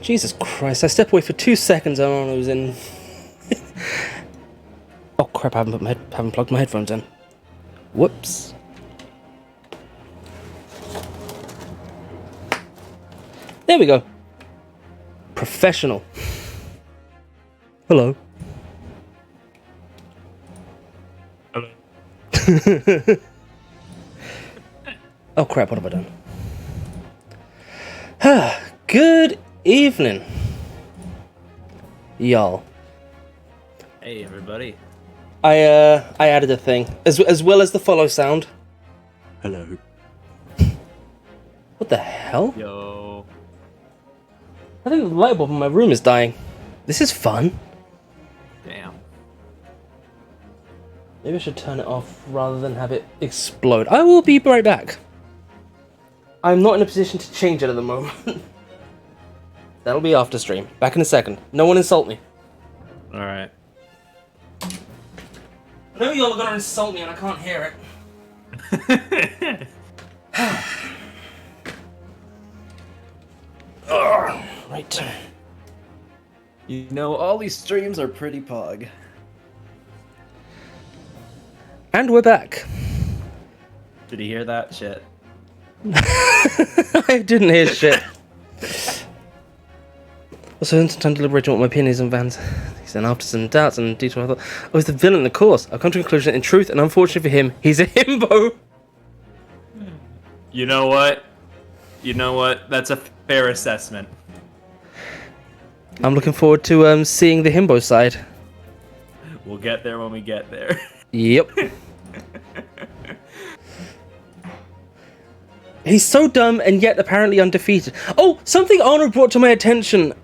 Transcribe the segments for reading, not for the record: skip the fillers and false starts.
Jesus Christ, I stepped away for 2 seconds and I was in... Oh crap, I haven't plugged my headphones in. Whoops. There we go. Professional. Hello. Hello. Oh crap, what have I done? Good evening, y'all. Hey everybody. I added a thing as well as the follow sound. Hello. What the hell? Yo. I think the light bulb in my room is dying. This is fun. Damn. Maybe I should turn it off rather than have it explode. I will be right back. I'm not in a position to change it at the moment. That'll be after stream. Back in a second. No one insult me. Alright. I know y'all are gonna insult me and I can't hear it. Right. You know, all these streams are pretty pog. And we're back. Did you hear that shit? I didn't hear shit. Also, in time deliberating what my opinion is on Vans. Then after some doubts and detour, I thought, oh, he's the villain in the course. I've come to a conclusion that in truth, and unfortunately for him, he's a himbo. You know what? You know what? That's a fair assessment. I'm looking forward to seeing the himbo side. We'll get there when we get there. Yep. He's so dumb and yet apparently undefeated. Oh, something Arnold brought to my attention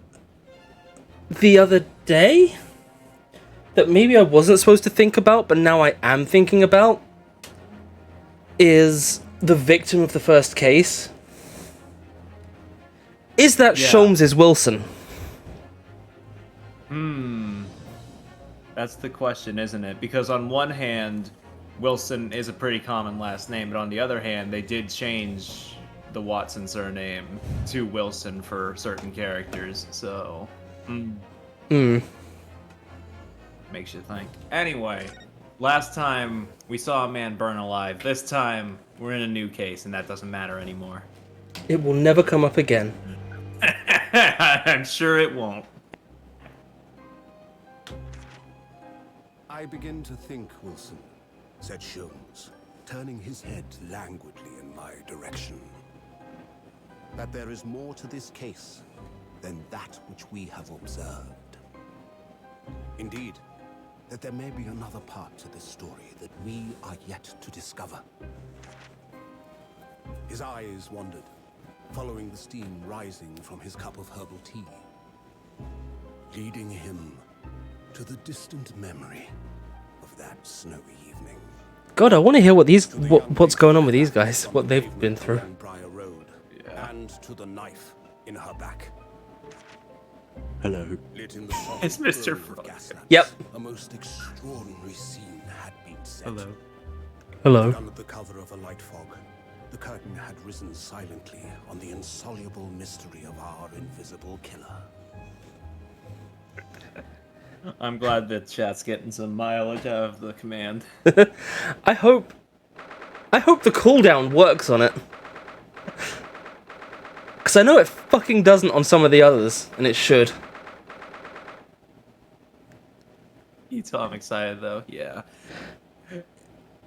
the other day that maybe I wasn't supposed to think about, but now I am thinking about, is the victim of the first case. Is that Sholmes' Wilson? That's the question, isn't it? Because on one hand, Wilson is a pretty common last name, but on the other hand, they did change the Watson surname to Wilson for certain characters, so... Makes you think. Anyway, last time we saw a man burn alive. This time, we're in a new case, and that doesn't matter anymore. It will never come up again. I'm sure it won't. I begin to think, Wilson, said Sholmes, turning his head languidly in my direction, that there is more to this case than that which we have observed. Indeed, that there may be another part to this story that we are yet to discover. His eyes wandered, following the steam rising from his cup of herbal tea, leading him to the distant memory of that snowy evening. God, I want to hear what's going on with these guys, what they've been through. Road, and to the knife in her back. Hello. It's Mr. Frog. Yep. A most extraordinary scene had been set. Hello. Hello. Under the cover of a light fog, the curtain had risen silently on the insoluble mystery of our invisible killer. I'm glad that chat's getting some mileage out of the command. I hope the cooldown works on it. Because I know it fucking doesn't on some of the others, and it should. You tell I'm excited though, yeah.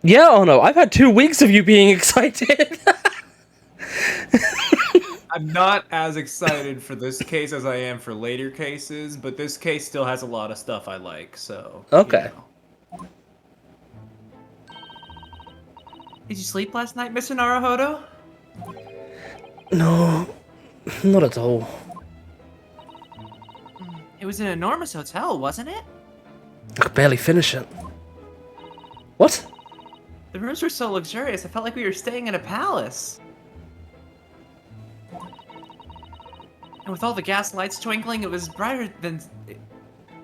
Yeah, oh no, I've had 2 weeks of you being excited. I'm not as excited for this case as I am for later cases, but this case still has a lot of stuff I like, so... Okay. You know. Did you sleep last night, Mr. Naruhodo? No, not at all. It was an enormous hotel, wasn't it? I could barely finish it. What? The rooms were so luxurious, I felt like we were staying in a palace. And with all the gas lights twinkling, it was brighter than...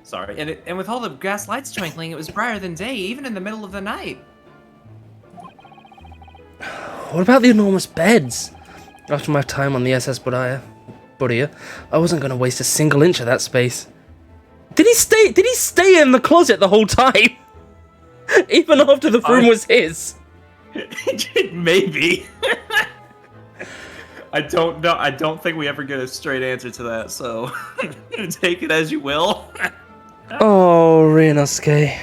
Sorry. And with all the gas lights twinkling, it was brighter than day, even in the middle of the night. What about the enormous beds? After my time on the SS Bodaya. buddy. I wasn't going to waste a single inch of that space. Did he stay in the closet the whole time? Even after the room was his? Maybe. I don't know. I don't think we ever get a straight answer to that, so take it as you will. Oh, Ryunosuke.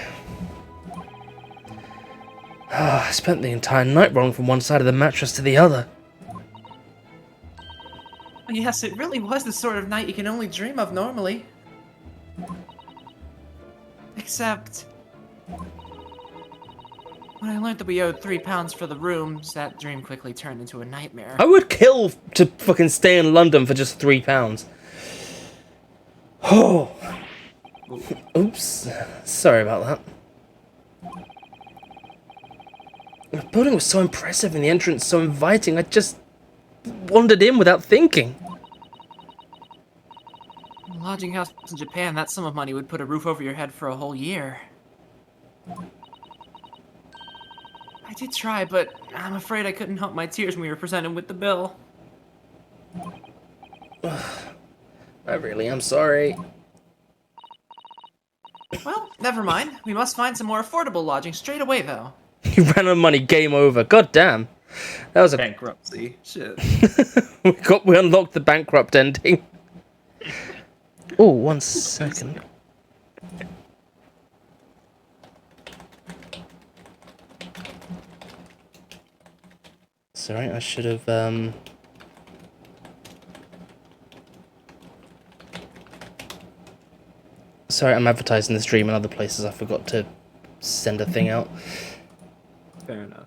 I spent the entire night rolling from one side of the mattress to the other. Yes, it really was the sort of night you can only dream of normally. Except... when I learned that we owed £3 for the rooms, that dream quickly turned into a nightmare. I would kill to fucking stay in London for just £3. Oh. Oops. Sorry about that. The building was so impressive and the entrance so inviting, I just wandered in without thinking. A lodging house in Japan, that sum of money would put a roof over your head for a whole year. I did try, but I'm afraid I couldn't help my tears when we were presented with the bill. I really am sorry. Well, never mind. We must find some more affordable lodging straight away, though. You ran out of money, game over. God damn. That was a... Bankruptcy. Shit. we unlocked the bankrupt ending. Oh, 1 second. Sorry, I should have, Sorry, I'm advertising the stream in other places. I forgot to send a thing out. Fair enough.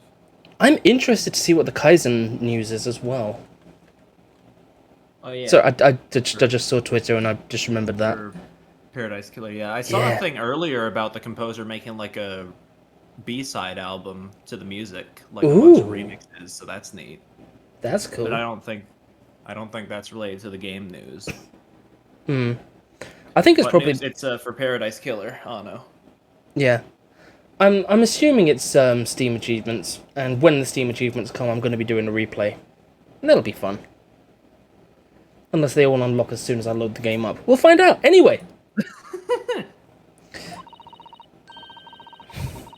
I'm interested to see what the Kaizen news is as well. Oh yeah. So I just saw Twitter and I just remembered that. For Paradise Killer, yeah. I saw a thing earlier about the composer making like a B-side album to the music, like a bunch of remixes, so that's neat. That's cool. But I don't think that's related to the game news. I think it's What probably news? It's for Paradise Killer. Oh no. Yeah. I'm assuming it's Steam achievements, and when the Steam achievements come, I'm going to be doing a replay. And that'll be fun. Unless they all unlock as soon as I load the game up. We'll find out. Anyway.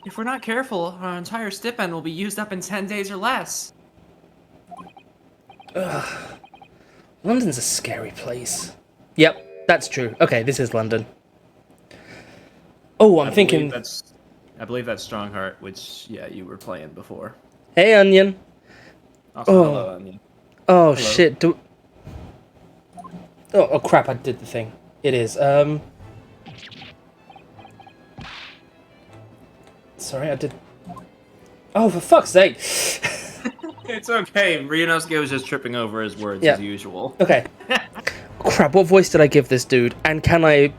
If we're not careful, our entire stipend will be used up in 10 days or less. London's a scary place. Yep, that's true. Okay, this is London. Oh, I'm thinking... I believe that's Strongheart, which, yeah, you were playing before. Hey, Onion. Also, hello, Onion. Oh, Hello. shit. Oh, crap, I did the thing. It is, Sorry, I did... Oh, for fuck's sake! It's okay. Ryunosuke was just tripping over his words as usual. Okay. Crap, what voice did I give this dude? And can I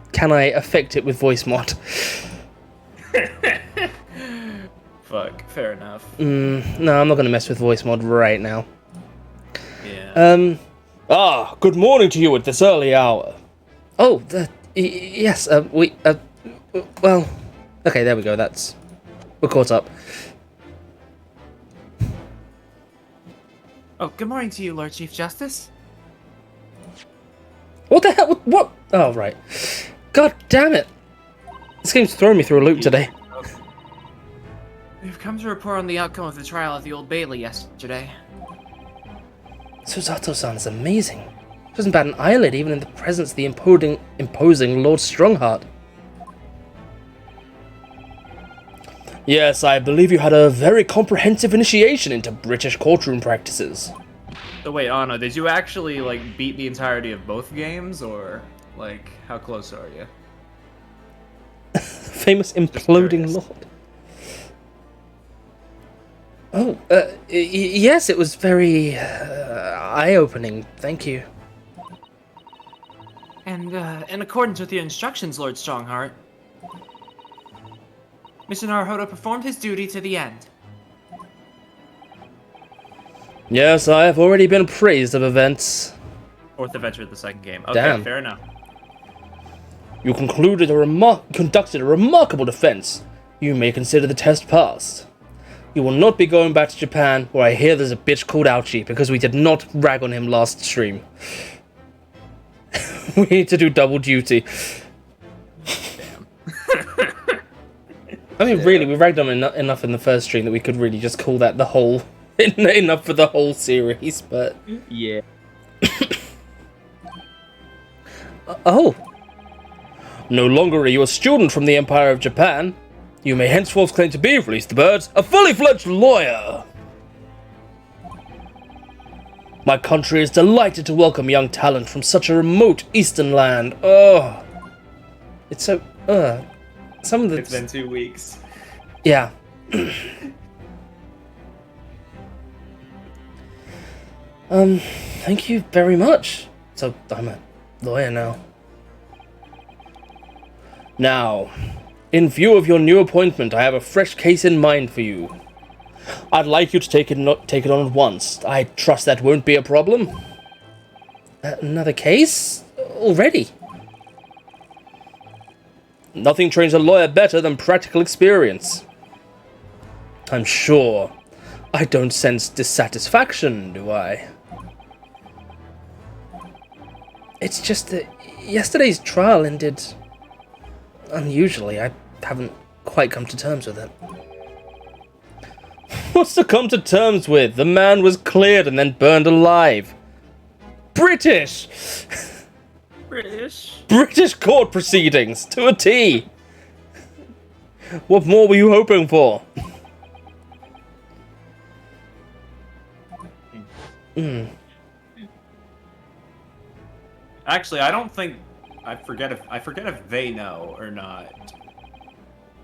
affect it with voice mod? Fuck, fair enough. No, I'm not gonna mess with voice mod right now. Yeah. Good morning to you at this early hour. Oh, yes, well... Okay, there we go, we're caught up. Oh, good morning to you, Lord Chief Justice. What the hell? What? Oh, right. God damn it. This game's throwing me through a loop today. We've come to report on the outcome of the trial at the Old Bailey yesterday. Susato-san is amazing. She doesn't bat an eyelid even in the presence of the imposing Lord Strongheart. Yes, I believe you had a very comprehensive initiation into British courtroom practices. So wait, Anno, did you actually, like, beat the entirety of both games, or, like, how close are you? Famous imploding lord. Oh, yes, it was very eye-opening. Thank you. And, in accordance with your instructions, Lord Strongheart, Mr. Naruhodo performed his duty to the end. Yes, I have already been appraised of events. Fourth adventure of the second game. Okay, Damn. fair enough. You conducted a remarkable defense. You may consider the test passed. You will not be going back to Japan, where I hear there's a bitch called Ouchie, because we did not rag on him last stream. We need to do double duty. Damn. I mean, really, we ragged on enough in the first stream that we could really just call that the whole... enough for the whole series, but... Yeah. Oh. No longer are you a student from the Empire of Japan. You may henceforth claim to be, release the birds, a fully fledged lawyer. My country is delighted to welcome young talent from such a remote eastern land. Oh. It's so... Some of the... It's been 2 weeks. Yeah. Thank you very much. So, I'm a lawyer now. Now, in view of your new appointment, I have a fresh case in mind for you. I'd like you to take it on at once. I trust that won't be a problem. Another case? Already? Nothing trains a lawyer better than practical experience. I'm sure. I don't sense dissatisfaction, do I? It's just that yesterday's trial ended unusually. I haven't quite come to terms with it. What's to come to terms with? The man was cleared and then burned alive. British! British court proceedings, to a T! What more were you hoping for? Actually, I don't think... I forget if they know or not.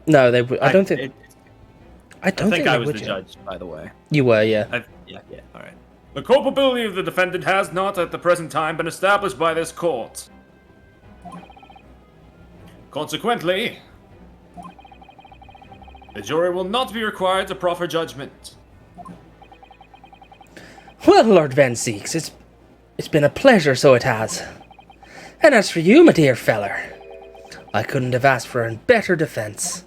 No, they would. I don't think. I don't think I they was would, the yeah. judge, by the way. You were, yeah. Yeah, all right. The culpability of the defendant has not, at the present time, been established by this court. Consequently, the jury will not be required to proffer judgment. Well, Lord Van Zeeks, it's been a pleasure, so it has. And as for you, my dear feller, I couldn't have asked for a better defense.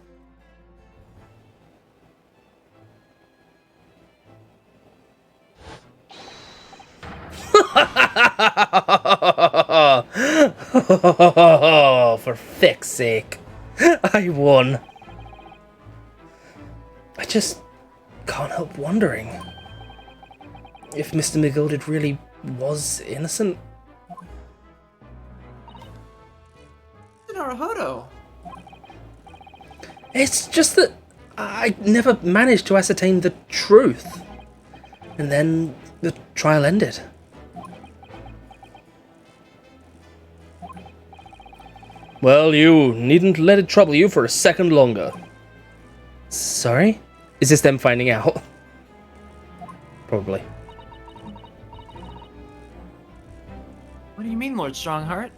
For thick's sake, I won. I just can't help wondering if Mr. McGilded really was innocent. Naruhodo. It's just that I never managed to ascertain the truth. And then the trial ended. Well, you needn't let it trouble you for a second longer. Sorry? Is this them finding out? Probably. What do you mean, Lord Strongheart?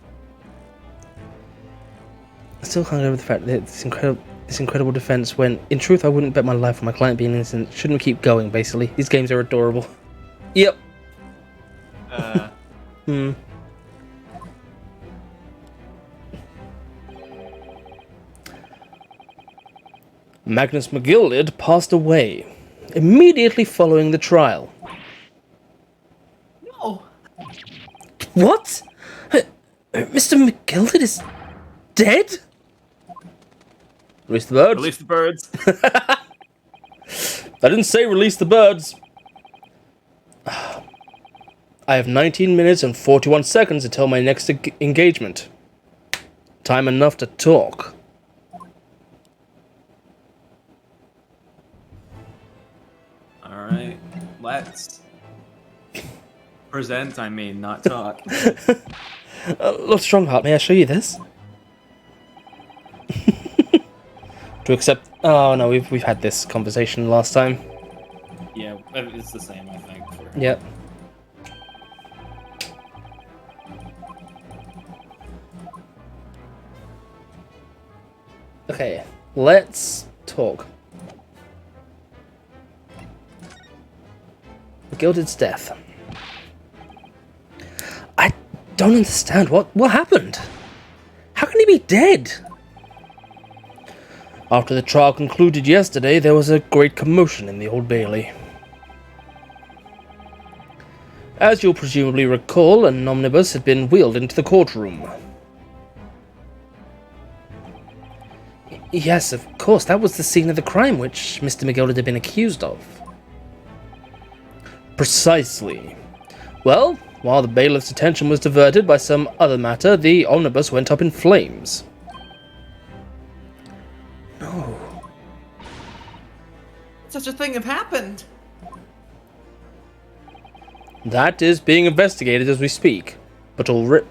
I still can't get over the fact that this incredible defense when, in truth, I wouldn't bet my life on my client being innocent. Shouldn't we keep going, basically? These games are adorable. Yep. Magnus McGilded passed away immediately following the trial. No. What? Mr. McGilded is dead? Release the birds. Release the birds. I didn't say release the birds. I have 19 minutes and 41 seconds until my next engagement. Time enough to talk. Alright, let's present, I mean, not talk. Lord Strongheart, may I show you this? To accept... Oh no, we've had this conversation last time. Yeah, it's the same, I think. Yep. Okay, let's talk. Gilded's death. I don't understand. What happened? How can he be dead? After the trial concluded yesterday, there was a great commotion in the Old Bailey. As you'll presumably recall, an omnibus had been wheeled into the courtroom. Yes, of course, that was the scene of the crime which Mr. McGilder had been accused of. Precisely. Well, while the bailiff's attention was diverted by some other matter, the omnibus went up in flames. No. Such a thing have happened. That is being investigated as we speak. But already...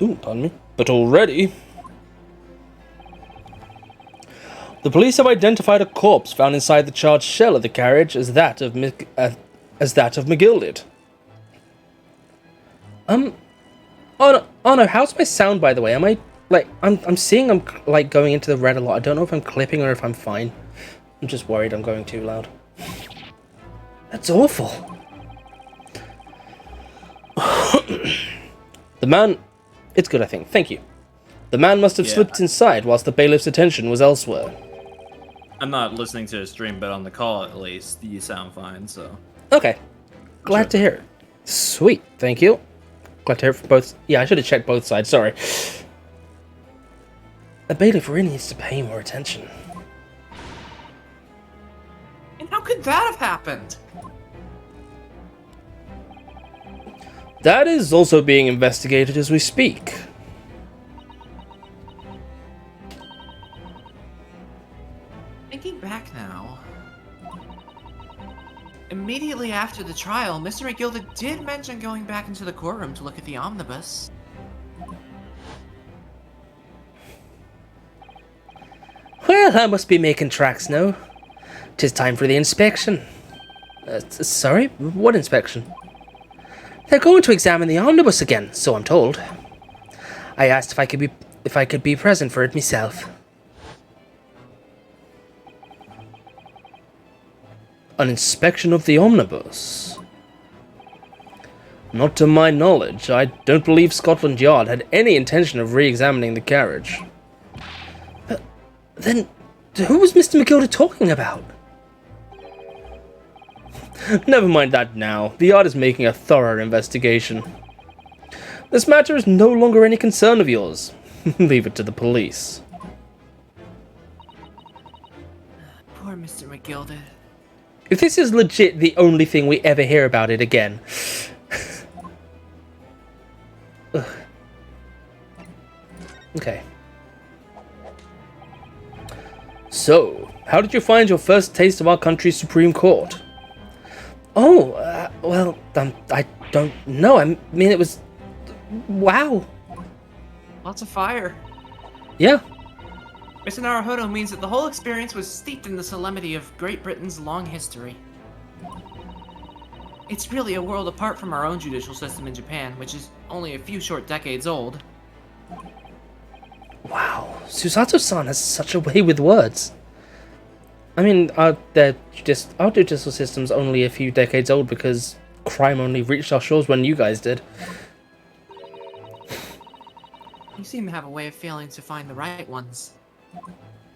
Ooh, pardon me. But already... The police have identified a corpse found inside the charred shell of the carriage as that of McGilded. Oh no, how's my sound, by the way? Am I, like, I'm seeing I'm, like, going into the red a lot. I don't know if I'm clipping or if I'm fine. I'm just worried I'm going too loud. That's awful. The man... It's good, I think. Thank you. The man must have slipped inside whilst the bailiff's attention was elsewhere. I'm not listening to the stream, but on the call at least, you sound fine, so... Okay. Glad to hear it. Sweet, thank you. Glad to hear it from both... Yeah, I should have checked both sides, sorry. The bailiff really needs to pay more attention. And how could that have happened? That is also being investigated as we speak. Thinking back now, immediately after the trial, Mr. McGilder did mention going back into the courtroom to look at the omnibus. Well, I must be making tracks now. 'Tis time for the inspection. Sorry? What inspection? They're going to examine the omnibus again, so I'm told. I asked if I could be present for it myself. An inspection of the omnibus? Not to my knowledge. I don't believe Scotland Yard had any intention of re-examining the carriage. But then, who was Mr. McGilder talking about? Never mind that now. The Yard is making a thorough investigation. This matter is no longer any concern of yours. Leave it to the police. Poor Mr. McGilder. If this is legit the only thing we ever hear about it again... Okay. So, how did you find your first taste of our country's Supreme Court? Oh, well, I don't know. I mean, it was... Wow. Lots of fire. Yeah. Mr. Naruhodo means that the whole experience was steeped in the solemnity of Great Britain's long history. It's really a world apart from our own judicial system in Japan, which is only a few short decades old. Wow, Susato-san has such a way with words. I mean, our judicial system's only a few decades old because crime only reached our shores when you guys did. You seem to have a way of failing to find the right ones.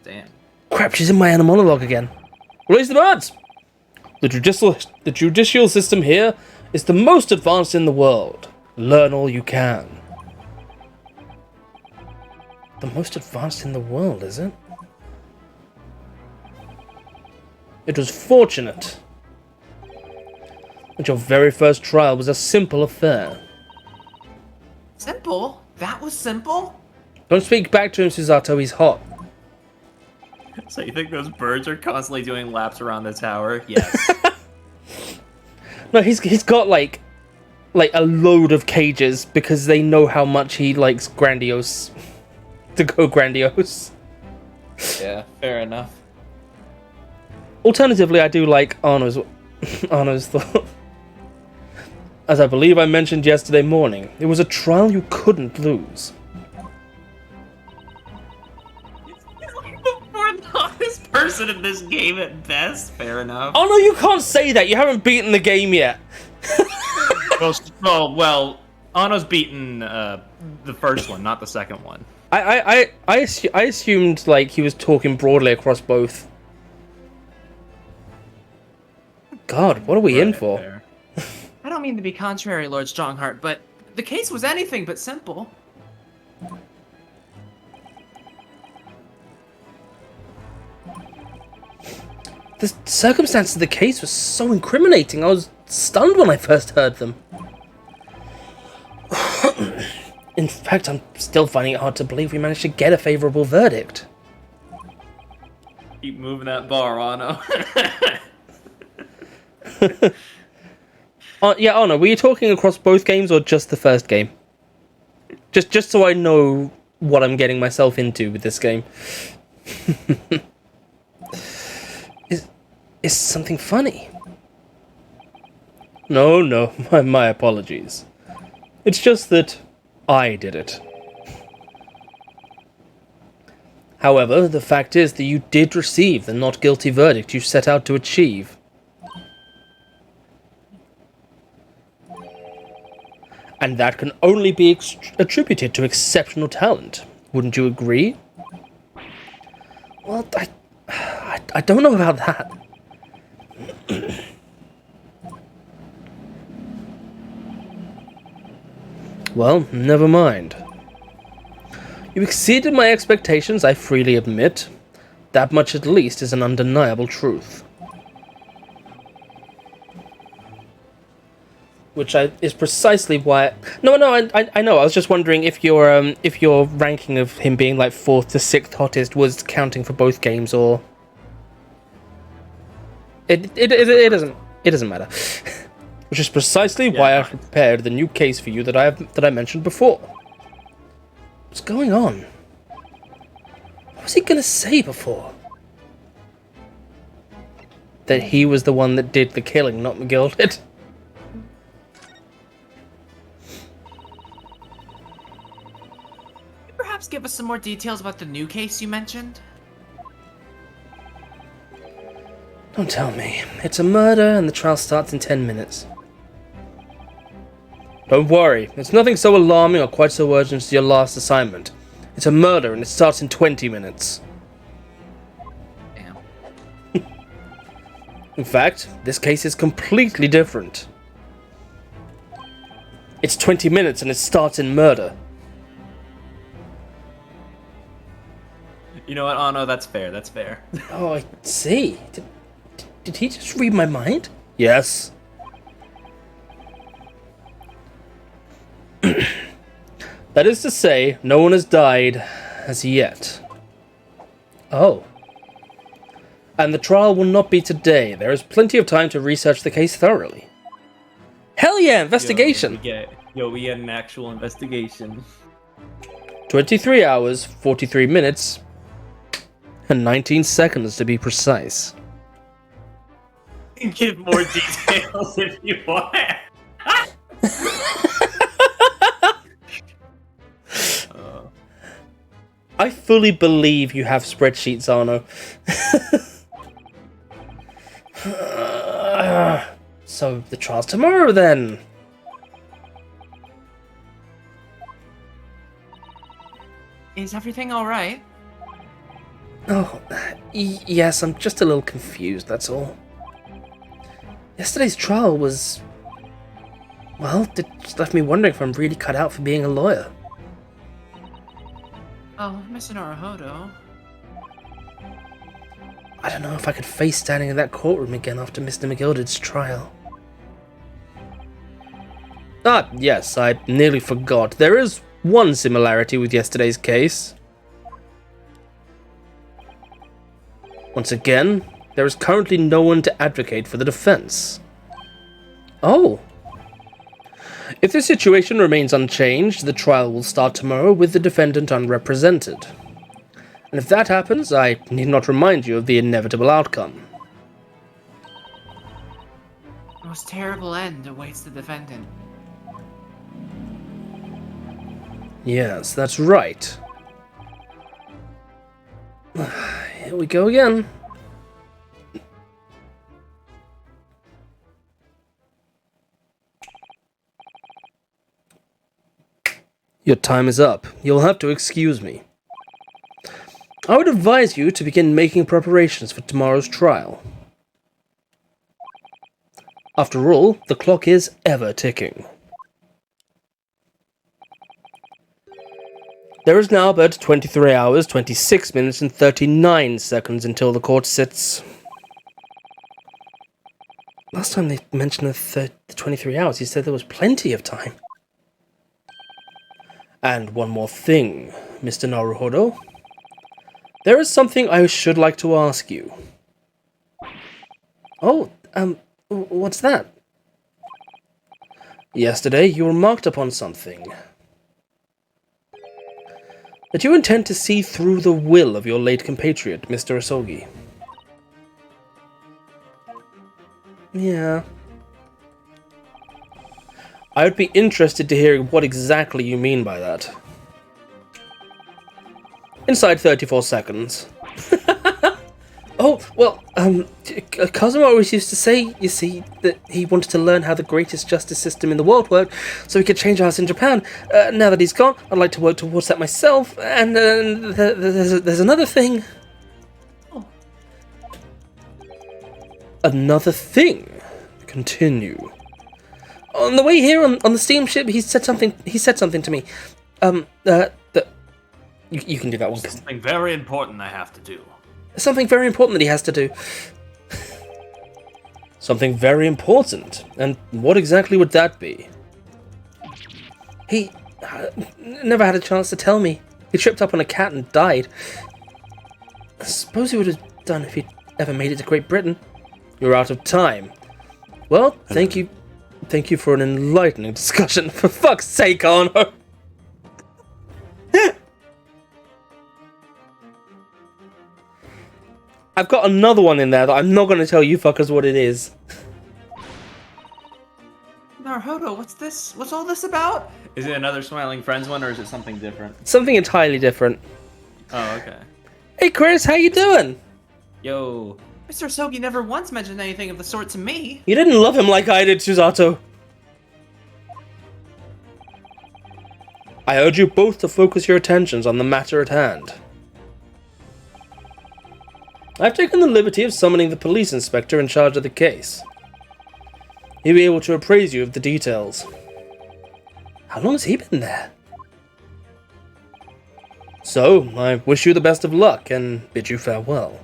Damn. Crap, she's in my inner monologue again. Raise the birds! The judicial system here is the most advanced in the world. Learn all you can. The most advanced in the world, is it? It was fortunate that your very first trial was a simple affair. Simple? That was simple? Don't speak back to him, Susato, he's hot. So you think those birds are constantly doing laps around the tower? Yes. No, he's got like a load of cages because they know how much he likes grandiose to go grandiose. Yeah, fair enough. Alternatively, I do like Arno's thought. As I believe I mentioned yesterday morning, it was a trial you couldn't lose. We're the hottest person in this game at best. Fair enough. Oh no, you can't say that. You haven't beaten the game yet. well, Anno's beaten the first one, not the second one. I assumed like he was talking broadly across both. God, what are we in for? I don't mean to be contrary, Lord Strongheart, but the case was anything but simple. The circumstances of the case were so incriminating. I was stunned when I first heard them. In fact, I'm still finding it hard to believe we managed to get a favorable verdict. Keep moving that bar, Anno. Yeah, Anna, were you talking across both games or just the first game? Just so I know what I'm getting myself into with this game. Is something funny? No, my apologies. It's just that I did it. However, the fact is that you did receive the not guilty verdict you set out to achieve. And that can only be attributed to exceptional talent. Wouldn't you agree? Well, I don't know about that. Well, never mind. You exceeded my expectations, I freely admit. That much at least is an undeniable truth. Which is precisely why... No, I know. I was just wondering if your ranking of him being like 4th to 6th hottest was counting for both games, or... It doesn't matter. Which is precisely why I prepared the new case for you that I mentioned before. What's going on? What was he gonna say before? That he was the one that did the killing, not McGill did. Perhaps give us some more details about the new case you mentioned? Don't tell me. It's a murder and the trial starts in 10 minutes. Don't worry, it's nothing so alarming or quite so urgent as your last assignment. It's a murder and it starts in 20 minutes. Damn. In fact, this case is completely different. It's 20 minutes and it starts in murder. You know what, Anno? That's fair. That's fair. Oh, I see. Did he just read my mind? Yes. That is to say, no one has died as yet. Oh. And the trial will not be today. There is plenty of time to research the case thoroughly. Hell yeah, investigation! We get an actual investigation. 23 hours, 43 minutes, and 19 seconds to be precise. Give more details if you want. I fully believe you have spreadsheets, Arno. So, the trial's tomorrow, then. Is everything alright? Oh, yes, I'm just a little confused, that's all. Yesterday's trial was... well, it just left me wondering if I'm really cut out for being a lawyer. Oh, Mr. Naruhodo. I don't know if I could face standing in that courtroom again after Mr. McGilded's trial. Ah, yes, I nearly forgot. There is one similarity with yesterday's case. Once again, there is currently no one to advocate for the defense. Oh. If the situation remains unchanged, the trial will start tomorrow with the defendant unrepresented. And if that happens, I need not remind you of the inevitable outcome. The most terrible end awaits the defendant. Yes, that's right. Here we go again. Your time is up. You'll have to excuse me. I would advise you to begin making preparations for tomorrow's trial. After all, the clock is ever ticking. There is now but 23 hours, 26 minutes, and 39 seconds until the court sits. Last time they mentioned the 23 hours, he said there was plenty of time. And one more thing, Mr. Naruhodo. There is something I should like to ask you. Oh, what's that? Yesterday, you remarked upon something. That you intend to see through the will of your late compatriot, Mr. Asogi. Yeah. I would be interested to hear what exactly you mean by that. Inside 34 seconds. Oh, well, Kazuma always used to say, you see, that he wanted to learn how the greatest justice system in the world worked, so he could change ours in Japan. Now that he's gone, I'd like to work towards that myself, and there's another thing. Oh. Another thing? Continue. On the way here, on the steamship, he said something to me. You can do that one. Something very important I have to do. Something very important that he has to do. Something very important? And what exactly would that be? He never had a chance to tell me. He tripped up on a cat and died. I suppose he would have done if he'd ever made it to Great Britain. You're out of time. Well, thank you. Thank you for an enlightening discussion. For fuck's sake, Arno! I've got another one in there that I'm not going to tell you fuckers what it is. Naruhodo, what's this? What's all this about? Is it another Smiling Friends one, or is it something different? Something entirely different. Oh, okay. Hey Chris, how you doing? Yo. Mr. Asogi never once mentioned anything of the sort to me. You didn't love him like I did, Susato. I urge you both to focus your attentions on the matter at hand. I've taken the liberty of summoning the police inspector in charge of the case. He'll be able to appraise you of the details. How long has he been there? So, I wish you the best of luck and bid you farewell.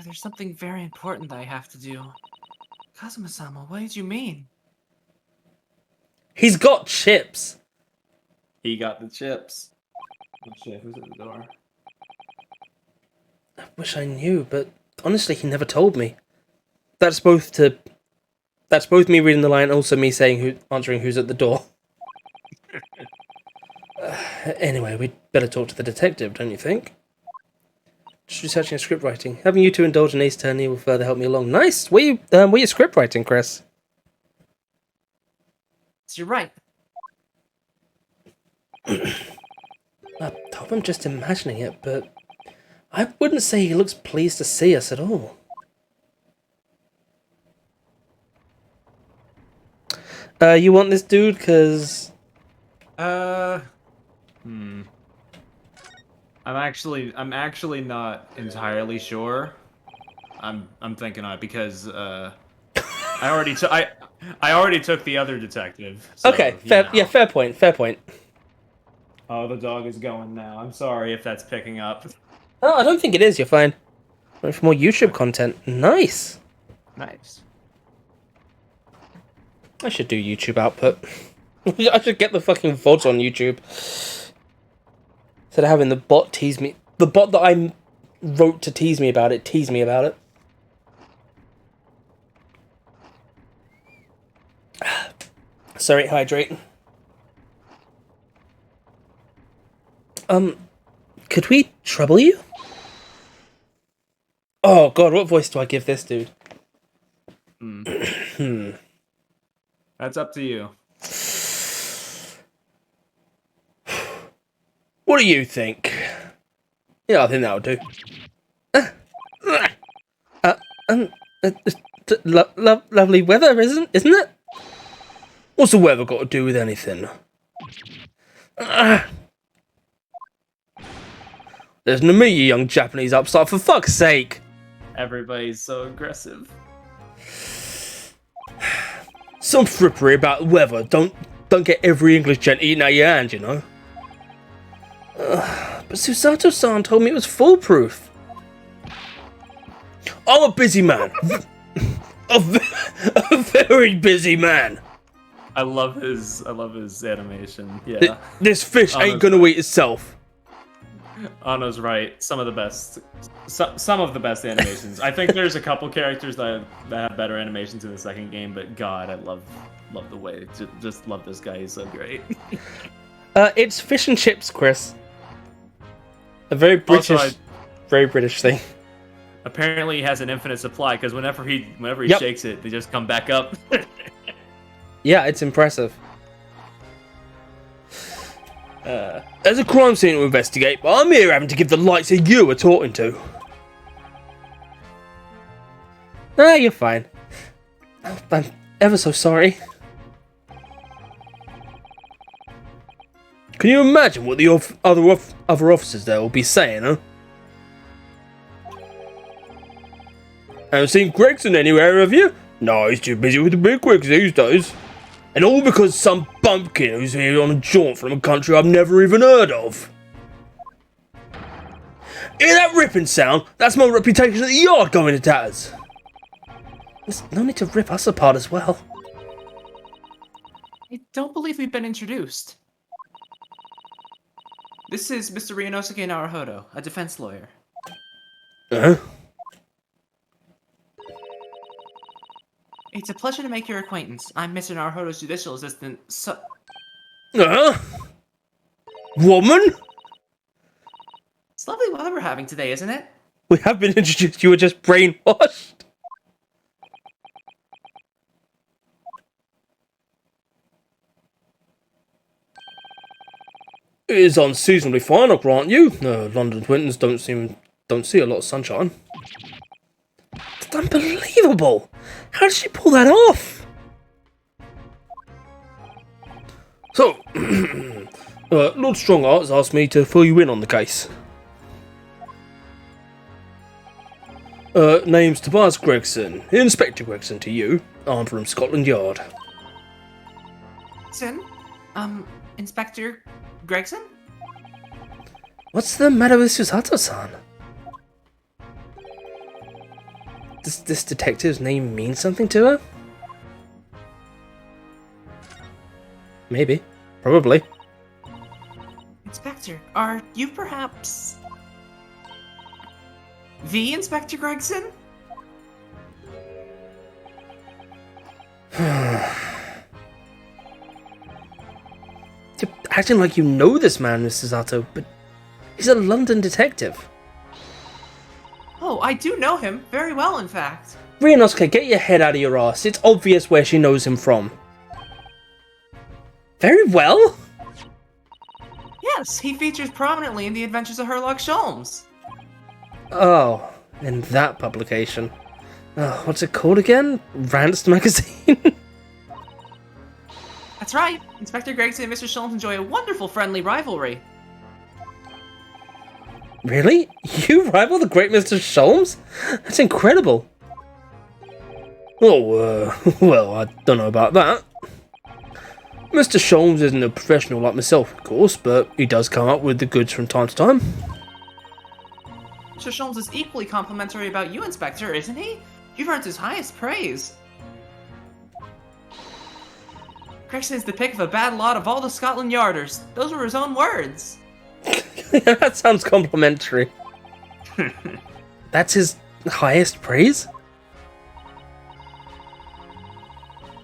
There's something very important that I have to do. Kazuma-sama, what did you mean? He's got chips. He got the chips. Oh shit, who's at the door? I wish I knew, but honestly, he never told me. That's both me reading the line, and also me saying answering who's at the door. Anyway, we'd better talk to the detective, don't you think? Just researching script writing. Having you two indulge in Ace Attorney will further help me along. Nice. Were you script writing, Chris? So you're right. I hope I'm just imagining it, but I wouldn't say he looks pleased to see us at all. You want this dude, cause... I'm actually not entirely sure. I'm thinking on it because I already took the other detective. So, okay, fair point. Oh, the dog is going now. I'm sorry if that's picking up. Oh, I don't think it is. You're fine. Wait for more YouTube content. Nice. Nice. I should do YouTube output. I should get the fucking VODs on YouTube. Instead of having the bot tease me. The bot that I wrote to tease me about it. Sorry, hydrate. Could we trouble you? Oh god, what voice do I give this dude? That's up to you. What do you think? Yeah, I think that'll do. Lovely weather, isn't it? What's the weather got to do with anything? Listen to me, you young Japanese upstart, for fuck's sake. Everybody's so aggressive. Some frippery about the weather. Don't get every English gent eating out your hand, you know. But Susato-san told me it was foolproof. I'm a busy man. a very busy man. I love his animation. Yeah. This fish ain't gonna eat itself. Anno's right. Some of the best animations. I think there's a couple characters that have better animations in the second game, but God, I love the way. Just love this guy. He's so great. It's fish and chips, Chris. A very British, Also, very British thing. Apparently, he has an infinite supply because whenever he shakes it, they just come back up. Yeah, it's impressive. There's a crime scene to investigate, but I'm here having to give the likes of you a talking to. Nah, you're fine. I'm ever so sorry. Can you imagine what the other officers there will be saying, huh? Haven't seen Gregson anywhere, have you? No, he's too busy with the bigwigs these days. And all because some bumpkin who's here on a jaunt from a country I've never even heard of. Hear that ripping sound? That's my reputation at the yard going to tatters. There's no need to rip us apart as well. I don't believe we've been introduced. This is Mr. Ryunosuke Naruhodo, a defense lawyer. Uh-huh. It's a pleasure to make your acquaintance. I'm Mr. Naruhodo's judicial assistant, Uh-huh. Woman? It's lovely weather we're having today, isn't it? We have been introduced, you were just brainwashed. It is unseasonably fine, I'll grant you. London's winters don't see a lot of sunshine. It's unbelievable! How did she pull that off? So, Lord Strongart's asked me to fill you in on the case. Name's Tobias Gregson. Inspector Gregson to you. I'm from Scotland Yard. Inspector Gregson? What's the matter with Susato-san? Does this detective's name mean something to her? Maybe. Probably. Inspector, are you perhaps... the Inspector Gregson? You're acting like you know this man, Mr. Zato, but he's a London detective. Oh, I do know him. Very well, in fact. Ryunosuke, get your head out of your ass. It's obvious where she knows him from. Very well? Yes, he features prominently in The Adventures of Sherlock Holmes. Oh, in that publication. What's it called again? Rants magazine? That's right. Inspector Gregson and Mr. Sholmes enjoy a wonderful friendly rivalry. Really? You rival the great Mr. Sholmes? That's incredible. Oh, well, I don't know about that. Mr. Sholmes isn't a professional like myself, of course, but he does come up with the goods from time to time. Mr. Sholmes is equally complimentary about you, Inspector, isn't he? You've earned his highest praise. Gregson is the pick of a bad lot of all the Scotland Yarders. Those were his own words. That sounds complimentary. That's his highest praise?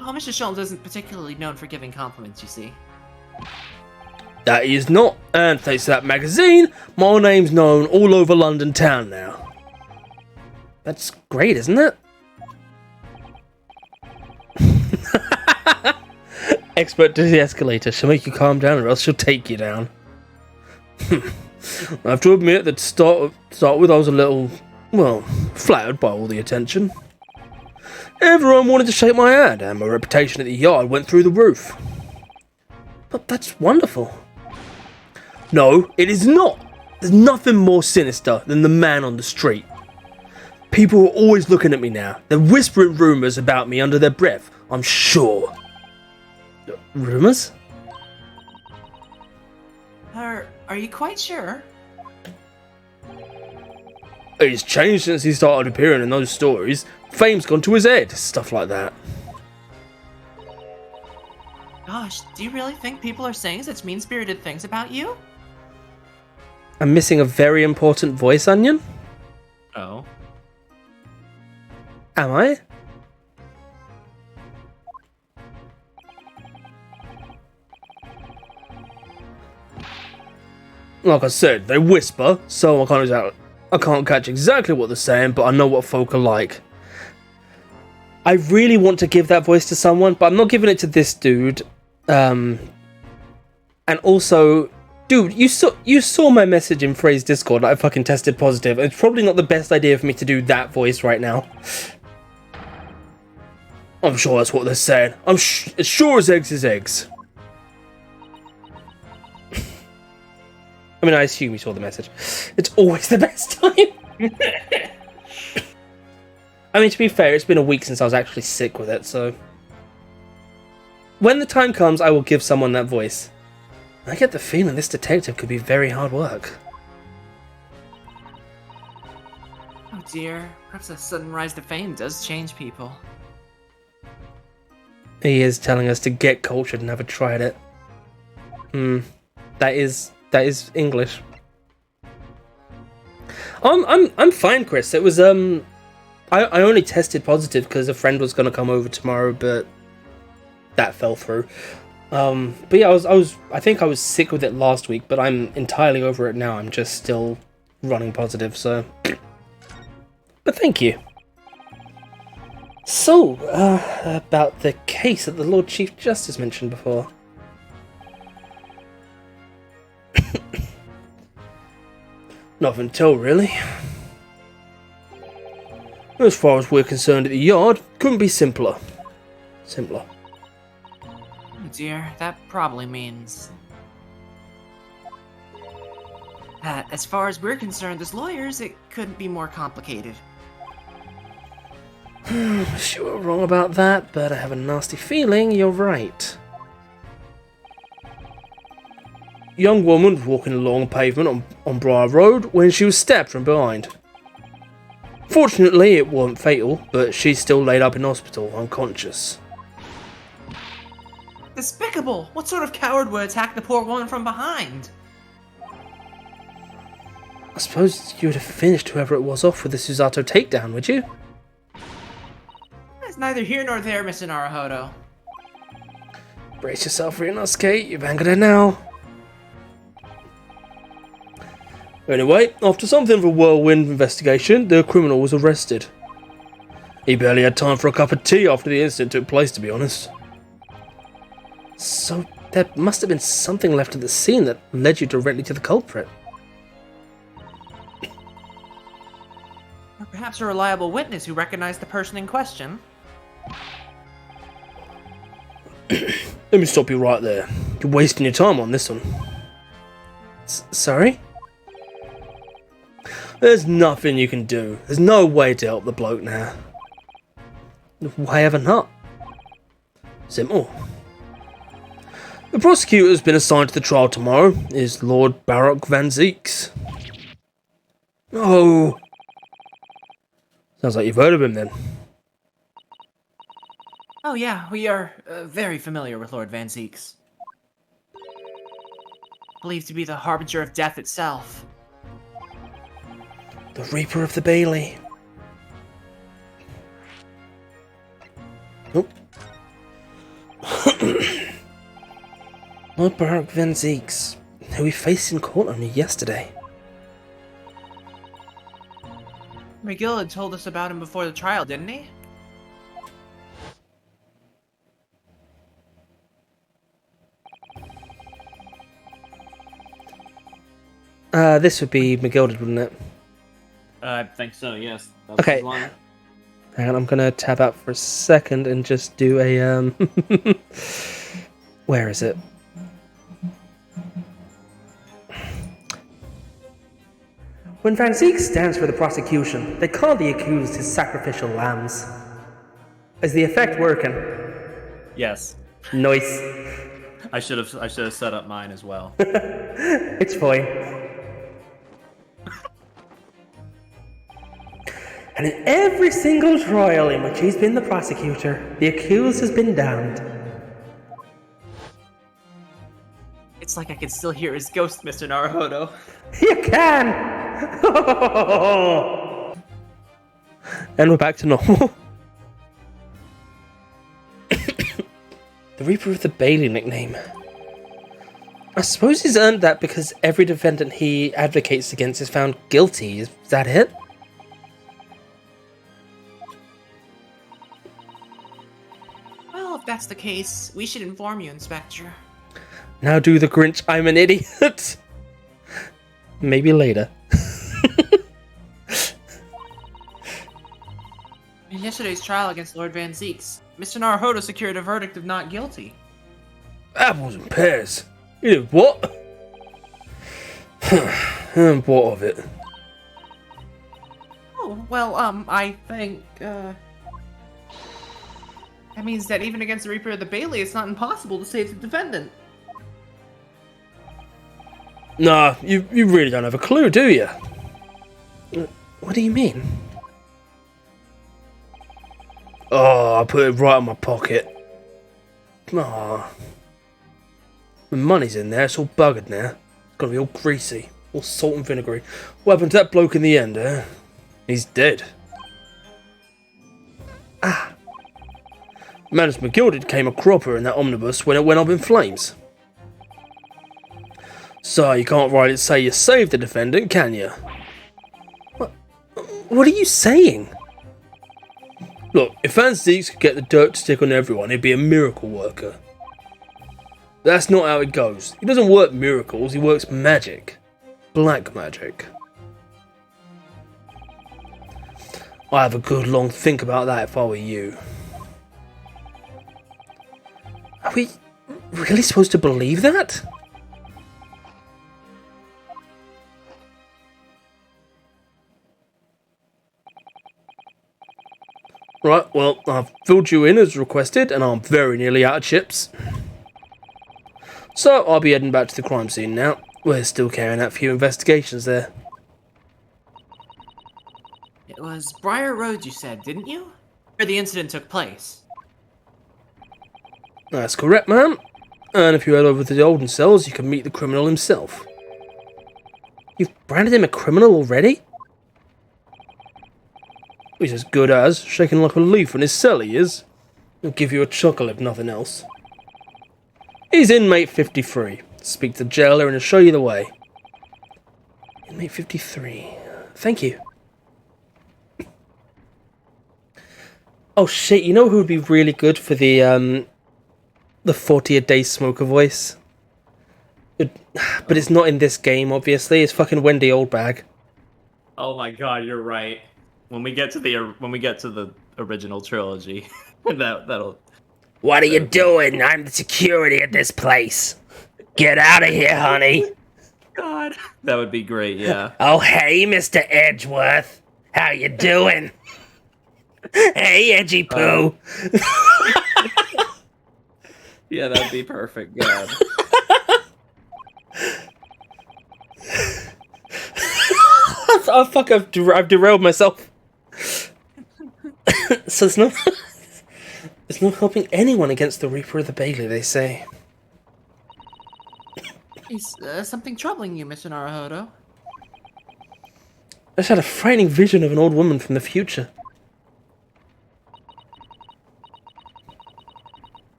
Oh, Mr. Sholmes isn't particularly known for giving compliments, you see. That he is not, and thanks to that magazine, my name's known all over London town now. That's great, isn't it? Expert de-escalator. She'll make you calm down or else she'll take you down. I have to admit that to start with I was a little, well, flattered by all the attention. Everyone wanted to shake my hand and my reputation at the yard went through the roof. But that's wonderful. No, it is not. There's nothing more sinister than the man on the street. People are always looking at me now. They're whispering rumours about me under their breath, I'm sure. Rumours? Are you quite sure? He's changed since he started appearing in those stories. Fame's gone to his head, stuff like that. Gosh, do you really think people are saying such mean-spirited things about you? I'm missing a very important voice, Onion? Oh. Am I? Like I said, they whisper, so I can't catch exactly what they're saying, but I know what folk are like. I really want to give that voice to someone, but I'm not giving it to this dude. And also, dude, you saw my message in Phrase Discord that I fucking tested positive. It's probably not the best idea for me to do that voice right now. I'm sure that's what they're saying. I'm as sure as eggs is eggs. I mean, I assume you saw the message. It's always the best time. I mean, to be fair, it's been a week since I was actually sick with it, so... When the time comes, I will give someone that voice. I get the feeling this detective could be very hard work. Oh dear, perhaps a sudden rise to fame does change people. He is telling us to get cultured and have a try at it. That is English. I'm fine, Chris. It was I only tested positive because a friend was gonna come over tomorrow, but that fell through. But yeah, I think I was sick with it last week, but I'm entirely over it now. I'm just still running positive, so. But thank you. So, about the case that the Lord Chief Justice mentioned before. Nothing to tell, really. As far as we're concerned at the yard, couldn't be simpler. Oh dear, that probably means... that, as far as we're concerned as lawyers, it couldn't be more complicated. Sure we're wrong about that, but I have a nasty feeling you're right. Young woman was walking along the pavement on Briar Road when she was stabbed from behind. Fortunately, it wasn't fatal, but she's still laid up in hospital, unconscious. Despicable! What sort of coward would attack the poor woman from behind? I suppose you would have finished whoever it was off with the Susato takedown, would you? It's neither here nor there, Mr. Naruhodo. Brace yourself, Ryunosuke, you've angered her now. Anyway, after something of a whirlwind investigation, the criminal was arrested. He barely had time for a cup of tea after the incident took place, to be honest. So, there must have been something left at the scene that led you directly to the culprit. Or perhaps a reliable witness who recognized the person in question. Let me stop you right there. You're wasting your time on this one. Sorry? There's nothing you can do. There's no way to help the bloke now. Why ever not? Simple. The prosecutor has been assigned to the trial tomorrow is Lord Baroque Van Zeeks. Oh. Sounds like you've heard of him then. Oh yeah, we are very familiar with Lord Van Zeeks. Believed to be the harbinger of death itself. The Reaper of the Bailey. Nope. Lord Baroque Van Zeeks, who we faced in court only yesterday. McGill had told us about him before the trial, didn't he? This would be McGilded, wouldn't it? I think so, yes. Okay. Hang on, I'm gonna tab out for a second and just do a, Where is it? When Van Ziek stands for the prosecution, they call the accused his sacrificial lambs. Is the effect working? Yes. Nice. I should have set up mine as well. It's fine. And in every single trial in which he's been the prosecutor, the accused has been damned. It's like I can still hear his ghost, Mr. Naruhodo. You can! And we're back to normal. The Reaper of the Bailey nickname. I suppose he's earned that because every defendant he advocates against is found guilty. Is that it? Well, if that's the case, we should inform you, Inspector. Now do the Grinch, I'm an idiot. Maybe later. In yesterday's trial against Lord Van Zieks, Mr. Naruhodo secured a verdict of not guilty. Apples and pears. You did what? And what of it? Oh, well, I think, that means that even against the Reaper of the Bailey, it's not impossible to save the defendant. Nah, you really don't have a clue, do you? What do you mean? Oh, I put it right in my pocket. Aw. The money's in there, it's all buggered now. It's gonna be all greasy, all salt and vinegary. What happened to that bloke in the end, eh? He's dead. Ah. Manus McGilded came a cropper in that omnibus when it went up in flames. So, you can't rightly say you saved the defendant, can you? What are you saying? Look, if Van Zieks could get the dirt to stick on everyone, he'd be a miracle worker. That's not how it goes. He doesn't work miracles, he works magic. Black magic. I'd have a good long think about that if I were you. Are we really supposed to believe that? Right, well, I've filled you in as requested, and I'm very nearly out of chips. So, I'll be heading back to the crime scene now. We're still carrying out a few investigations there. It was Briar Road, you said, didn't you? Where the incident took place. That's correct, ma'am. And if you head over to the Olden cells, you can meet the criminal himself. You've branded him a criminal already? He's as good as shaking like a leaf in his cell, he is. He'll give you a chuckle if nothing else. He's inmate 53. Speak to the jailer and he'll show you the way. Inmate 53. Thank you. Oh shit, you know who would be really good for the 40 a day smoker voice? But it's not in this game, obviously. It's fucking Wendy Oldbag. Oh my god, you're right. When we get to the original trilogy, that'll. What are you doing? I'm the security at this place. Get out of here, honey. God, that would be great. Yeah. Oh, hey, Mr. Edgeworth. How you doing? Hey, Edgy Poo. Yeah, that'd be perfect. God. Oh fuck! I've derailed myself. So it's not helping anyone against the Reaper of the Bailey, they say. Is something troubling you, Mr. Naruhodo? I just had a frightening vision of an old woman from the future.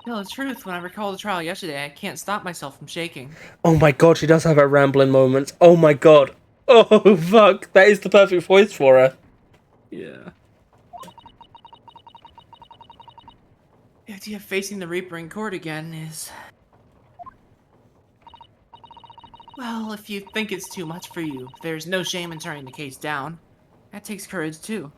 Tell the truth, when I recall the trial yesterday, I can't stop myself from shaking. Oh my god, she does have her rambling moments. Oh my god. Oh fuck, that is the perfect voice for her. Yeah. The idea of facing the Reaper in court again is... Well, if you think it's too much for you, there's no shame in turning the case down. That takes courage, too.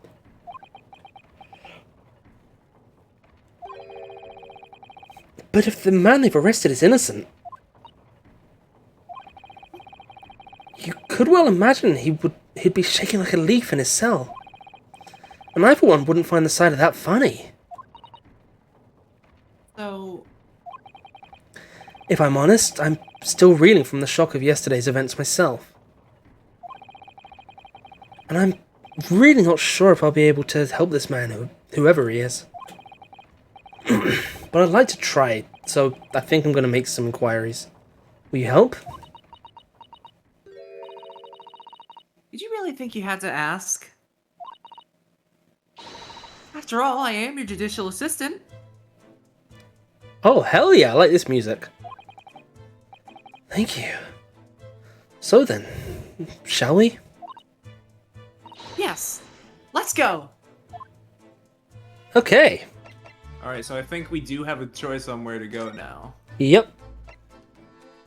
But if the man they've arrested is innocent, you could well imagine he would he'd be shaking like a leaf in his cell. And I, for one, wouldn't find the sight of that funny. So, If I'm honest, I'm still reeling from the shock of yesterday's events myself. And I'm really not sure if I'll be able to help this man, whoever he is. But I'd like to try, so I think I'm going to make some inquiries. Will you help? did you really think you had to ask? After all, I am your judicial assistant. Oh, hell yeah, I like this music. Thank you. So then, shall we? Yes. Let's go. Okay. Alright, so I think we do have a choice on where to go now. Yep.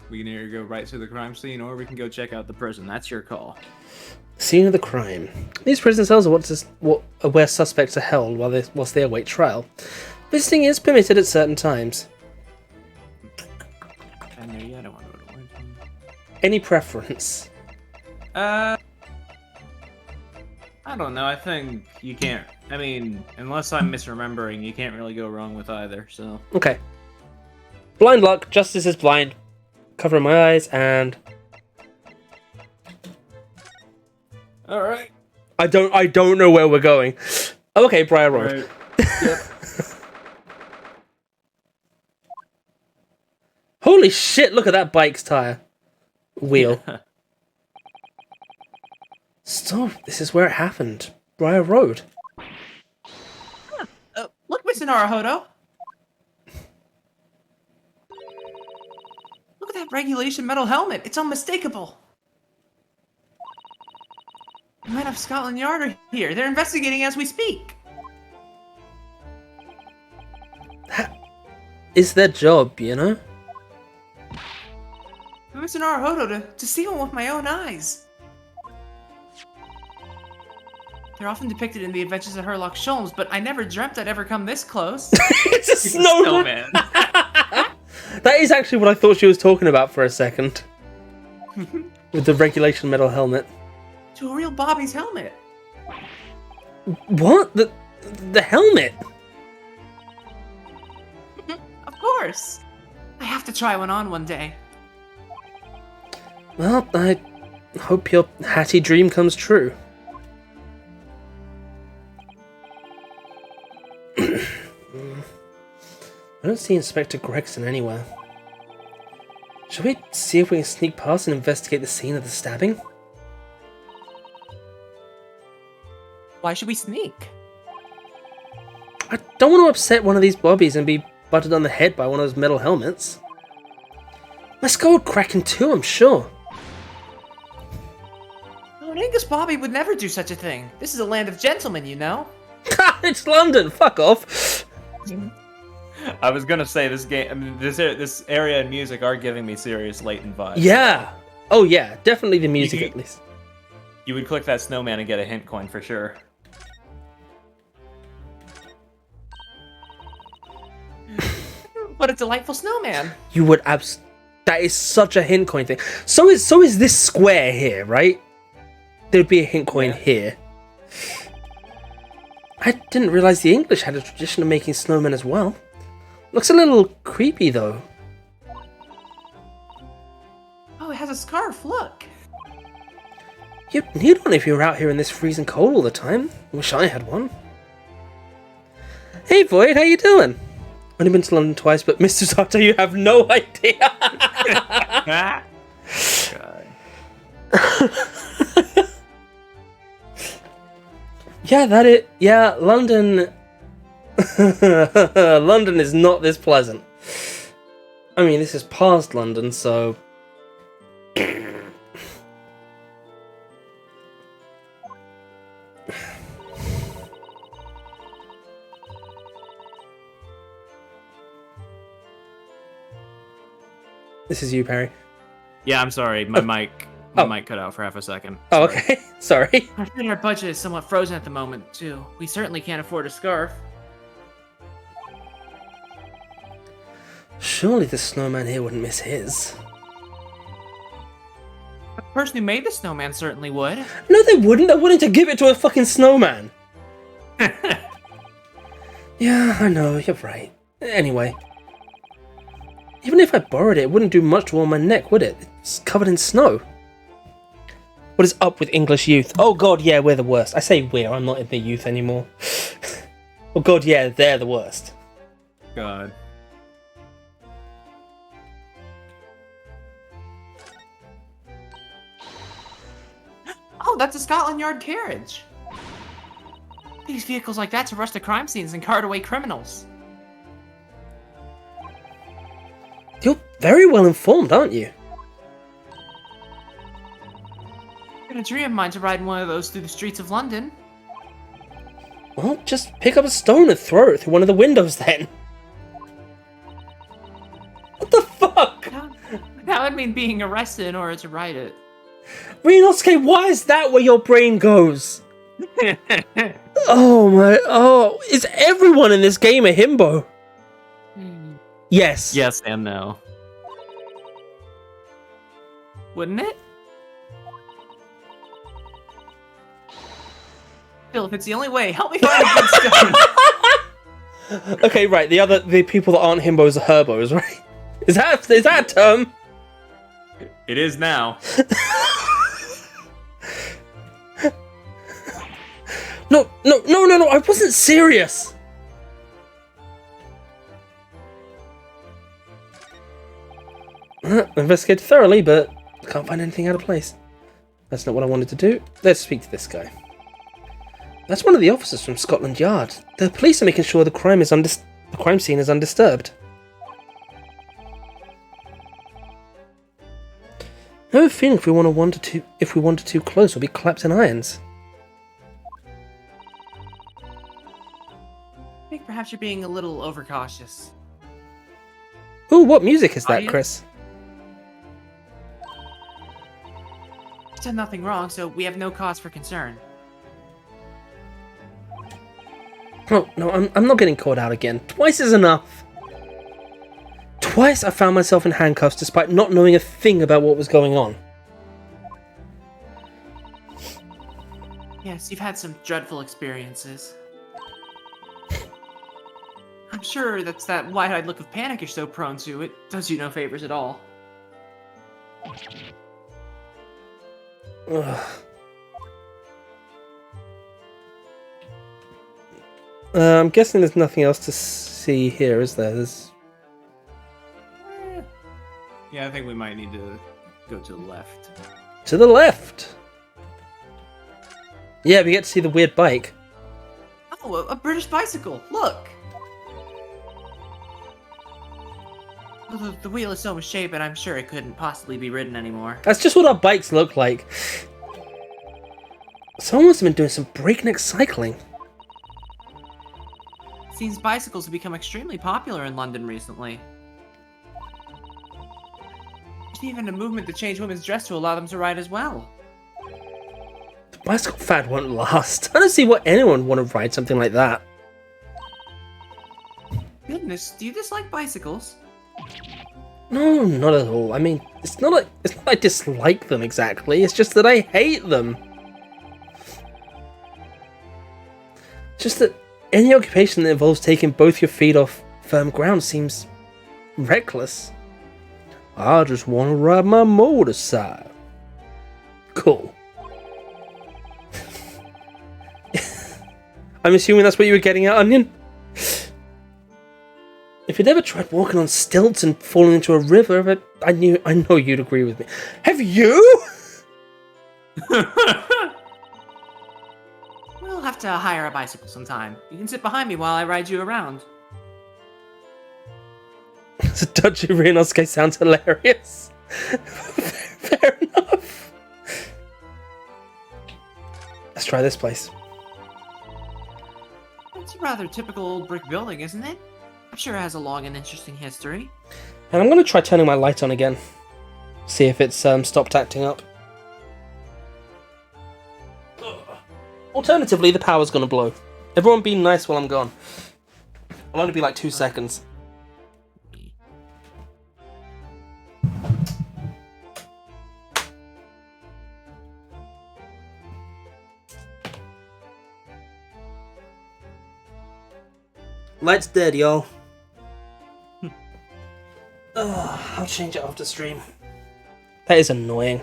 We can either go right to the crime scene, or we can go check out the prison. That's your call. Scene of the crime. These prison cells are where suspects are held whilst they await trial. Visiting is permitted at certain times. I know you. I don't want to go to one. Any preference? I don't know. I think you can't. I mean, unless I'm misremembering, you can't really go wrong with either. So. Okay. Blind luck. Justice is blind. Covering my eyes and. All right. I don't know where we're going. Okay, Briar Road. Right. Yep. Holy shit! Look at that bike's tire. Wheel. So this is where it happened. Briar Road. Look, Mr. Naruhodo. Look at that regulation metal helmet. It's unmistakable. The men of Scotland Yard are here. They're investigating as we speak. That is their job, you know? Mr. Naruhodo to see one with my own eyes. They're often depicted in the Adventures of Herlock Sholmes, but I never dreamt I'd ever come this close. It's a snowman. That is actually what I thought she was talking about for a second. With the regulation metal helmet. To a real Bobby's helmet. What? The helmet? Of course. I have to try one on one day. Well, I hope your hatty dream comes true. I don't see Inspector Gregson anywhere. Shall we see if we can sneak past and investigate the scene of the stabbing? Why should we sneak? I don't want to upset one of these bobbies and be butted on the head by one of those metal helmets. My skull would crack in two, I'm sure. Oh, an Angus Bobby would never do such a thing. This is a land of gentlemen, you know. It's London, fuck off. I was gonna say this game. I mean, this area and music are giving me serious Leighton vibes. Yeah. Oh yeah, definitely the music at least. You would click that snowman and get a hint coin for sure. What a delightful snowman. You would that is such a hint coin thing. So is this square here, right? There'd be a hint coin here. I didn't realize the English had a tradition of making snowmen as well. Looks a little creepy though. Oh, it has a scarf, look. You'd need one if you were out here in this freezing cold all the time. Wish I had one. Hey Void, how you doing? Only been to London twice, but Mr. Zato, you have no idea. Yeah, London. London is not this pleasant. I mean, this is past London, so. This is you, Parry. Yeah, I'm sorry. My mic cut out for half a second. Oh, Sorry. okay. Sorry. I think our budget is somewhat frozen at the moment, too. We certainly can't afford a scarf. Surely the snowman here wouldn't miss his. person who made the snowman certainly would. No, they wouldn't. They're willing to give it to a fucking snowman. Yeah, I know, you're right. Anyway. Even if I borrowed it, it wouldn't do much to warm my neck, would it? It's covered in snow. What is up with English youth? Oh god, yeah, we're the worst. I say we're, I'm not in the youth anymore. Oh god, yeah, they're the worst. God. Oh, that's a Scotland Yard carriage. These vehicles like that to rush to crime scenes and cart away criminals. You're very well informed, aren't you? It's been a dream of mine to ride in one of those through the streets of London. Well, just pick up a stone and throw it through one of the windows then. What the fuck? That would mean being arrested in order to ride it. Rinosuke, why is that where your brain goes? Oh, is everyone in this game a himbo? Yes. Yes and no. Wouldn't it? Phil, if it's the only way, help me find a good stone. Okay, right. The people that aren't himbos are herbos, right? Is that a term? It is now. No, I wasn't serious. Investigated thoroughly, but can't find anything out of place. That's not what I wanted to do. Let's speak to this guy. That's one of the officers from Scotland Yard. The police are making sure the crime scene is undisturbed. I have a feeling if we wander too close, we'll be clapped in irons. I think perhaps you're being a little overcautious. Ooh, what music is that, you? Chris? You've done nothing wrong, so we have no cause for concern. Oh, no, I'm not getting caught out again. Twice is enough. Twice I found myself in handcuffs despite not knowing a thing about what was going on. Yes, you've had some dreadful experiences. I'm sure that's that wide-eyed look of panic you're so prone to. It does you no favors at all. Ugh. I'm guessing there's nothing else to see here, is there? Yeah, I think we might need to go to the left. To the left! Yeah, we get to see the weird bike. Oh, a British bicycle! Look! Well, the wheel is so misshapen, I'm sure it couldn't possibly be ridden anymore. That's just what our bikes look like. Someone must have been doing some breakneck cycling. Seems bicycles have become extremely popular in London recently. There's even a movement to change women's dress to allow them to ride as well. The bicycle fad won't last. I don't see why anyone would want to ride something like that. Goodness, do you dislike bicycles? No, not at all. I mean, it's not that I dislike them exactly. It's just that I hate them. Just that any occupation that involves taking both your feet off firm ground seems reckless. I just want to ride my motorcycle. Cool. I'm assuming that's what you were getting at, Onion? If you'd ever tried walking on stilts and falling into a river, I know you'd agree with me. Have you? We'll have to hire a bicycle sometime. You can sit behind me while I ride you around. Satoshi Ryunosuke sounds hilarious. Fair enough. Let's try this place. It's a rather typical old brick building, isn't it? I'm sure it has a long and interesting history. And I'm going to try turning my light on again. See if it's stopped acting up. Alternatively, the power's going to blow. Everyone be nice while I'm gone. I'll only be like 2 seconds. Light's dead, y'all. Oh, I'll change it after stream. That is annoying.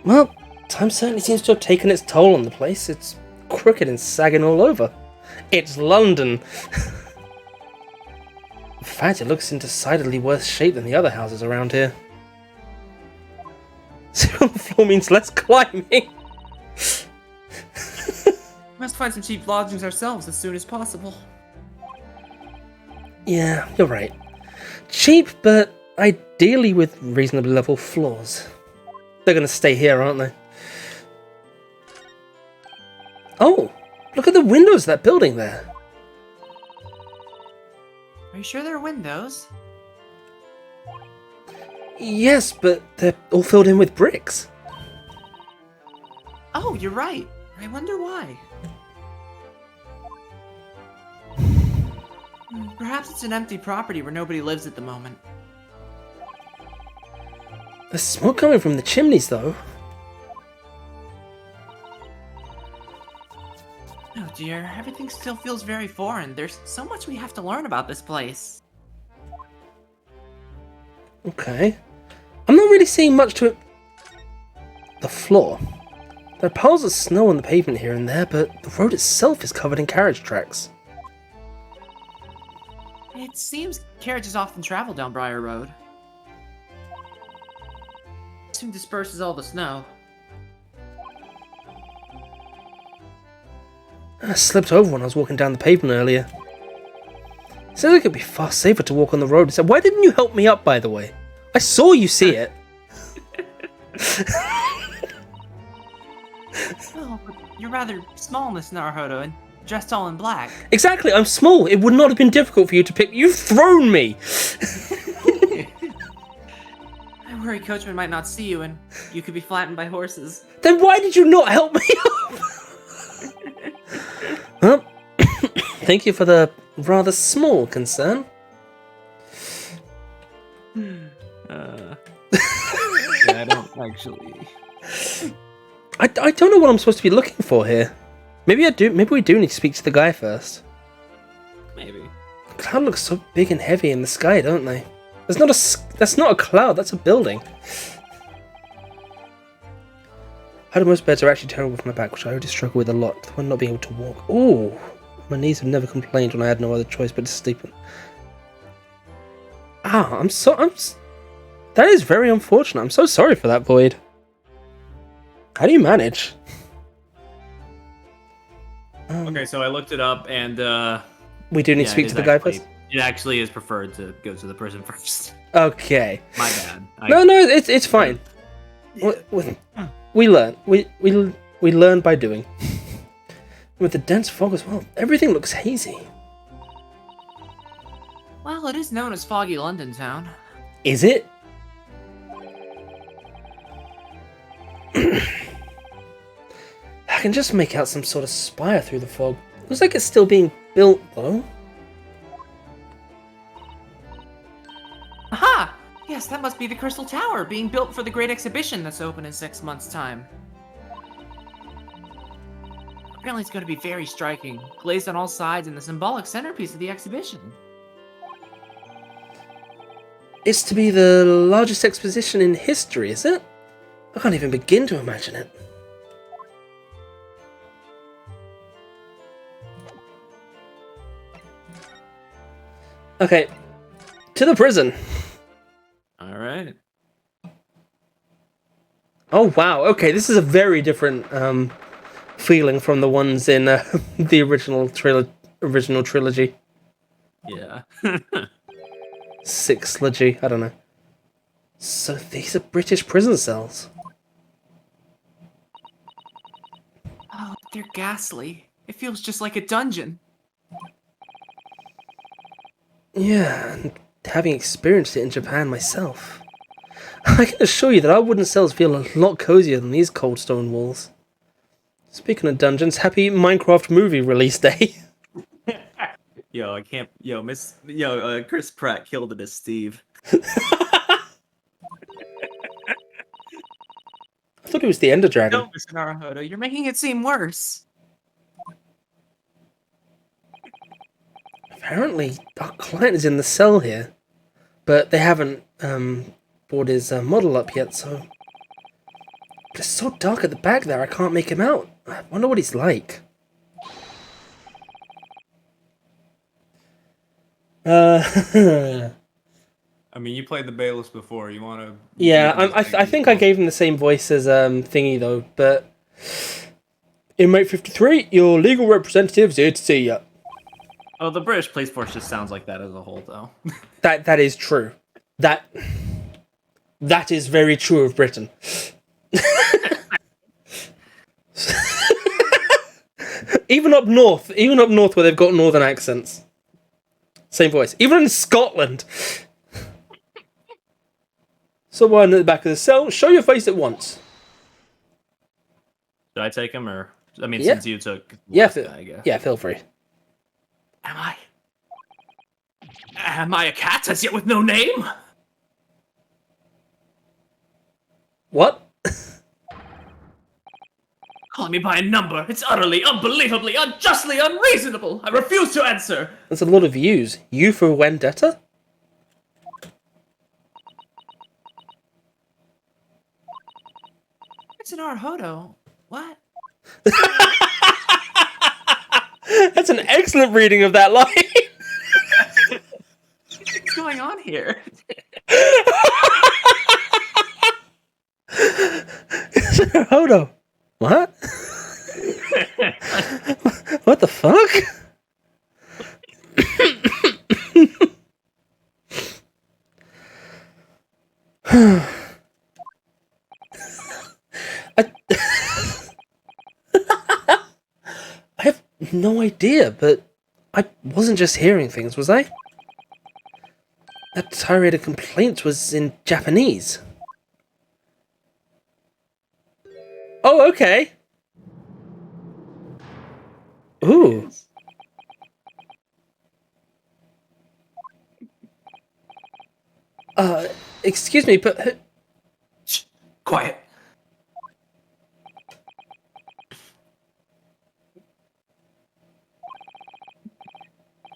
Well, time certainly seems to have taken its toll on the place. It's crooked and sagging all over. It's London. In fact, it looks in decidedly worse shape than the other houses around here. 0 on the floor means less climbing. We must find some cheap lodgings ourselves as soon as possible. Yeah, you're right. Cheap, but ideally with reasonably level floors. They're gonna stay here, aren't they? Oh, look at the windows of that building there. Are you sure there are windows? Yes, but they're all filled in with bricks. Oh, you're right. I wonder why. Perhaps it's an empty property where nobody lives at the moment. There's smoke coming from the chimneys, though. Oh dear, everything still feels very foreign. There's so much we have to learn about this place. Okay. I'm not really seeing much to it. The floor. There are piles of snow on the pavement here and there, but the road itself is covered in carriage tracks. It seems carriages often travel down Briar Road. Soon disperses all the snow. I slipped over when I was walking down the pavement earlier. It sounds like it'd be far safer to walk on the road. So why didn't you help me up, by the way? I saw you see it. Oh, but you're rather small, Miss Naruhodo, and dressed all in black. Exactly, I'm small. It would not have been difficult for you to pick. You've thrown me! I worry Coachman might not see you, and you could be flattened by horses. Then why did you not help me up? Well, thank you for the rather small concern. Yeah, I don't actually. I don't know what I'm supposed to be looking for here. Maybe I do. Maybe we do need to speak to the guy first. Maybe. The cloud looks so big and heavy in the sky, don't they? That's not a cloud. That's a building. How do most beds are actually terrible with my back, which I already struggle with a lot when not being able to walk. Ooh, my knees have never complained when I had no other choice but to sleep. Ah, that is very unfortunate. I'm so sorry for that, Void. How do you manage? Okay, so I looked it up, and We do need to speak to the guy first? It actually is preferred to go to the prison first. Okay. My bad. No, it's fine. We learn. We learn by doing. With the dense fog as well, everything looks hazy. Well, it is known as Foggy London Town. Is it? I can just make out some sort of spire through the fog. Looks like it's still being built, though. Aha! Yes, that must be the Crystal Tower, being built for the Great Exhibition that's open in 6 months' time. Apparently it's going to be very striking, glazed on all sides and the symbolic centerpiece of the exhibition. It's to be the largest exposition in history, is it? I can't even begin to imagine it. Okay, to the prison. All right. Oh wow, okay, this is a very different feeling from the ones in the original trilogy. Yeah. Sixlogy, I don't know. So these are British prison cells. Oh, they're ghastly. It feels just like a dungeon. Yeah, and having experienced it in Japan myself, I can assure you that our wooden cells feel a lot cozier than these cold stone walls. Speaking of dungeons, happy Minecraft movie release day. Yo, I can't. Chris Pratt killed it as Steve. I thought it was the Ender Dragon. No, Mr. Naruhodo, you're making it seem worse. Apparently, our client is in the cell here, but they haven't brought his model up yet, so... It's so dark at the back there, I can't make him out. I wonder what he's like. I mean, you played the bailiffs before. You want to? Yeah, I think I gave him the same voice as Thingy though. But inmate 53, your legal representative's here to see you. Oh, the British police force just sounds like that as a whole, though. That is true. That is very true of Britain. Even up north where they've got northern accents. Same voice. Even in Scotland. Someone at the back of the cell, show your face at once. Should I take him, or I mean, Yeah. since you took Yeah, guy, I guess. yeah, feel free. Am I a cat as yet with no name? What? Calling me by a number. It's utterly, unbelievably, unjustly unreasonable. I refuse to answer. That's a lot of views. You for Vendetta? It's an Arhodo. What? That's an excellent reading of that line. What's going on here? Hold on. What? What the fuck? I have no idea, but I wasn't just hearing things, was I? That tirade of complaints was in Japanese. Oh, okay. Ooh. Excuse me, but... Shh. Quiet.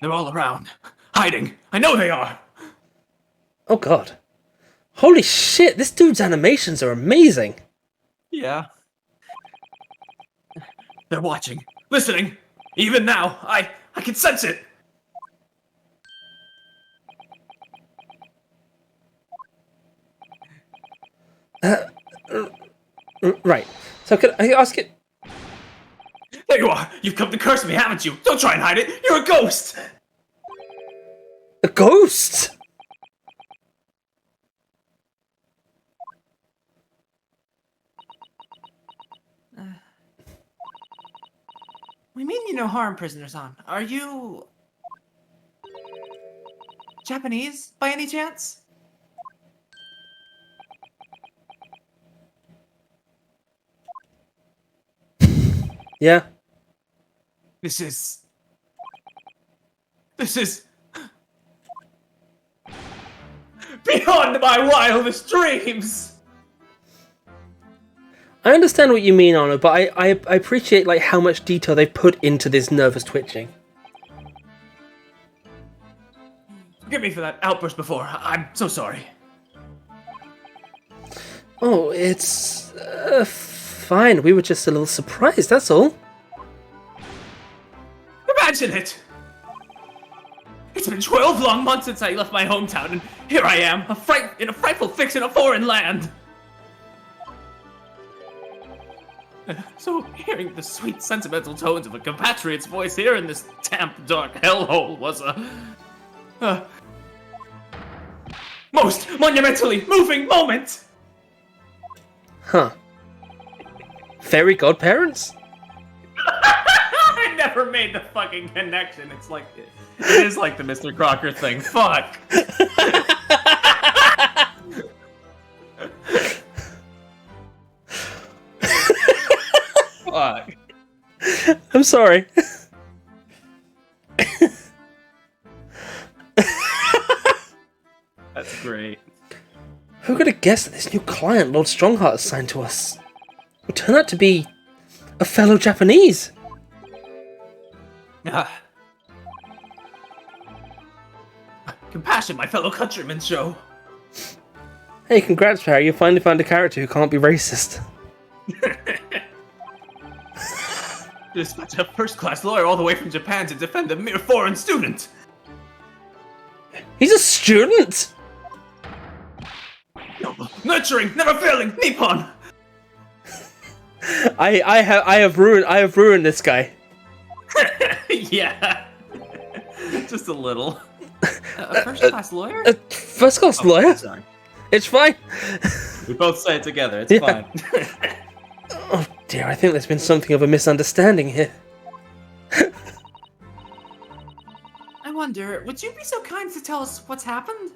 They're all around. Hiding. I know they are. Oh god. Holy shit, this dude's animations are amazing. Yeah. They're watching. Listening. Even now, I can sense it. Right. So can I ask it? There you are. You've come to curse me, haven't you? Don't try and hide it. You're a ghost. A ghost? We mean you no harm, prisoner-san. Are you... Japanese, by any chance? Yeah. This is... beyond my wildest dreams! I understand what you mean, Honor, but I appreciate like how much detail they put into this nervous twitching. Forgive me for that outburst before. I'm so sorry. Oh, it's... fine. We were just a little surprised, that's all. Imagine it! It's been 12 long months since I left my hometown, and here I am, in a frightful fix in a foreign land. So hearing the sweet, sentimental tones of a compatriot's voice here in this damp, dark hellhole was a most monumentally moving moment! Huh. Fairy godparents? I never made the fucking connection. It's like, it is like the Mr. Crocker thing. Fuck. Fuck. I'm sorry. That's great. Who could have guessed that this new client Lord Strongheart assigned to us would turn out to be a fellow Japanese? compassion my fellow countrymen show. Hey, congrats, Perry. You finally found a character who can't be racist. Dispatch a first-class lawyer all the way from Japan to defend a mere foreign student. He's a student? Noble, nurturing, never failing, Nippon. I have ruined this guy. Yeah. Just a little. A first-class lawyer? A first-class lawyer? Sorry. It's fine. We both say it together. It's Yeah. fine. Oh dear, I think there's been something of a misunderstanding here. I wonder, would you be so kind to tell us what's happened?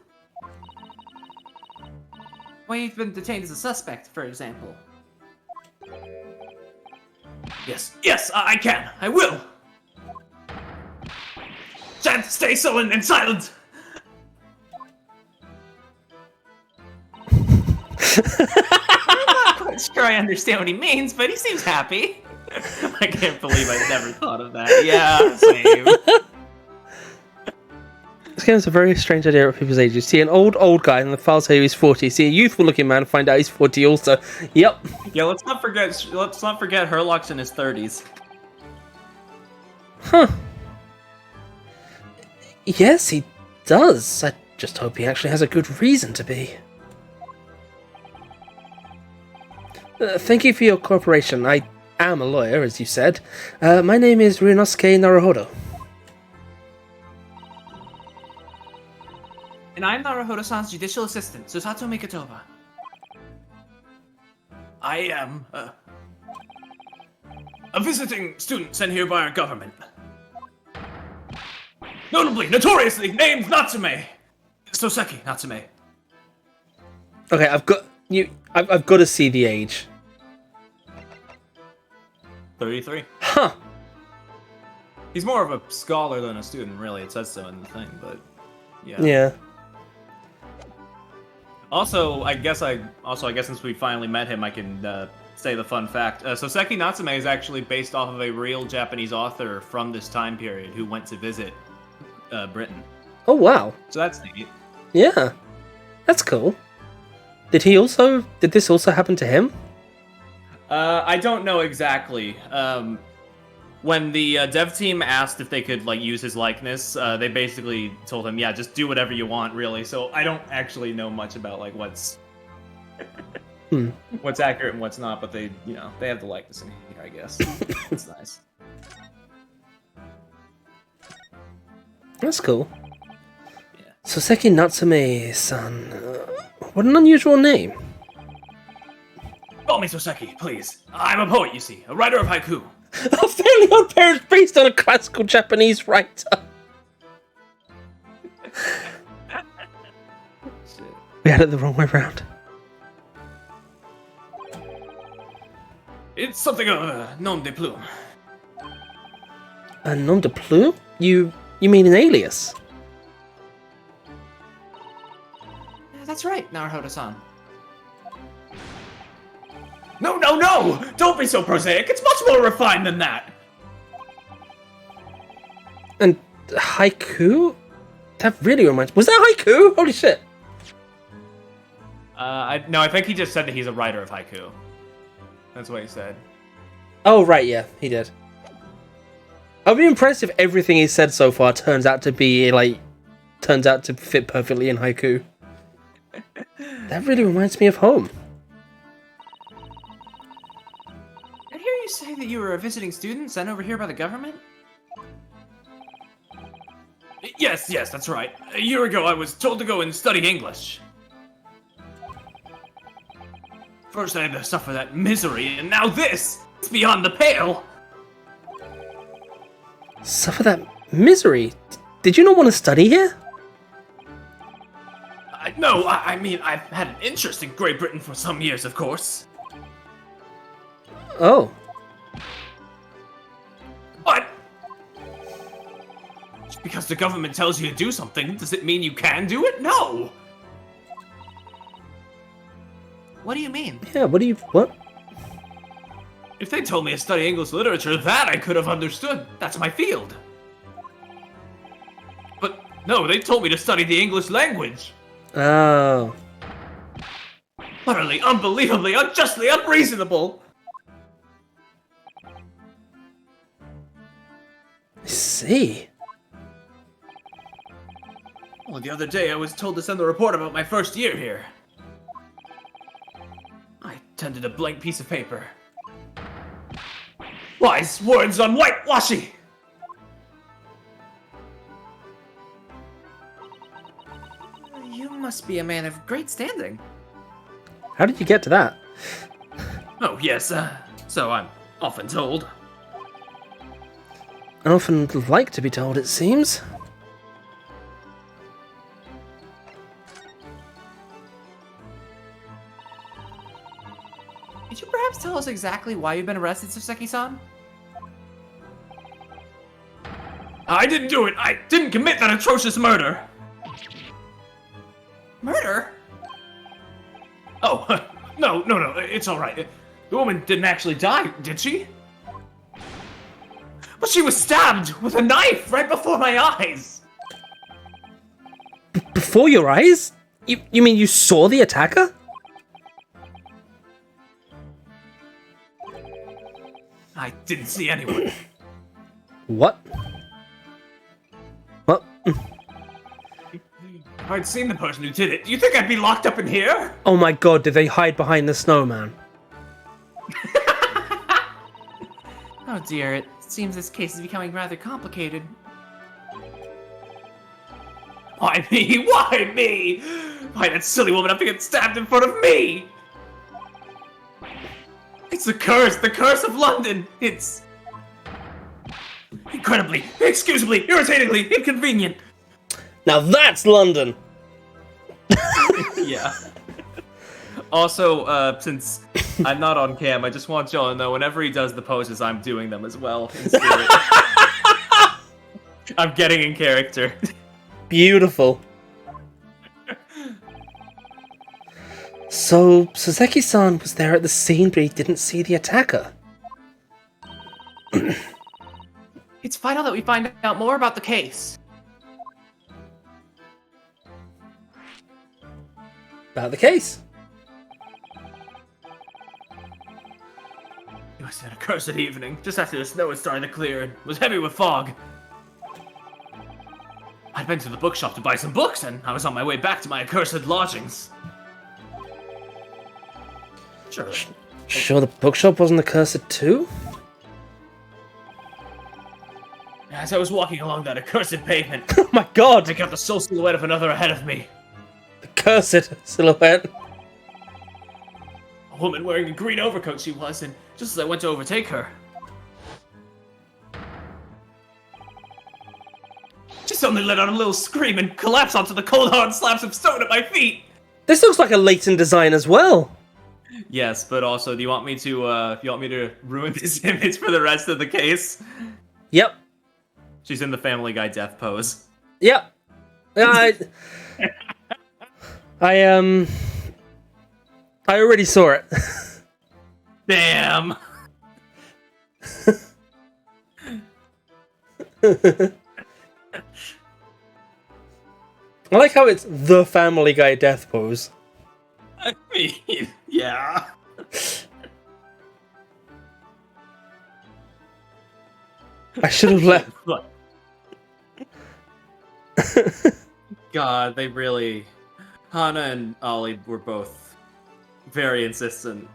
Why you've been detained as a suspect, for example. Yes, I can. I will. Shan't stay sullen and silent. I'm not quite sure I understand what he means, but he seems happy. I can't believe I never thought of that. Yeah, same. This game is a very strange idea of people's ages. See an old guy and the file say he's 40. See a youthful looking man, find out he's 40 also. Yep. Yeah, let's not forget Herlock's in his 30s. Huh. Yes, he does. I just hope he actually has a good reason to be. Thank you for your cooperation. I am a lawyer, as you said. My name is Ryunosuke Naruhodo. And I'm Naruhodo-san's judicial assistant, Susato Mikitoba. I am a visiting student sent here by our government. Notoriously named Natsume! Sōseki Natsume. Okay, I've got to see the age. 33. Huh. He's more of a scholar than a student, really. It says so in the thing, but yeah. Yeah. Also, I guess since we finally met him, I can say the fun fact. Sōseki Natsume is actually based off of a real Japanese author from this time period who went to visit Britain. Oh wow. So that's neat. Yeah. That's cool. Did this also happen to him? I don't know exactly. When the dev team asked if they could use his likeness, they basically told him, "Yeah, just do whatever you want, really." So I don't actually know much about what's what's accurate and what's not, but they have the likeness in here, I guess. It's nice. That's cool. Yeah. Sōseki Natsume-san. What an unusual name. Call me Sōseki, please. I'm a poet, you see, a writer of haiku. A Fairly Odd Parents based on a classical Japanese writer. We had it the wrong way round. It's something of a nom de plume. A nom de plume? You mean an alias? That's right, Naruhodo-san. No! Don't be so prosaic. It's much more refined than that. And haiku? That really reminds... Was that haiku? Holy shit. I think he just said that he's a writer of haiku. That's what he said. Oh, right, yeah, he did. I'd be impressed if everything he said so far turns out to fit perfectly in haiku. That really reminds me of home. I hear you say that you were a visiting student sent over here by the government? Yes, that's right. A year ago, I was told to go and study English. First, I had to suffer that misery, and now this! It's beyond the pale! Suffer that misery? Did you not want to study here? No, I mean, I've had an interest in Great Britain for some years, of course. Oh. But just because the government tells you to do something, does it mean you can do it? No! What do you mean? Yeah, what? If they told me to study English literature, that I could have understood. That's my field. But No, they told me to study the English language. Oh. Utterly, unbelievably, unjustly unreasonable. I see. Well, the other day I was told to send a report about my first year here. I tended a blank piece of paper. Wise words on whitewashing! You must be a man of great standing. How did you get to that? Oh, yes, so I'm often told. I often like to be told, it seems. Could you perhaps tell us exactly why you've been arrested, Sōseki-san? I didn't do it! I didn't commit that atrocious murder! Murder? Oh, no, it's alright. The woman didn't actually die, did she? But she was stabbed with a knife right before my eyes! Before your eyes? You mean you saw the attacker? I didn't see anyone. What? What? If I'd seen the person who did it, do you think I'd be locked up in here? Oh my god, did they hide behind the snowman? Oh dear, it seems this case is becoming rather complicated. Why me? Why me? Why that silly woman have to get stabbed in front of me? It's the curse of London. It's incredibly, inexcusably, irritatingly inconvenient. Now that's London! Yeah. Also, since I'm not on cam, I just want y'all to know whenever he does the poses, I'm doing them as well in spirit. I'm getting in character. Beautiful. So, Sōseki-san was there at the scene, but he didn't see the attacker. It's vital that we find out more about the case. About the case. It was an accursed evening, just after the snow had started to clear and was heavy with fog. I'd been to the bookshop to buy some books, and I was on my way back to my accursed lodgings. Sure the bookshop wasn't accursed too? As I was walking along that accursed pavement, Oh my god! I got the sole silhouette of another ahead of me. The cursed silhouette. A woman wearing a green overcoat she was, and just as I went to overtake her, she suddenly let out a little scream and collapsed onto the cold hard slabs of stone at my feet. This looks like a latent design as well. Yes, but also, do you want me to ruin this image for the rest of the case? Yep. She's in the Family Guy death pose. Yep. I already saw it. Damn. I like how it's the Family Guy death pose. I mean, yeah. I should have left. God, they really... Hana and Ollie were both very insistent.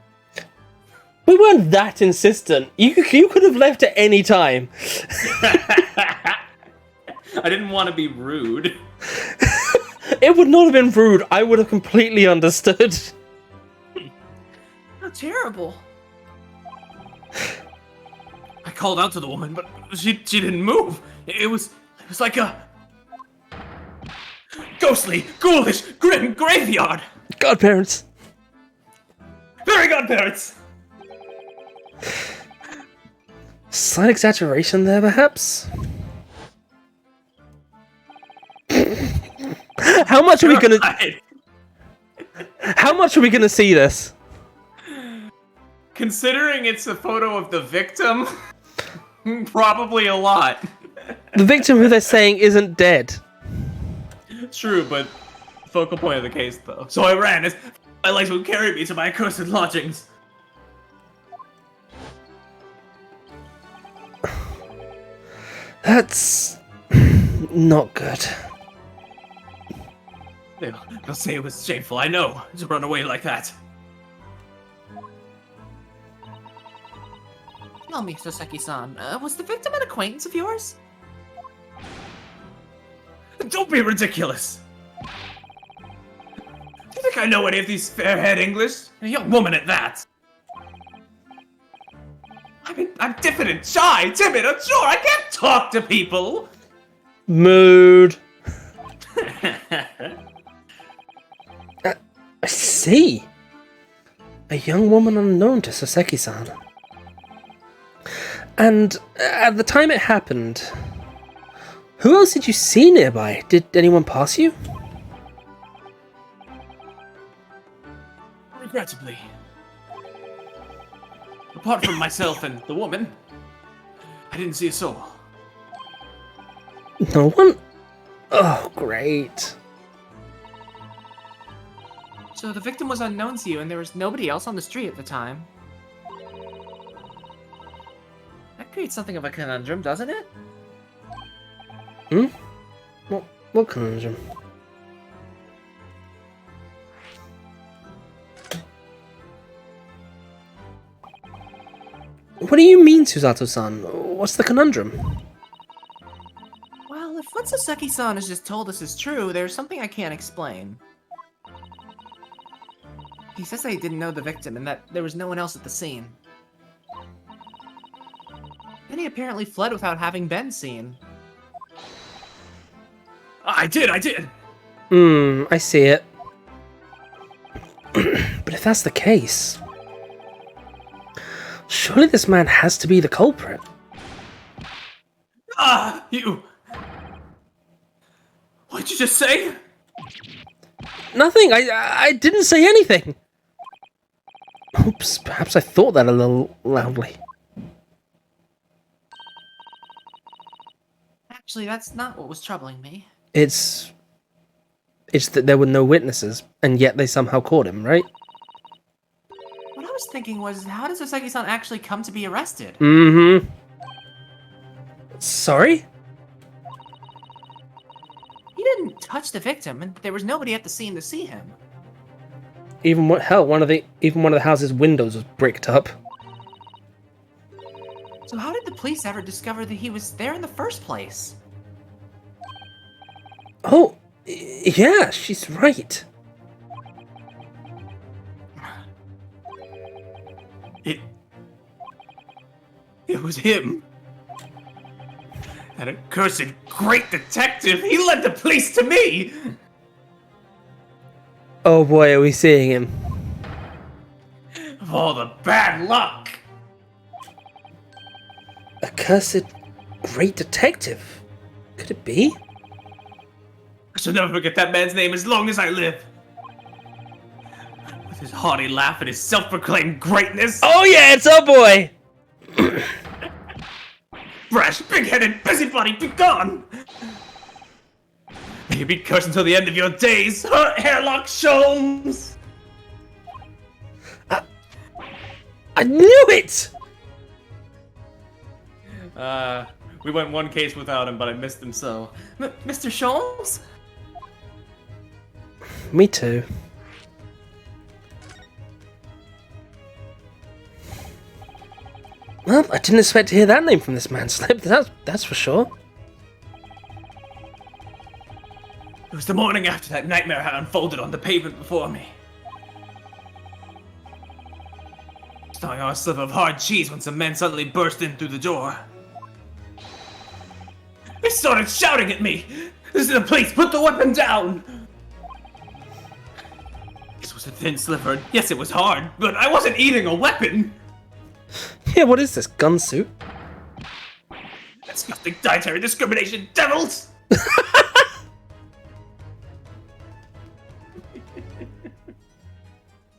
We weren't that insistent. You could have left at any time. I didn't want to be rude. It would not have been rude. I would have completely understood. How terrible. I called out to the woman, but she didn't move. It was like a ghostly, ghoulish, grim graveyard. Godparents. Very godparents. Slight exaggeration there, perhaps? How much are we gonna... How much are we gonna see this? Considering it's a photo of the victim, probably a lot. The victim who they're saying isn't dead. True, but focal point of the case, though. So I ran as my legs would carry me to my accursed lodgings. That's not good. They'll say it was shameful, I know, to run away like that. Tell me, Sōseki-san, was the victim an acquaintance of yours? Don't be ridiculous! Do you think I know any of these fair-haired English? And a young woman at that! I'm diffident, shy, timid, unsure, I can't talk to people! Mood. I see. A young woman unknown to Sōseki-san. And at the time it happened, who else did you see nearby? Did anyone pass you? Regrettably. Apart from myself and the woman, I didn't see a soul. No one? Oh, great. So the victim was unknown to you and there was nobody else on the street at the time? That creates something of a conundrum, doesn't it? Hmm? What conundrum? What do you mean, Susato-san? What's the conundrum? Well, if what Sōseki-san has just told us is true, there's something I can't explain. He says that he didn't know the victim and that there was no one else at the scene. Then he apparently fled without having been seen. I did! I see it. But if that's the case, surely this man has to be the culprit. You... What'd you just say? Nothing, I didn't say anything. Oops, perhaps I thought that a little loudly. Actually, that's not what was troubling me. It's that there were no witnesses, and yet they somehow caught him, right? What I was thinking was, how does Sōseki-san actually come to be arrested? Mm-hmm. Sorry? He didn't touch the victim, and there was nobody at the scene to see him. Even one of the house's windows was bricked up. So how did the police ever discover that he was there in the first place? Oh, yeah, she's right. It was him. That accursed great detective. He led the police to me. Oh boy, are we seeing him? Of all the bad luck. Accursed great detective? Could it be? I shall never forget that man's name as long as I live. With his haughty laugh and his self-proclaimed greatness. Oh yeah, it's our boy! Brash, big-headed busybody, be gone! May you be cursed until the end of your days, Hairlock Sholmes! I knew it! We went one case without him, but I missed him so. Mr. Sholmes? Me too. Well, I didn't expect to hear that name from this man's lips, that's for sure. It was the morning after that nightmare had unfolded on the pavement before me. Gnawing on a sliver of hard cheese when some men suddenly burst in through the door. They started shouting at me! This is the police! Put the weapon down! This was a thin sliver, and yes, it was hard, but I wasn't eating a weapon! Yeah, what is this, gun suit? Disgusting dietary discrimination, devils!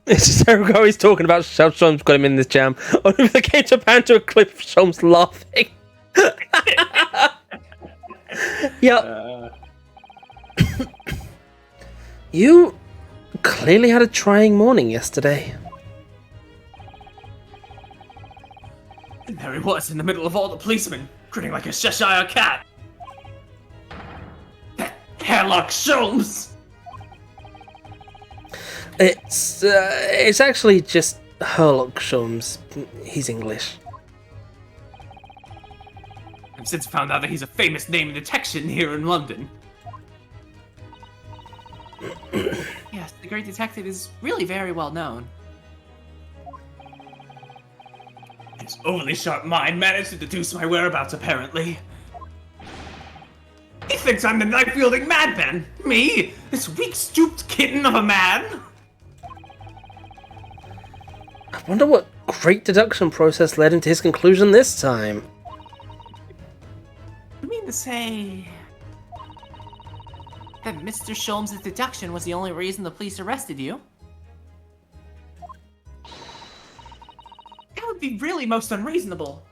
It's just how he's talking about Sholmes got him in this jam. Or if they came to pan to a clip, Sholmes laughing. Yep. You clearly had a trying morning yesterday. And there he was in the middle of all the policemen, grinning like a Cheshire cat. That hairlock Sholmes! It's actually just Herlock Sholmes. He's English. I've since found out that he's a famous name in detection here in London. Yes, the great detective is really very well known. His overly sharp mind managed to deduce my whereabouts, apparently. He thinks I'm the knife-wielding madman! Me? This weak-stooped kitten of a man? I wonder what great deduction process led him to his conclusion this time. You mean to say that Mr. Sholmes' deduction was the only reason the police arrested you? That would be really most unreasonable.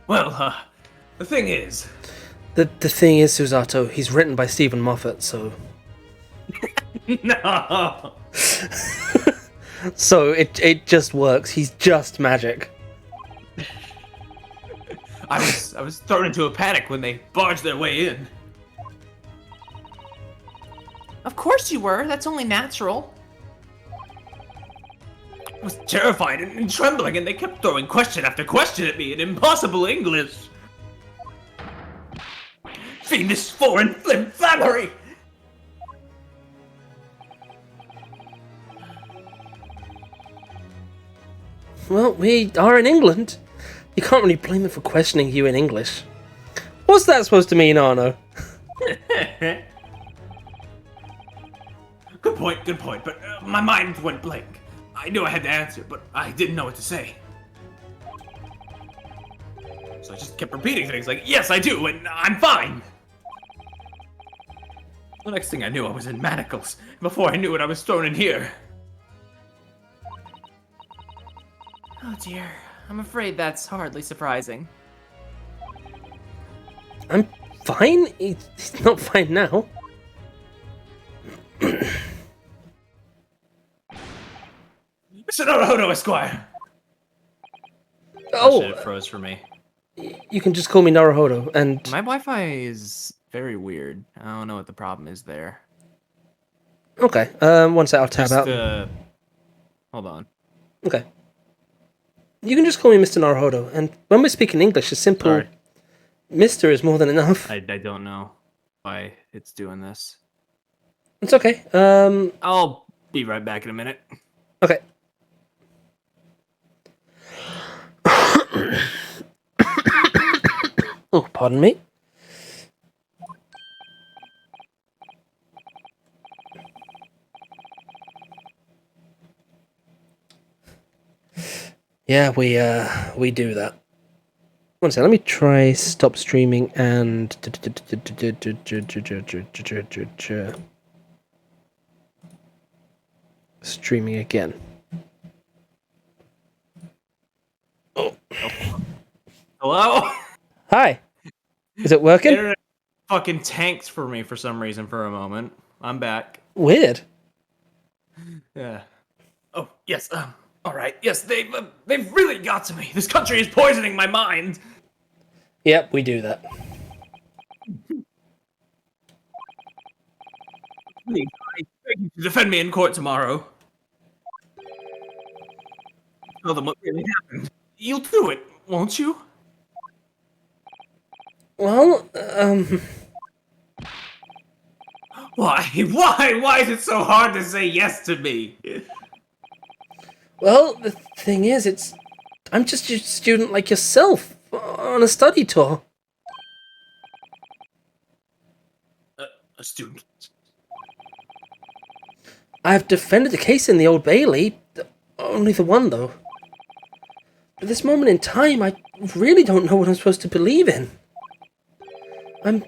Well, the thing is... The thing is, Susato, he's written by Stephen Moffat, so... No! So it just works. He's just magic. I was thrown into a panic when they barged their way in. Of course you were. That's only natural. I was terrified and trembling, and they kept throwing question after question at me in impossible English. Fiendish foreign flim-flammery! Well, we are in England. You can't really blame them for questioning you in English. What's that supposed to mean, Arno? Good point, but my mind went blank. I knew I had to answer, but I didn't know what to say. So I just kept repeating things like, yes, I do, and I'm fine. The next thing I knew, I was in manacles. Before I knew it, I was thrown in here. Oh dear, I'm afraid that's hardly surprising. I'm fine? He's not fine now. Mr. Naruhodo, Esquire! Oh, Shit, it froze for me. you can just call me Naruhodo, and... My Wi-Fi is very weird. I don't know what the problem is there. Okay, one sec, I'll tab Just, out. hold on. Okay. You can just call me Mr. Naruhodo, and when we're speaking English, a simple Sorry. Mr. is more than enough. I don't know why it's doing this. It's okay. I'll be right back in a minute. Okay. Oh, pardon me. Yeah, we do that. One second, let me try stop streaming and streaming again. Oh. Hello? Hi. Is it working? Internet fucking tanked for me for some reason for a moment. I'm back. Weird. Yeah. Oh, yes, all right. Yes, they've really got to me. This country is poisoning my mind. Yep, we do that. Please, I beg you to defend me in court tomorrow. Tell them what really happened. You'll do it, won't you? Well, Why is it so hard to say yes to me? well, the thing is, I'm just a student like yourself on a study tour. A student. I've defended the case in the Old Bailey, only the one though. At this moment in time, I really don't know what I'm supposed to believe in. I'm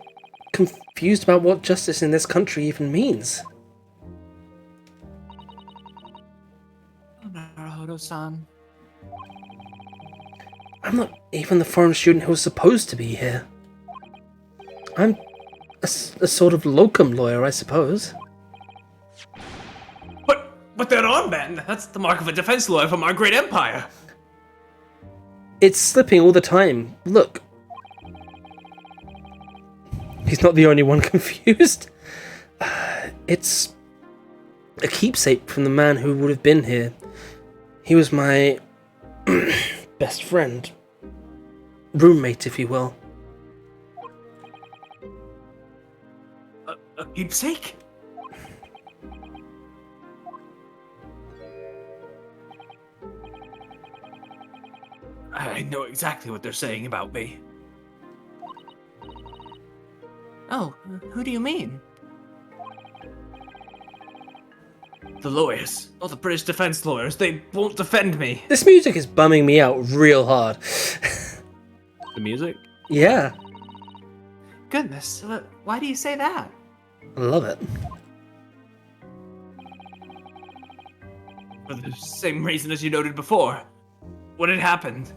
confused about what justice in this country even means. Naruhodo-san. I'm not even the foreign student who was supposed to be here. I'm a sort of locum lawyer, I suppose. But that armband, that's the mark of a defense lawyer from our great empire. It's slipping all the time. Look. He's not the only one confused. It's a keepsake from the man who would have been here. He was my best friend. Roommate, if you will. A keepsake? I know exactly what they're saying about me. Oh, who do you mean? The lawyers. All the British defense lawyers. They won't defend me. This music is bumming me out real hard. The music? Yeah, Goodness, why do you say that? I love it. For the same reason as you noted before. What had happened?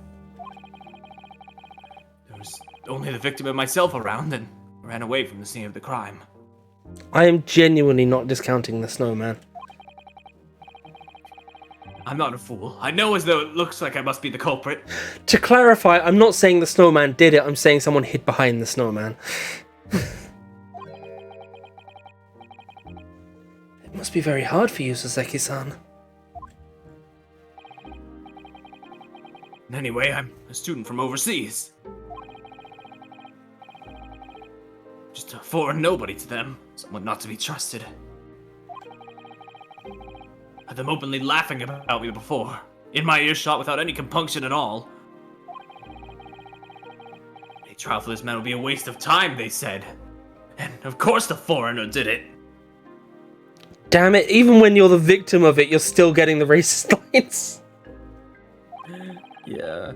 There was only the victim and myself around, and I ran away from the scene of the crime. I am genuinely not discounting the snowman. I'm not a fool. I know as though it looks like I must be the culprit. To clarify, I'm not saying the snowman did it, I'm saying someone hid behind the snowman. It must be very hard for you, Sōseki-san. Anyway, I'm a student from overseas. Just a foreign nobody to them. Someone not to be trusted. Had them openly laughing about me before. In my earshot without any compunction at all. A trial for this man would be a waste of time, they said. And of course the foreigner did it. Damn it, even when you're the victim of it, you're still getting the racist lines. Yeah.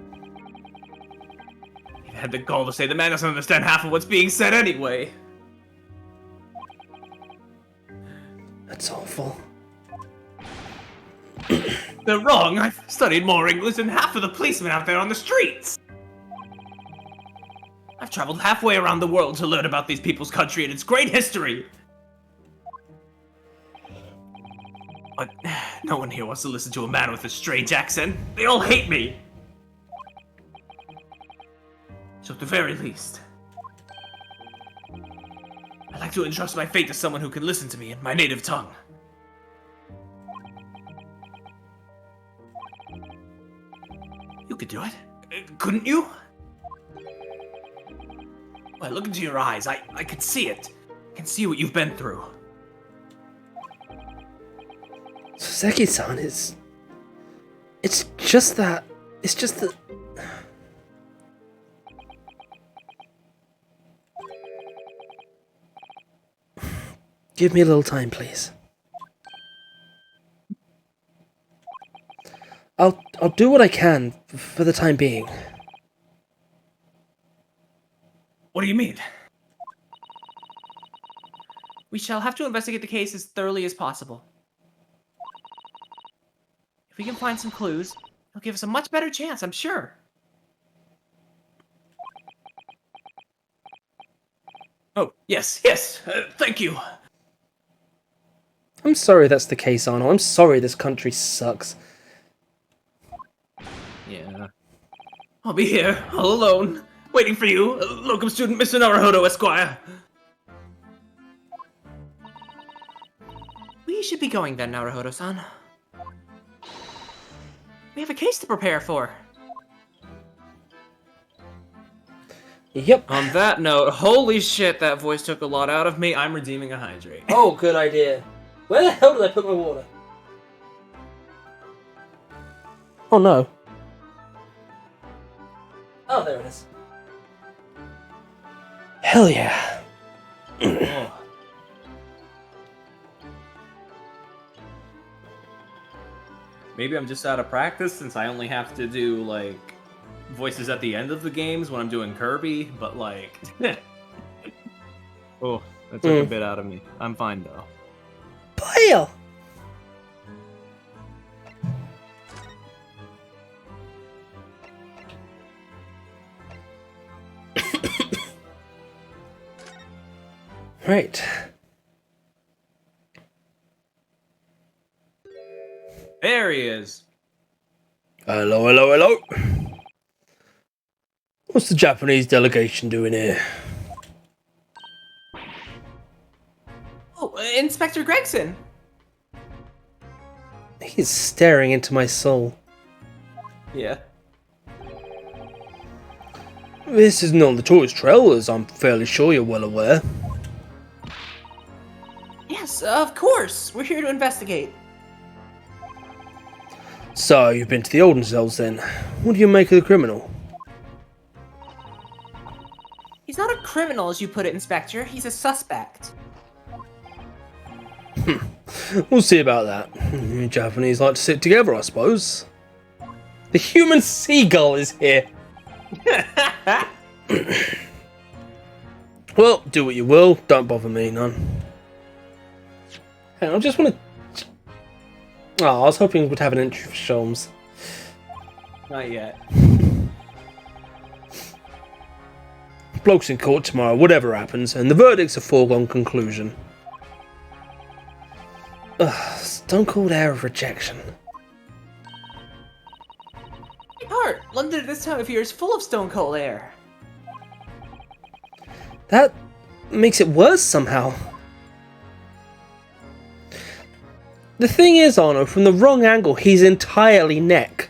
He had the gall to say the man doesn't understand half of what's being said anyway. That's awful. They're wrong. I've studied more English than half of the policemen out there on the streets. I've traveled halfway around the world to learn about these people's country and its great history. But no one here wants to listen to a man with a strange accent. They all hate me. So at the very least, I'd like to entrust my fate to someone who can listen to me in my native tongue. You could do it, couldn't you? Well, look into your eyes. I can see it. I can see what you've been through. Sōseki-san, it's just that... It's just that... Give me a little time, please. I'll do what I can for the time being. What do you mean? We shall have to investigate the case as thoroughly as possible. If we can find some clues, it'll give us a much better chance, I'm sure. Oh, yes, thank you. I'm sorry that's the case, Arno. I'm sorry this country sucks. Yeah. I'll be here, all alone, waiting for you, locum student Mr. Naruhodo, Esquire. We should be going then, Naruhodo-san. We have a case to prepare for. Yep. On that note, holy shit, that voice took a lot out of me. I'm redeeming a hydrate. Oh, good idea. Where the hell did I put my water? Oh no. Oh, there it is. Hell yeah. Oh. Maybe I'm just out of practice since I only have to do, like, voices at the end of the games when I'm doing Kirby, but, like... oh, that took a bit out of me. I'm fine, though. Bile! Right. There he is. Hello, hello, hello. What's the Japanese delegation doing here? Oh, Inspector Gregson. He's staring into my soul. Yeah. This isn't on the tourist trail, as I'm fairly sure you're well aware. Yes, of course. We're here to investigate. So, you've been to the olden cells then. What do you make of the criminal? He's not a criminal, as you put it, Inspector. He's a suspect. We'll see about that. You Japanese like to sit together, I suppose. The human seagull is here. Well, do what you will. Don't bother me none. Hey, I just want to... Oh, I was hoping we'd have an entry for Sholmes. Not yet. Bloke's in court tomorrow, whatever happens, and the verdict's a foregone conclusion. Ugh, stone cold air of rejection. Hey, Hart, London at this time of year is full of stone cold air. That makes it worse somehow. The thing is, Arno, from the wrong angle, he's entirely neck.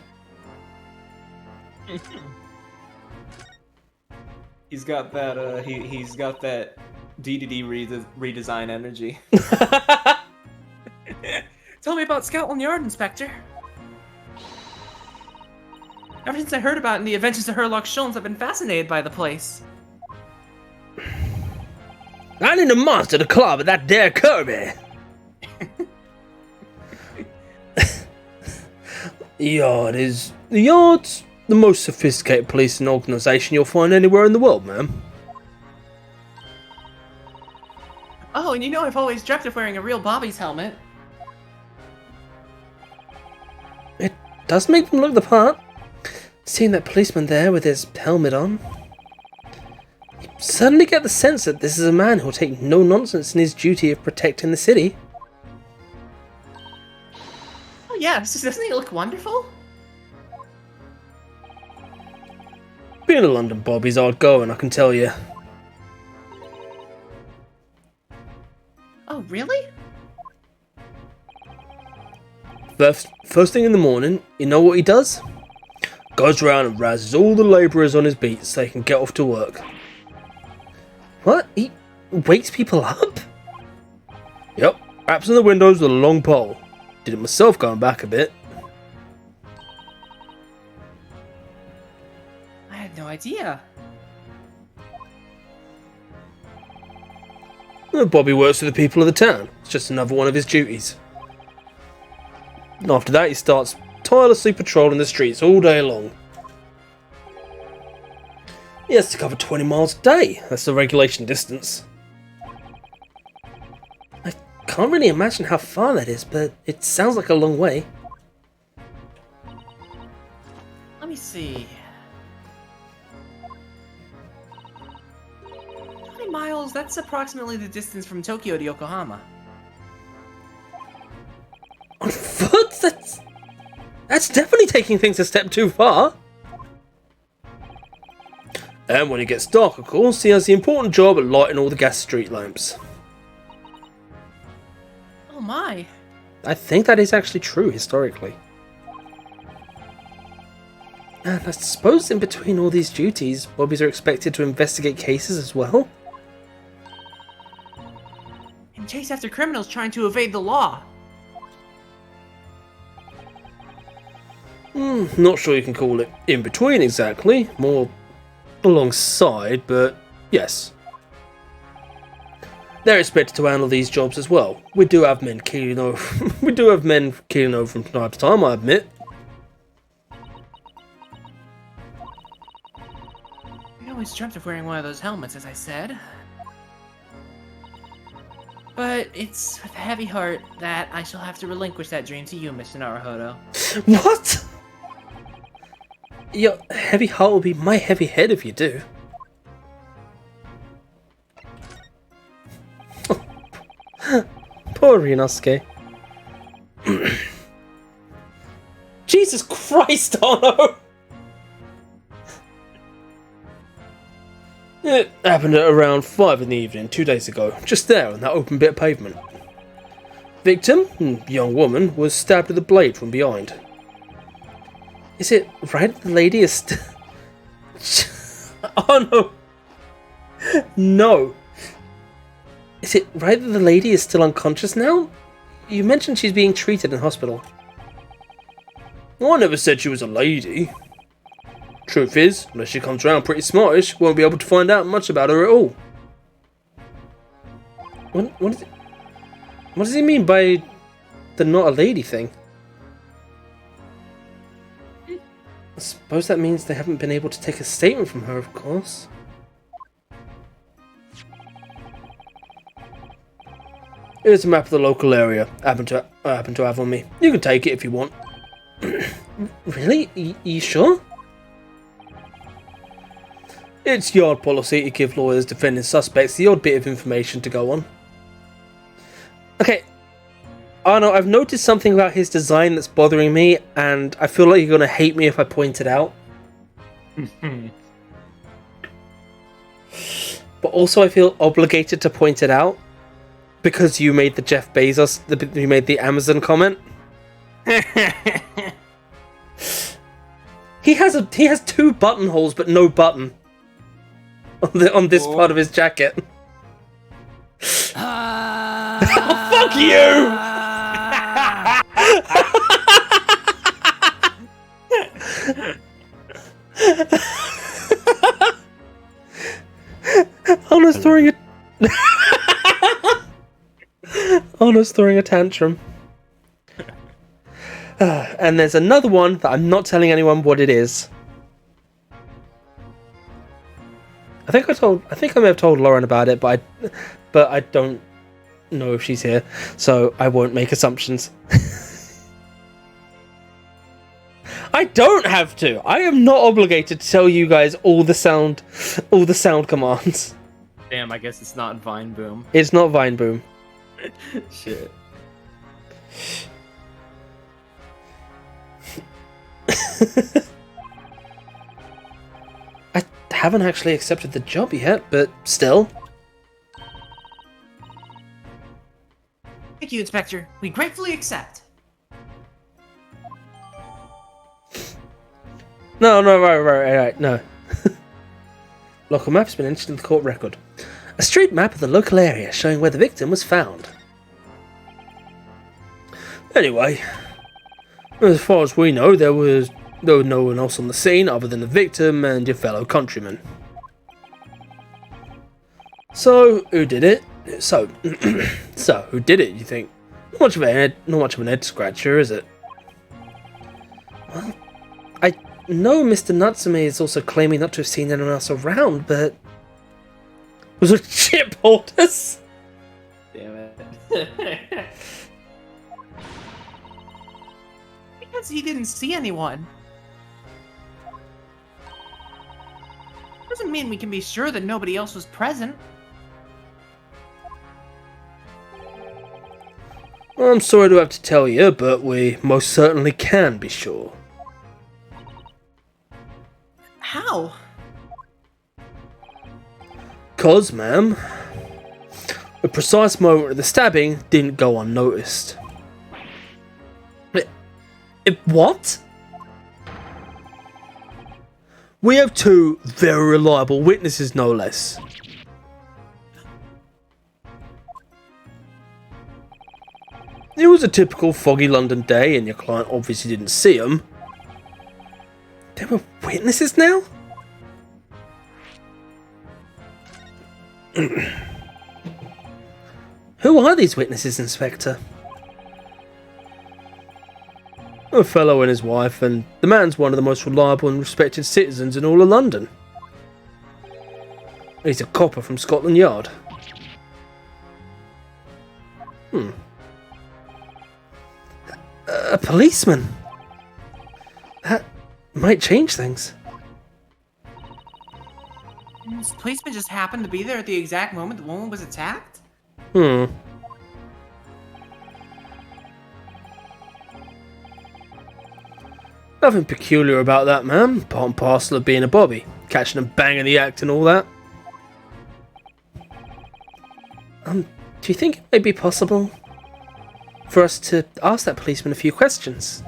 He's got that. He's got that DDD redesign energy. Tell me about Scotland Yard, Inspector. Ever since I heard about it in the Adventures of Herlock Sholmes, I've been fascinated by the place. I need a monster to club at that dare Kirby. The Yard's the most sophisticated policing organisation you'll find anywhere in the world, ma'am. Oh, and you know I've always dreamt of wearing a real Bobby's helmet. It does make them look the part. Seeing that policeman there with his helmet on. You suddenly get the sense that this is a man who'll take no nonsense in his duty of protecting the city. Oh yeah, doesn't he look wonderful? Being a London Bobby's hard going, I can tell you. Oh, really? First thing in the morning, you know what he does? Goes around and razzes all the labourers on his beat so they can get off to work. What? He wakes people up? Yep, raps on the windows with a long pole. Did it myself going back a bit. I had no idea. Bobby works for the people of the town. It's just another one of his duties. After that, he starts tirelessly patrolling the streets all day long. He has to cover 20 miles a day. That's the regulation distance. I can't really imagine how far that is, but it sounds like a long way. Let me see. 20 miles, that's approximately the distance from Tokyo to Yokohama. On foot? That's definitely taking things a step too far. And when it gets dark, of course, he has the important job of lighting all the gas street lamps. Oh my. I think that is actually true historically. And I suppose in between all these duties, Bobbies are expected to investigate cases as well? And chase after criminals trying to evade the law. Not sure you can call it in between exactly, more alongside, but yes. They're expected to handle these jobs as well. We do have men keeling over from time to time, I admit. I always dreamt of wearing one of those helmets, as I said. But it's with a heavy heart that I shall have to relinquish that dream to you, Mr. Naruhodo. What? Your heavy heart will be my heavy head if you do. Poor Ryunosuke. Jesus Christ, Arno! It happened at around 5 in the evening, 2 days ago, just there on that open bit of pavement. Victim, young woman, was stabbed with a blade from behind. Is it right that the lady is Oh no! No! Is it right that the lady is still unconscious now? You mentioned she's being treated in hospital. Well, I never said she was a lady. Truth is, unless she comes around pretty smartish, won't be able to find out much about her at all. What does he mean by the not a lady thing? I suppose that means they haven't been able to take a statement from her, of course. Here's a map of the local area I happen to have on me. You can take it if you want. Really? You sure? It's yard policy to give lawyers defending suspects the odd bit of information to go on. Okay, Arno, I've noticed something about his design that's bothering me, and I feel like you're going to hate me if I point it out. But also I feel obligated to point it out, because you made the Jeff Bezos, you made the Amazon comment. He has 2 buttonholes, but no button on this part of his jacket. Oh, fuck you! Anna's throwing a tantrum. And there's another one that I'm not telling anyone what it is. I think I may have told Lauren about it, but I don't know if she's here, so I won't make assumptions. I don't have to. I am not obligated to tell you guys all the sound commands. Damn, I guess it's not Vine Boom. It's not Vine Boom. Shit. I haven't actually accepted the job yet, but still. Thank you, Inspector. We gratefully accept. No, right, no. Local map's been entered in the court record. A street map of the local area showing where the victim was found. Anyway, as far as we know, there was no one else on the scene other than the victim and your fellow countrymen. So, who did it? So who did it, you think? Not much of an head scratcher, is it? Well, I know Mr. Natsume is also claiming not to have seen anyone else around, but... Was it chip holders? Damn it. Because he didn't see anyone. Doesn't mean we can be sure that nobody else was present. I'm sorry to have to tell you, but we most certainly can be sure. How? 'Cause, ma'am, the precise moment of the stabbing didn't go unnoticed. What? We have 2 very reliable witnesses, no less. It was a typical foggy London day, and your client obviously didn't see them. There were witnesses now? Who are these witnesses, Inspector? A fellow and his wife, and the man's one of the most reliable and respected citizens in all of London. He's a copper from Scotland Yard. A policeman? That might change things. This policeman just happened to be there at the exact moment the woman was attacked? Nothing peculiar about that, man. Part and parcel of being a bobby. Catching and banging the act and all that. Do you think it may be possible for us to ask that policeman a few questions?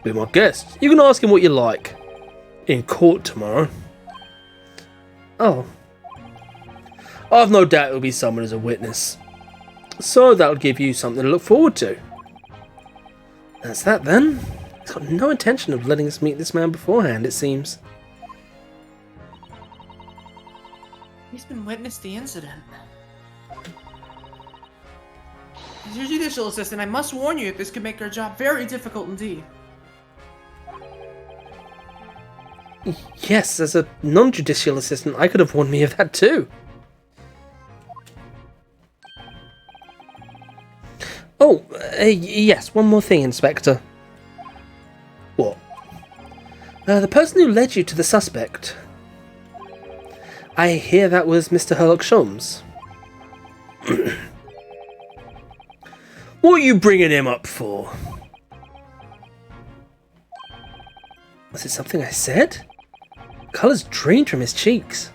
Be my guest. You can ask him what you like. In court tomorrow. Oh. I've no doubt it'll be someone as a witness. So that'll give you something to look forward to. That's that then. He's got no intention of letting us meet this man beforehand, it seems. He's been witness the incident. As your judicial assistant, I must warn you that this could make our job very difficult indeed. Yes, as a non-judicial assistant, I could have warned me of that too. Oh, yes, one more thing, Inspector. What? The person who led you to the suspect. I hear that was Mr. Herlock Sholmes. What are you bringing him up for? Was it something I said? Colours drained from his cheeks.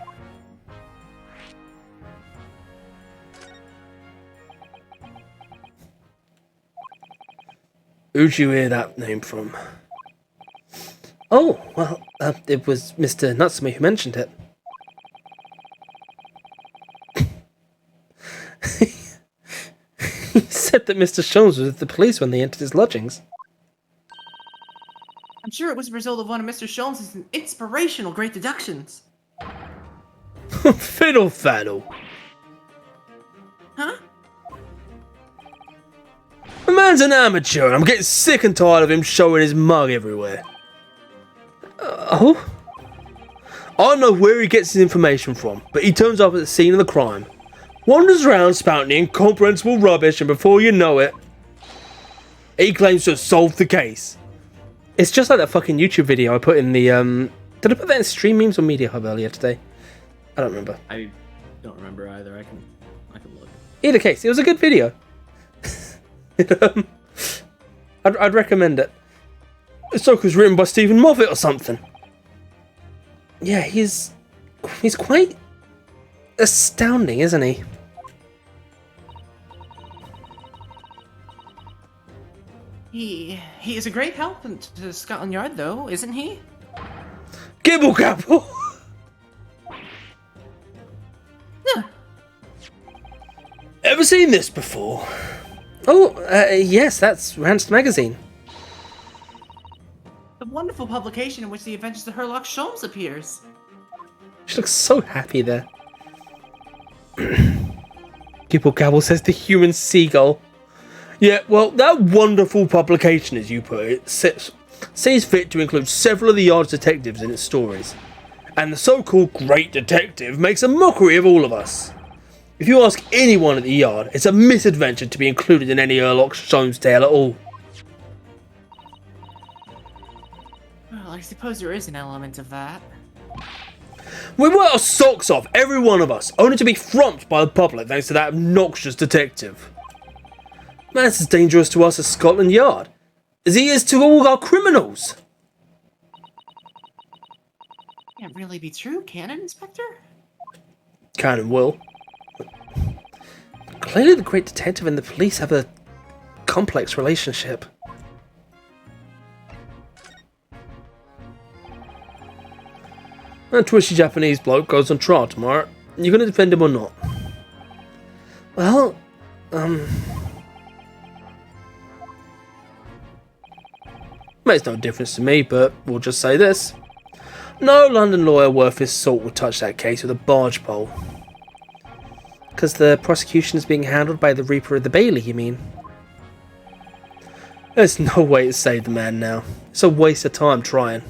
Who'd you hear that name from? Oh, well, it was Mr. Natsume who mentioned it. He said that Mr. Sholmes was with the police when they entered his lodgings. I'm sure it was a result of one of Mr. Sholmes' inspirational great deductions. Fiddle faddle. Huh? The man's an amateur and I'm getting sick and tired of him showing his mug everywhere. Oh? I don't know where he gets his information from, but he turns up at the scene of the crime. Wanders around spouting incomprehensible rubbish and before you know it, he claims to have solved the case. It's just like that fucking YouTube video I put in the, did I put that in Stream Memes or Media Hub earlier today? I don't remember. I don't remember either. I can look. Either case, it was a good video. I'd recommend it. It's like it was written by Stephen Moffat or something. Yeah, he's quite astounding, isn't he? He is a great help to Scotland Yard, though, isn't he? Gibble gabble! Yeah. Ever seen this before? Oh, yes, that's Rance Magazine. The wonderful publication in which the Adventures of Herlock Sholmes appears. She looks so happy there. Gibble gabble, says the human seagull. Yeah, well, that wonderful publication, as you put it, sees fit to include several of the Yard's detectives in its stories. And the so-called Great Detective makes a mockery of all of us. If you ask anyone at the Yard, it's a misadventure to be included in any Herlock Sholmes tale at all. Well, I suppose there is an element of that. We work our socks off, every one of us, only to be frumped by the public thanks to that obnoxious detective. Man, that's as dangerous to us as Scotland Yard as he is to all our criminals. Can't really be true, can it, Inspector? Can and will. Clearly the great detective and the police have a complex relationship. That twisty Japanese bloke goes on trial tomorrow. You gonna defend him or not? Well, makes no difference to me, but we'll just say this. No London lawyer worth his salt would touch that case with a barge pole. Because the prosecution is being handled by the Reaper of the Bailey, you mean? There's no way to save the man now. It's a waste of time trying.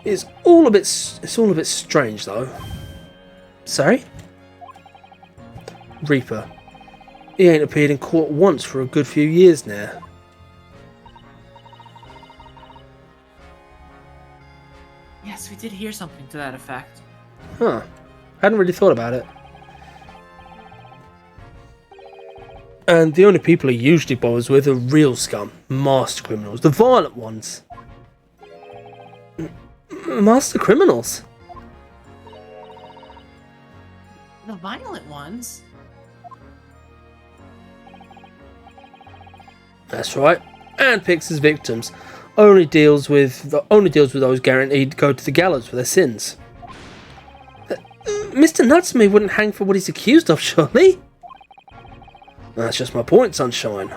It's all a bit strange, though. Sorry? Reaper. He ain't appeared in court once for a good few years now. Yes, we did hear something to that effect. Huh. Hadn't really thought about it. And the only people he usually bothers with are real scum, master criminals, the violent ones. Master criminals? The violent ones? That's right. And picks his victims. Only deals with those guaranteed to go to the gallows for their sins. Mr. Natsume wouldn't hang for what he's accused of, surely? That's just my point, sunshine.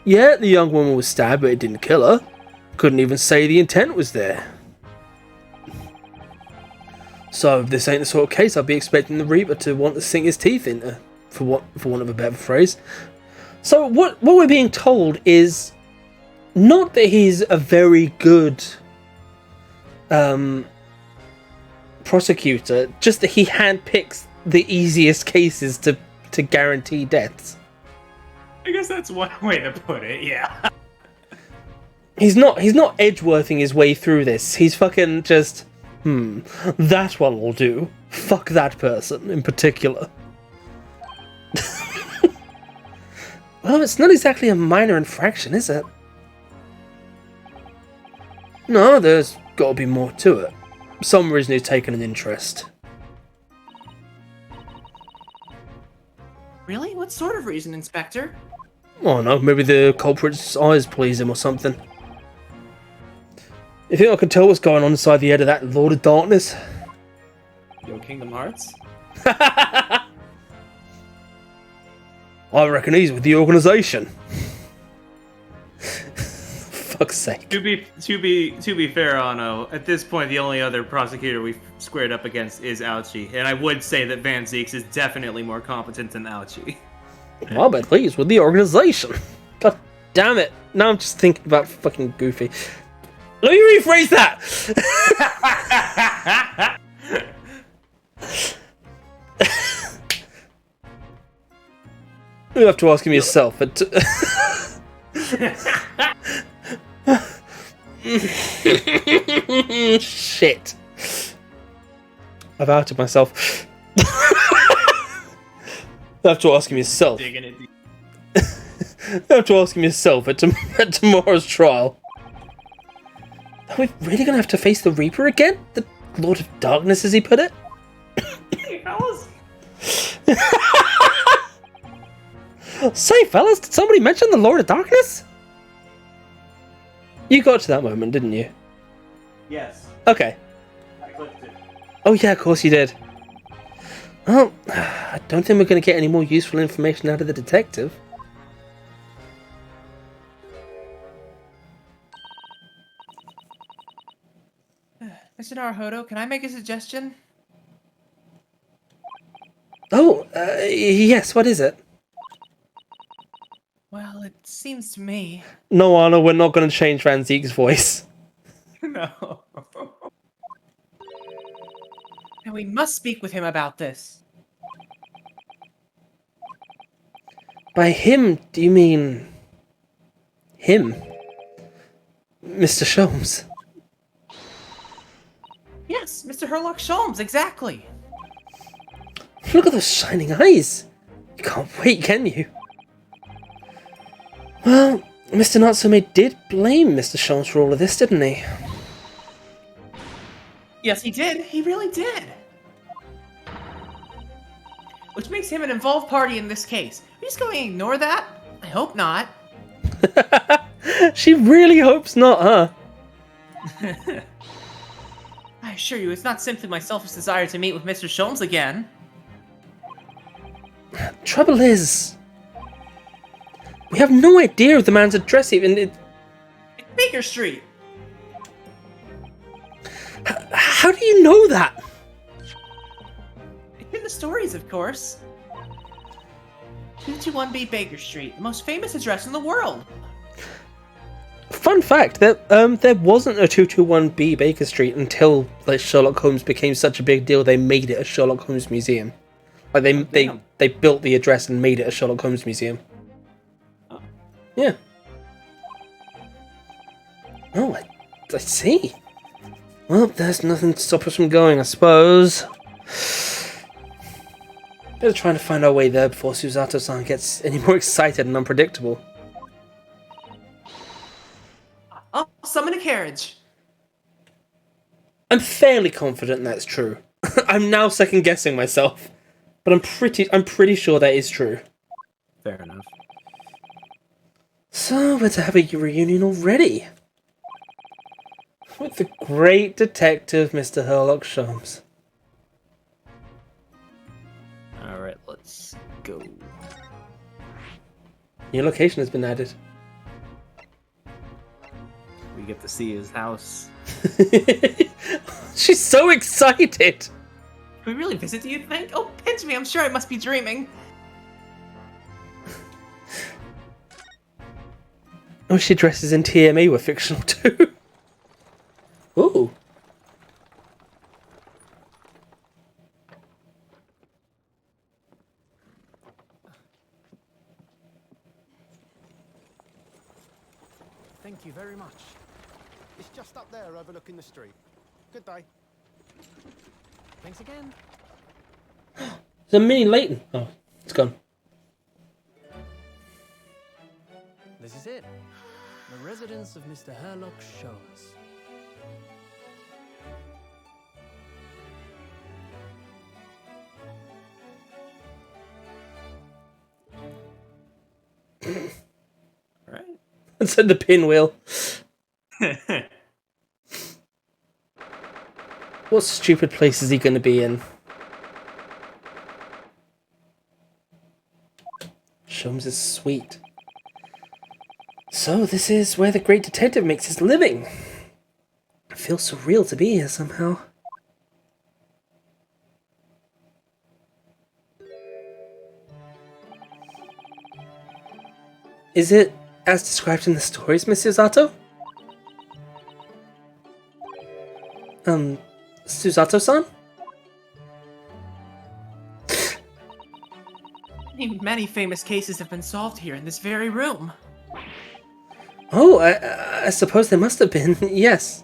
Yeah, the young woman was stabbed, but it didn't kill her. Couldn't even say the intent was there. So, if this ain't the sort of case I'd be expecting the Reaper to want to sink his teeth into, for want of a better phrase. So, what we're being told is not that he's a very good prosecutor, just that he handpicks the easiest cases to guarantee deaths. I guess that's one way to put it, yeah. He's not Edgeworthing his way through this. He's fucking just, that one will do. Fuck that person in particular. Well, it's not exactly a minor infraction, is it? No, there's got to be more to it. Some reason he's taken an interest. Really? What sort of reason, Inspector? Oh no, maybe the culprit's eyes please him or something. You think I can tell what's going on inside the head of that Lord of Darkness? Yo, Kingdom Hearts? I reckon he's with the organisation. Fuck's sake. To be fair, Anno, at this point the only other prosecutor we've squared up against is Ouchie, and I would say that Van Zeeks is definitely more competent than Ouchie. Well, but he's with the organisation. God damn it. Now I'm just thinking about fucking Goofy. Let me rephrase that! You have to ask him yourself, but... Shit. I've outed myself. You have to ask him yourself. Digging it deep. You have to ask him yourself at tomorrow's trial. Are we really gonna have to face the Reaper again? The Lord of Darkness, as he put it? Hey, fellas. Say, fellas, did somebody mention the Lord of Darkness? You got to that moment, didn't you? Yes, Okay. I clicked it. Oh yeah, of course you did. Well, I don't think we're going to get any more useful information out of the detective. Mr. Naruhodo, can I make a suggestion? Oh, yes, what is it? Well, it seems to me... No, Anna, we're not going to change Van Zeek's voice. No. And we must speak with him about this. By him, do you mean... him? Mr. Sholmes? Yes, Mr. Herlock Sholmes, exactly. Look at those shining eyes. You can't wait, can you? Well, Mr. Natsume did blame Mr. Sholmes for all of this, didn't he? Yes, he did. He really did. Which makes him an involved party in this case. Are you just going to ignore that? I hope not. She really hopes not, huh? I assure you, it's not simply my selfish desire to meet with Mr. Sholmes again. Trouble is... we have no idea of the man's address even. It's Baker Street. How do you know that? It's in the stories, of course. 221B Baker Street, the most famous address in the world. Fun fact, there wasn't a 221B Baker Street until like Sherlock Holmes became such a big deal they made it a Sherlock Holmes museum. Like they built the address and made it a Sherlock Holmes museum. Yeah. Oh, I see. Well, there's nothing to stop us from going, I suppose. Better trying to find our way there before Susato-san gets any more excited and unpredictable. I'll summon a carriage. I'm fairly confident that's true. I'm now second guessing myself, but I'm pretty sure that is true. Fair enough. So we're to have a reunion already with the great detective, Mr. Sherlock Holmes. All right, let's go. New location has been added. We get to see his house. She's so excited. Can we really visit, do you think? Oh, pinch me, I'm sure I must be dreaming. Oh, she dresses in TMA were fictional too. Ooh. Thank you very much. It's just up there overlooking the street. Good day. Thanks again. There's a mini Leighton. Oh, it's gone. This is it. The residence of Mr. Sherlock Holmes. Right. It's in the pinwheel. What stupid place is he going to be in? Sholmes is sweet. So this is where the great detective makes his living. It feels surreal to be here somehow. Is it as described in the stories, Miss Susato? Susato-san? Many famous cases have been solved here in this very room. Oh, I suppose there must have been, yes.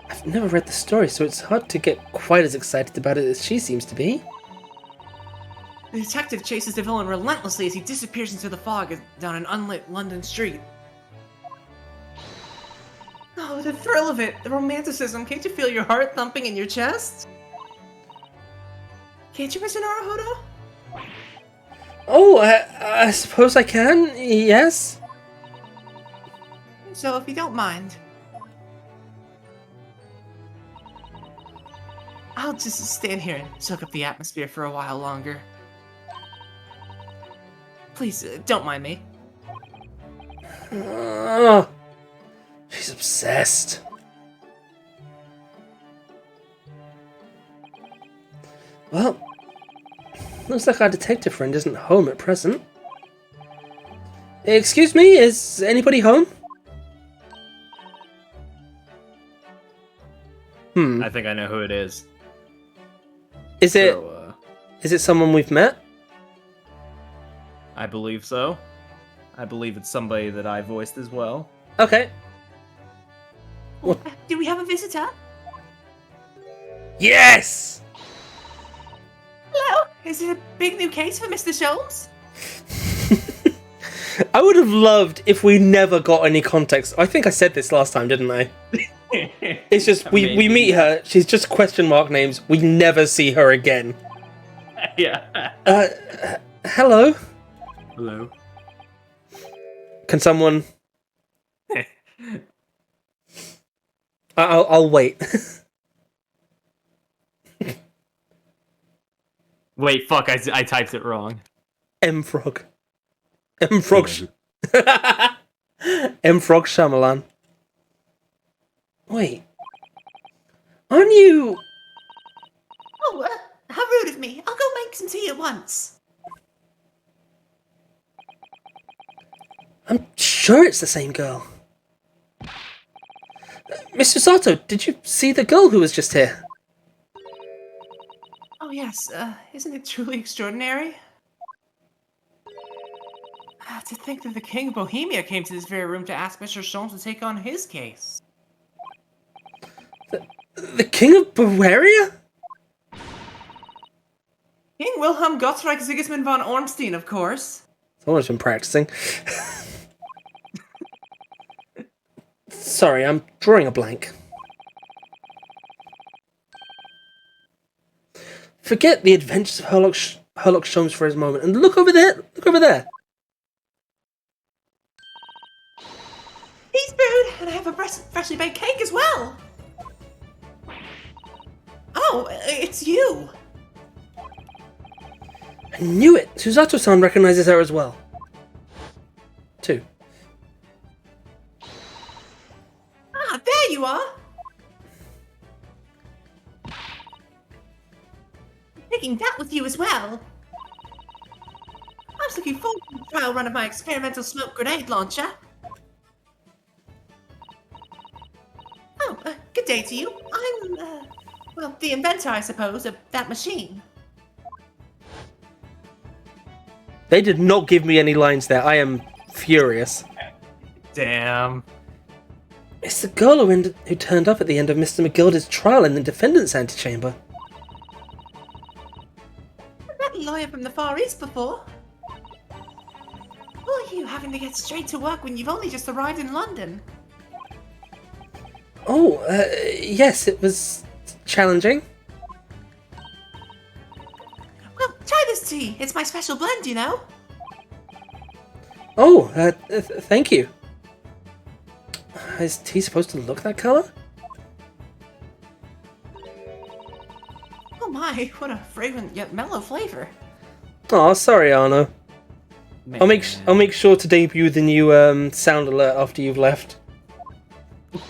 I've never read the story, so it's hard to get quite as excited about it as she seems to be. The detective chases the villain relentlessly as he disappears into the fog down an unlit London street. Oh, the thrill of it, the romanticism. Can't you feel your heart thumping in your chest? Can't you, Mr. Naruhodo? Oh, I suppose I can, yes. So, if you don't mind, I'll just stand here and soak up the atmosphere for a while longer. Please, don't mind me. She's obsessed. Well, looks like our detective friend isn't home at present. Excuse me, is anybody home? I think I know who it is. Is it So, is it someone we've met? I believe so. I believe it's somebody that I voiced as well. Okay. Do we have a visitor? Yes! Hello? Is it a big new case for Mr. Sholmes? I would have loved if we never got any context. I think I said this last time, didn't I? It's just we meet her, she's just question mark names, we never see her again. Yeah. Hello? Hello. Can someone... I'll wait. Wait, fuck, I typed it wrong. M-Frog. M-Frog... M-Frog Shyamalan. Wait. Aren't you... Oh, how rude of me. I'll go make some tea at once. I'm sure it's the same girl. Mr. Sato, did you see the girl who was just here? Oh, yes. Isn't it truly extraordinary? To think that the King of Bohemia came to this very room to ask Mr. Sholmes to take on his case. The King of Bavaria? Wilhelm Gottschalk Sigismund von Ormstein, of course. Someone's been practicing. Sorry, I'm drawing a blank. Forget the adventures of Herlock Sholmes for his moment, and look over there! Look over there! He's food, and I have a freshly baked cake as well. Oh, it's you. I knew it! Susato-san recognizes her as well. Too. Ah, there you are. Taking that with you as well. I was looking forward to the trial run of my experimental smoke grenade launcher. Oh, good day to you. I'm, well, the inventor, I suppose, of that machine. They did not give me any lines there. I am furious. Damn. It's the girl who turned up at the end of Mr. McGilda's trial in the defendant's antechamber. I've met a lawyer from the Far East before. Who are you having to get straight to work when you've only just arrived in London? Oh, yes, it was challenging. Well, try this tea. It's my special blend, you know. Oh, thank you. Is tea supposed to look that color? Oh my, what a fragrant yet mellow flavor. Oh, sorry, Arno. I'll make sure to debut the new sound alert after you've left. It's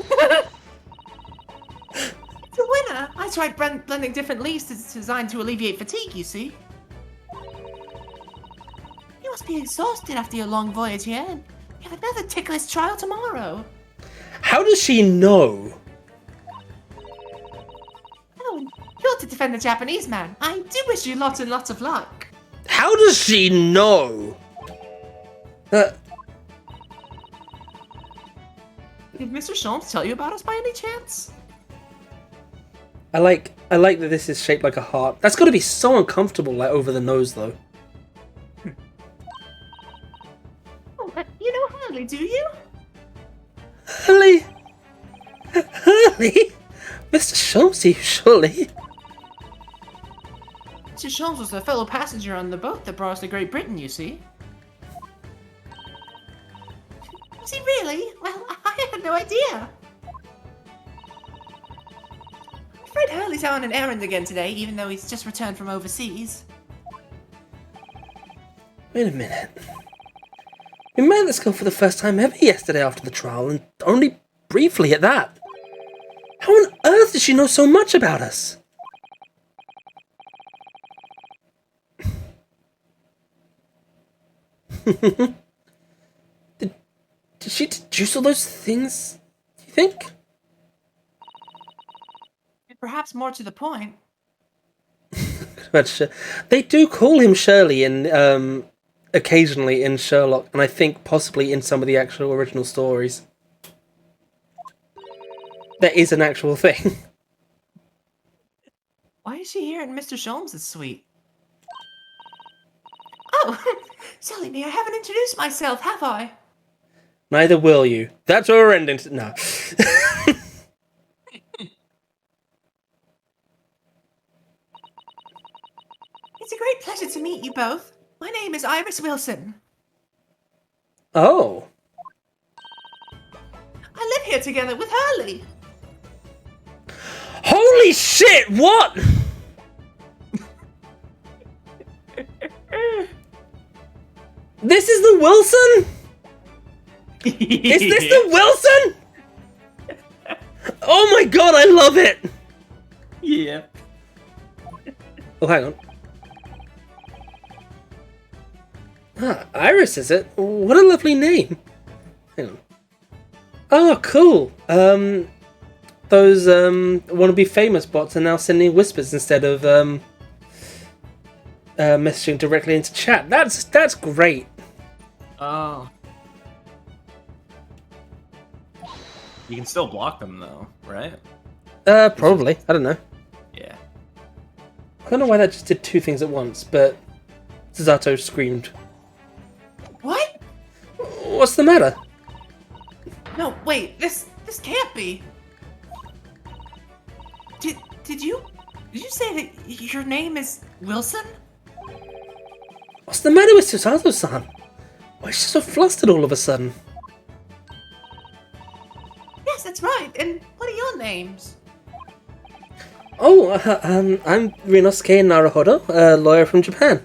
a winner. I tried blending different leaves designed to alleviate fatigue, you see. You must be exhausted after your long voyage here, and you have another ticklish trial tomorrow. How does she know? Oh, and you're to defend the Japanese man. I do wish you lots and lots of luck. How does she know? Did Mr. Sholmes tell you about us by any chance? I like that this is shaped like a heart. That's got to be so uncomfortable, like over the nose, though. Oh, you know Hurley, do you? Hurley? Hurley? Mr. Sholmes, surely? Mr. Sholmes was a fellow passenger on the boat that brought us to Great Britain, you see. Was he really? Well, I had no idea. I'm afraid Hurley's out on an errand again today, even though he's just returned from overseas. Wait a minute. We met this girl for the first time ever yesterday after the trial, and only briefly at that. How on earth does she know so much about us? Did she deduce all those things, do you think? Perhaps more to the point. But they do call him Shirley in occasionally in Sherlock, and I think possibly in some of the actual original stories. That is an actual thing. Why is she here in Mr. Sholmes' suite? Oh, silly me, I haven't introduced myself, have I? Neither will you. That's where we're ending. No. It's a great pleasure to meet you both. My name is Iris Wilson. Oh. I live here together with Hurley. Holy shit, what? This is the Wilson? Is this the Wilson? Oh my god, I love it! Yeah. Oh, hang on. Ah, Iris, is it? What a lovely name. Hang on. Oh, cool. Those wannabe famous bots are now sending whispers instead of messaging directly into chat. That's great. Oh. You can still block them though, right? Probably. I don't know. Yeah. I don't know why that just did two things at once, but Susato screamed. What? What's the matter? No, wait, this can't be. Did you say that your name is Wilson? What's the matter with Susato-san? Why is she so flustered all of a sudden? Yes, that's right. And what are your names? Oh, I'm Rinosuke Naruhodo, a lawyer from Japan.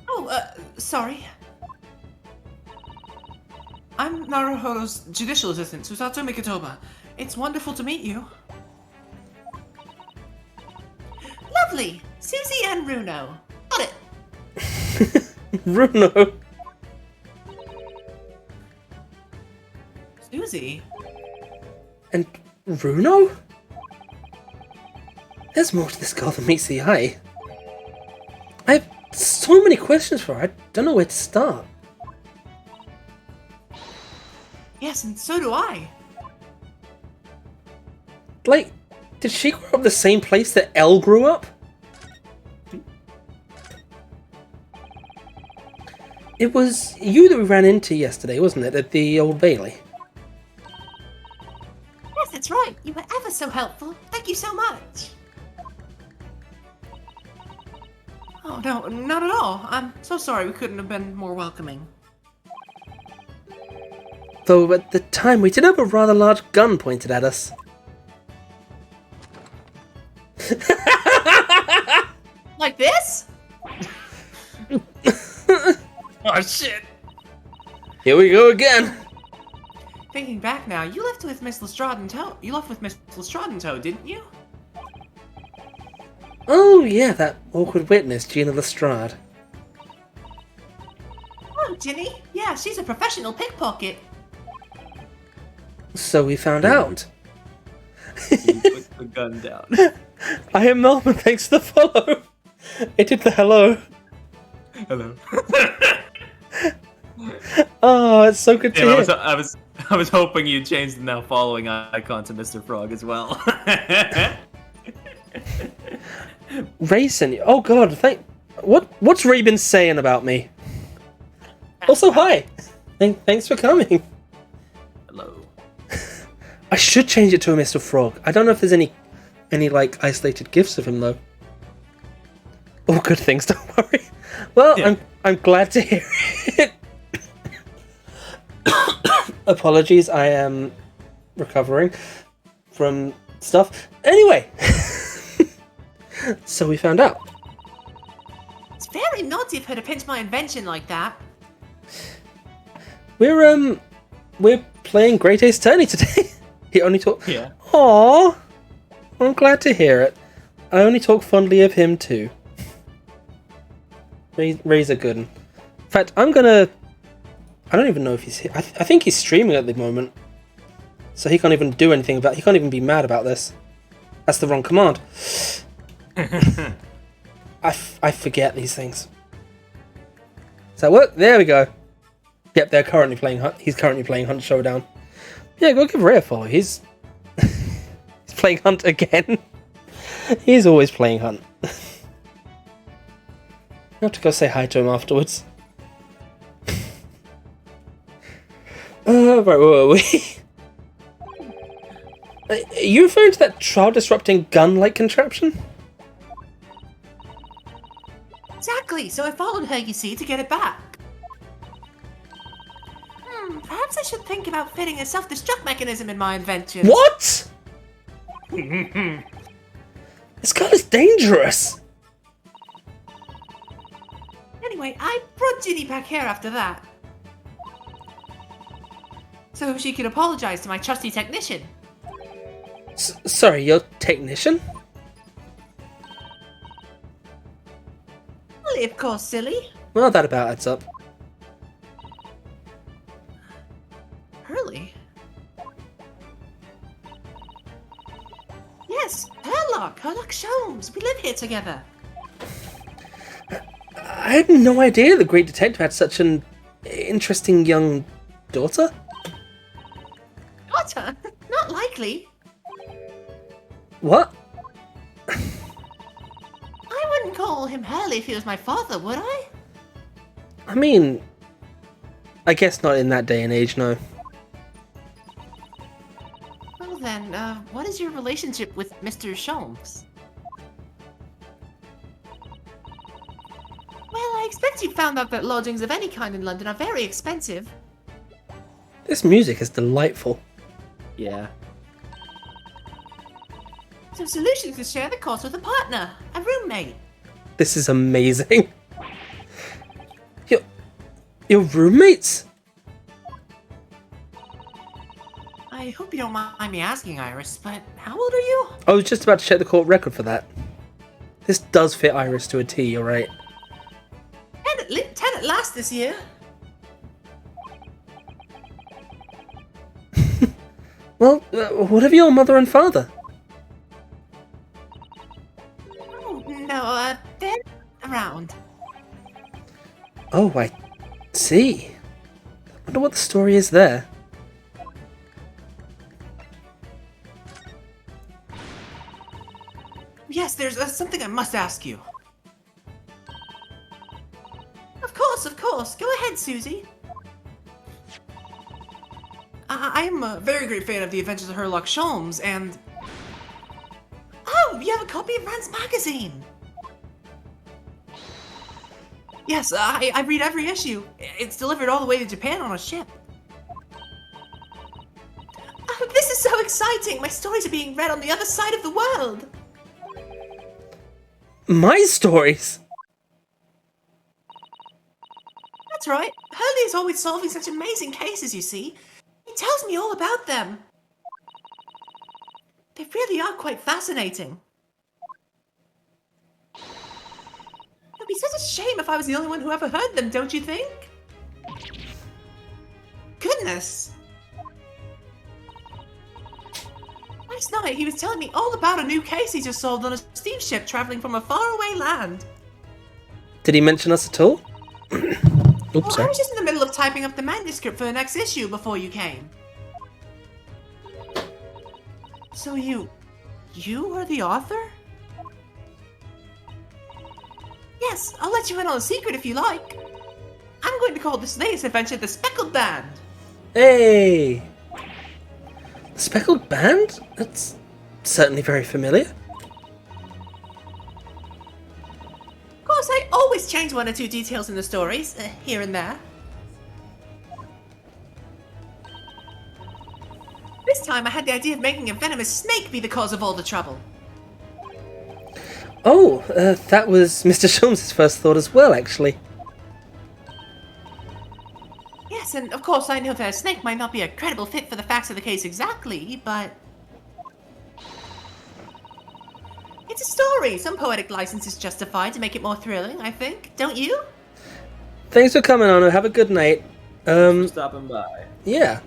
Oh, sorry. I'm Naruhodo's judicial assistant, Susato Mikitoba. It's wonderful to meet you. Lovely! Susie and Runo. Got it! Runo. Susie? And Runo? There's more to this girl than meets the eye. I have so many questions for her, I don't know where to start. Yes, and so do I. Like, did she grow up the same place that Elle grew up? It was you that we ran into yesterday, wasn't it, at the Old Bailey? Yes, that's right. You were ever so helpful. Thank you so much. Oh, no, not at all. I'm so sorry we couldn't have been more welcoming. Though at the time we did have a rather large gun pointed at us. Like this? Oh shit! Here we go again. Thinking back now, you left with Miss Lestrade in tow. You left with Miss Lestrade in tow, didn't you? Oh yeah, that awkward witness, Gina Lestrade. Oh, Ginny? Yeah, she's a professional pickpocket. So we found out. You put the gun down. I am Melvin, thanks for the follow. It did the hello. Hello. Oh, it's so good to hear. I was hoping you'd change the now following icon to Mr. Frog as well. Rayson, oh god, what's Ray been saying about me? Also, hi. Thanks for coming. Hello. I should change it to a Mr. Frog. I don't know if there's any like isolated gifs of him though. All good things, don't worry. Well, yeah. I'm glad to hear it. Apologies, I am recovering from stuff. Anyway, so we found out. It's very naughty of her to pinch my invention like that. We're playing Great Ace Attorney today. He only talk. Yeah. Aww, I'm glad to hear it. I only talk fondly of him too. Ray's a good one. In fact, I don't even know if he's here. I think he's streaming at the moment. So he can't even do anything about. He can't even be mad about this. That's the wrong command. I forget these things. Does that work? There we go. Yep, they're currently playing Hunt. He's currently playing Hunt Showdown. Yeah, go give Ray a follow. He's playing Hunt again. He's always playing Hunt. I have to go say hi to him afterwards. Right, where were we? Are you referring to that trial-disrupting gun-like contraption? Exactly, so I followed her, you see, to get it back. Perhaps I should think about fitting a self-destruct mechanism in my invention. What? This gun is dangerous. Anyway, I brought Ginny back here after that. So she could apologize to my trusty technician. Sorry, your technician? Well, of course, silly. Well, that about adds up. Hurley? Yes, Herlock Sholmes. We live here together. I had no idea the great detective had such an interesting young daughter. Daughter? Not likely. What? wouldn't call him Hurley if he was my father, would I? I mean, I guess not in that day and age, no. Well then, what is your relationship with Mr. Sholmes? Well, I expect you found out that lodgings of any kind in London are very expensive. This music is delightful. Yeah. So solution is to share the cost with a partner, a roommate. This is amazing. Your roommates? I hope you don't mind me asking, Iris, but how old are you? I was just about to check the court record for that. This does fit Iris to a T, you're right. 10 at last this year. Well, what of your mother and father? Oh, no, they're around. Oh, I see. I wonder what the story is there. Yes, there's something I must ask you. Of course. Go ahead, Susie. I am a very great fan of the Adventures of Sherlock Holmes, and... Oh, you have a copy of Rand's magazine! Yes, I read every issue. It's delivered all the way to Japan on a ship. Oh, this is so exciting! My stories are being read on the other side of the world! My stories? That's right. Hurley is always solving such amazing cases, you see. He tells me all about them. They really are quite fascinating. It'd be such a shame if I was the only one who ever heard them, don't you think? Goodness! Last night he was telling me all about a new case he just solved on a steamship traveling from a faraway land. Did he mention us at all? Oops, Well, I sorry. was just in the middle of typing up the manuscript for the next issue before you came. So you are the author? Yes, I'll let you in on a secret if you like. I'm going to call this latest adventure the Speckled Band. Hey! The Speckled Band? That's certainly very familiar. Of course, I always change one or two details in the stories, here and there. This time I had the idea of making a venomous snake be the cause of all the trouble. Oh, that was Mr. Sholmes' first thought as well, actually. Yes, and of course I know that a snake might not be a credible fit for the facts of the case exactly, but... It's a story. Some poetic license is justified to make it more thrilling, I think. Don't you? Thanks for coming on. Have a good night. Stopping by. Yeah.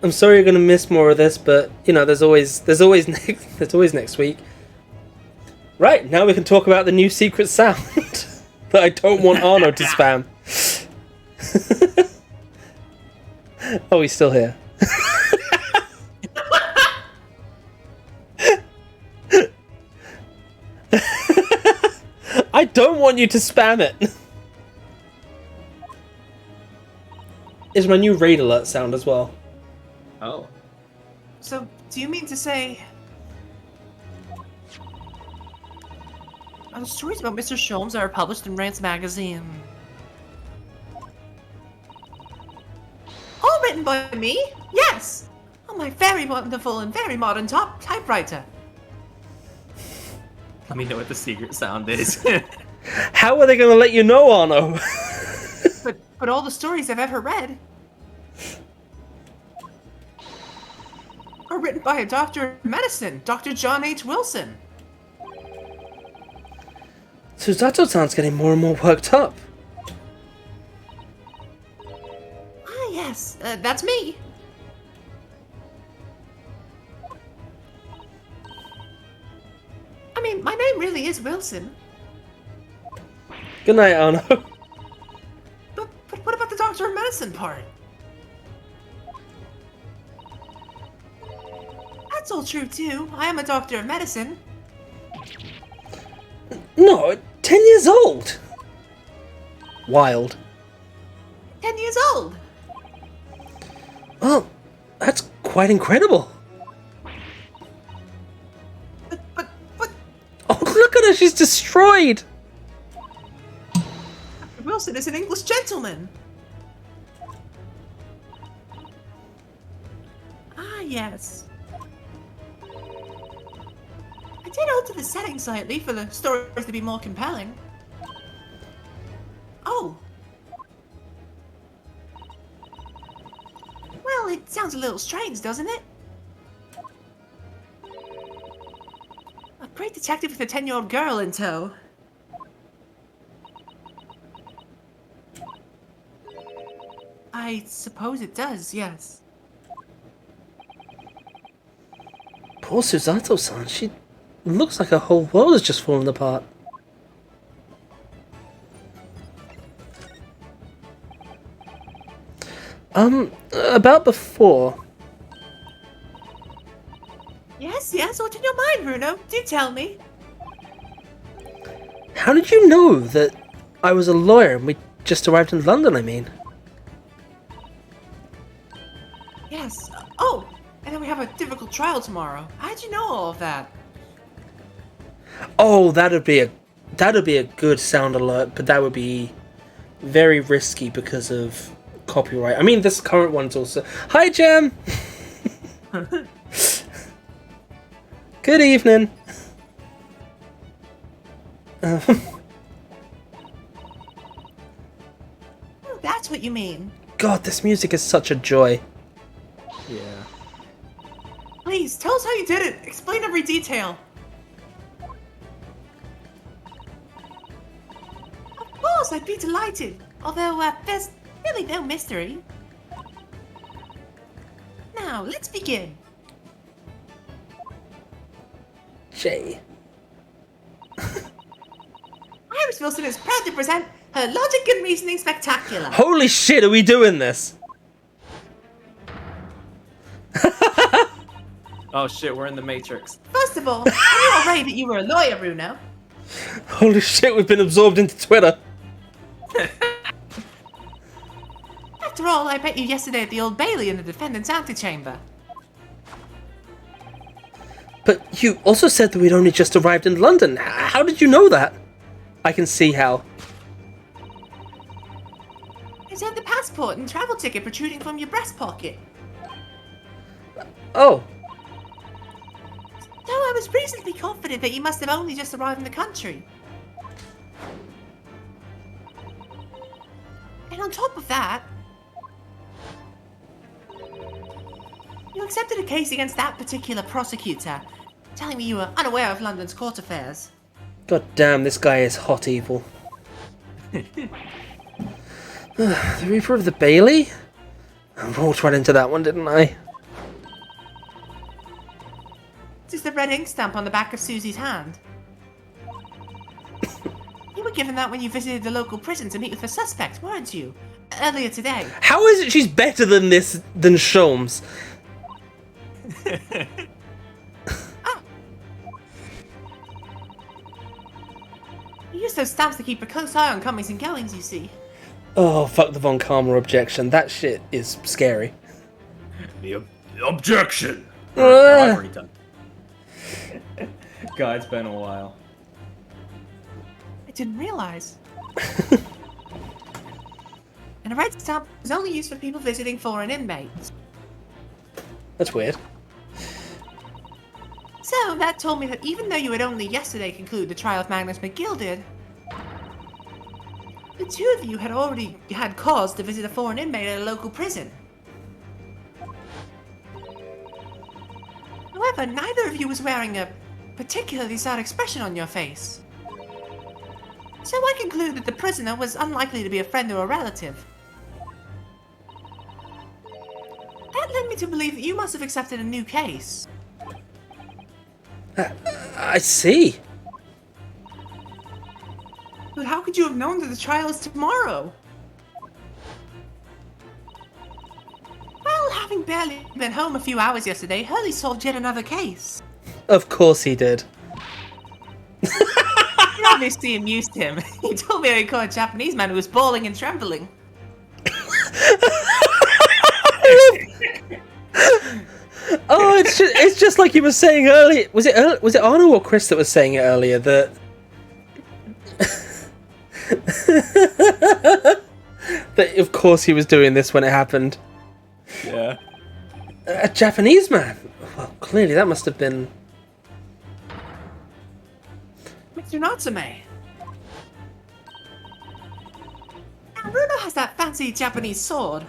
I'm sorry you're gonna miss more of this, but you know, there's always next week. Right, now we can talk about the new secret sound that I don't want Arno to spam. Oh, he's still here. I don't want you to spam it. Is my new raid alert sound as well. Oh. So, do you mean to say... the stories about Mr. Sholmes are published in Rand's magazine. All written by me? Yes! On my very wonderful and very modern typewriter. Let me know what the secret sound is. How are they going to let you know, Arno? But all the stories I've ever read are written by a doctor of medicine, Dr. John H. Wilson. Suzato-san's getting more and more worked up. Ah, yes, that's me. I mean, my name really is Wilson. Good night, Arno. But what about the doctor of medicine part? That's all true too. I am a doctor of medicine. No, 10 years old? Wild. 10 years old. Well, that's quite incredible. But Oh, look at her, she's destroyed. Wilson is an English gentleman. Ah, yes. I did alter the setting slightly for the stories to be more compelling. Oh. Well, it sounds a little strange, doesn't it? A great detective with a 10-year-old girl in tow. I suppose it does, yes. Poor Susato-san, she looks like her whole world has just fallen apart. About before. Yes, what's in your mind, Bruno? Do tell me. How did you know that I was a lawyer and we just arrived in London, I mean? Yes. Oh, and then we have a difficult trial tomorrow. How'd you know all of that? Oh, that'd be a good sound alert, but that would be very risky because of copyright. I mean, this current one's also... Hi, Jam! Good evening. Oh, that's what you mean. God, this music is such a joy. Yeah. Please, tell us how you did it. Explain every detail. Of course, I'd be delighted. Although, there's really no mystery. Now, let's begin. Jay. Iris Wilson is proud to present her Logic and Reasoning Spectacular. Holy shit, are we doing this? Oh shit, we're in the Matrix. First of all, I knew already that you were a lawyer, Bruno. Holy shit, we've been absorbed into Twitter. After all, I met you yesterday at the Old Bailey in the defendant's antechamber. But you also said that we'd only just arrived in London. How did you know that? I can see how. I saw the passport and travel ticket protruding from your breast pocket. Oh. Though I was reasonably confident that you must have only just arrived in the country. And on top of that, you accepted a case against that particular prosecutor, telling me you were unaware of London's court affairs. God damn, this guy is hot evil. The Reaper of the Bailey? I walked right into that one, didn't I? This is the red ink stamp on the back of Susie's hand. You were given that when you visited the local prison to meet with the suspect, weren't you? Earlier today. How is it she's better than this than Sholmes? You use those stamps to keep a close eye on comings and goings, you see. Oh, fuck the Von Karma objection. That shit is scary. The objection! Ah. I've already done. God, it's been a while. I didn't realize. And a red stamp is only used for people visiting foreign inmates. That's weird. So, that told me that even though you had only yesterday concluded the trial of Magnus McGilded, the two of you had already had cause to visit a foreign inmate at a local prison. However, neither of you was wearing a particularly sad expression on your face. So I conclude that the prisoner was unlikely to be a friend or a relative. That led me to believe that you must have accepted a new case. I see. But how could you have known that the trial is tomorrow? Well, having barely been home a few hours yesterday, Hurley solved yet another case. Of course he did. You're obviously amused him. He told me I caught a Japanese man who was bawling and trembling. Oh, it's just like you were saying earlier. Was it Arno or Chris that was saying it earlier that that of course he was doing this when it happened. Yeah. A Japanese man. Well, clearly that must have been Mr. Natsume. Now, Bruno has that fancy Japanese sword.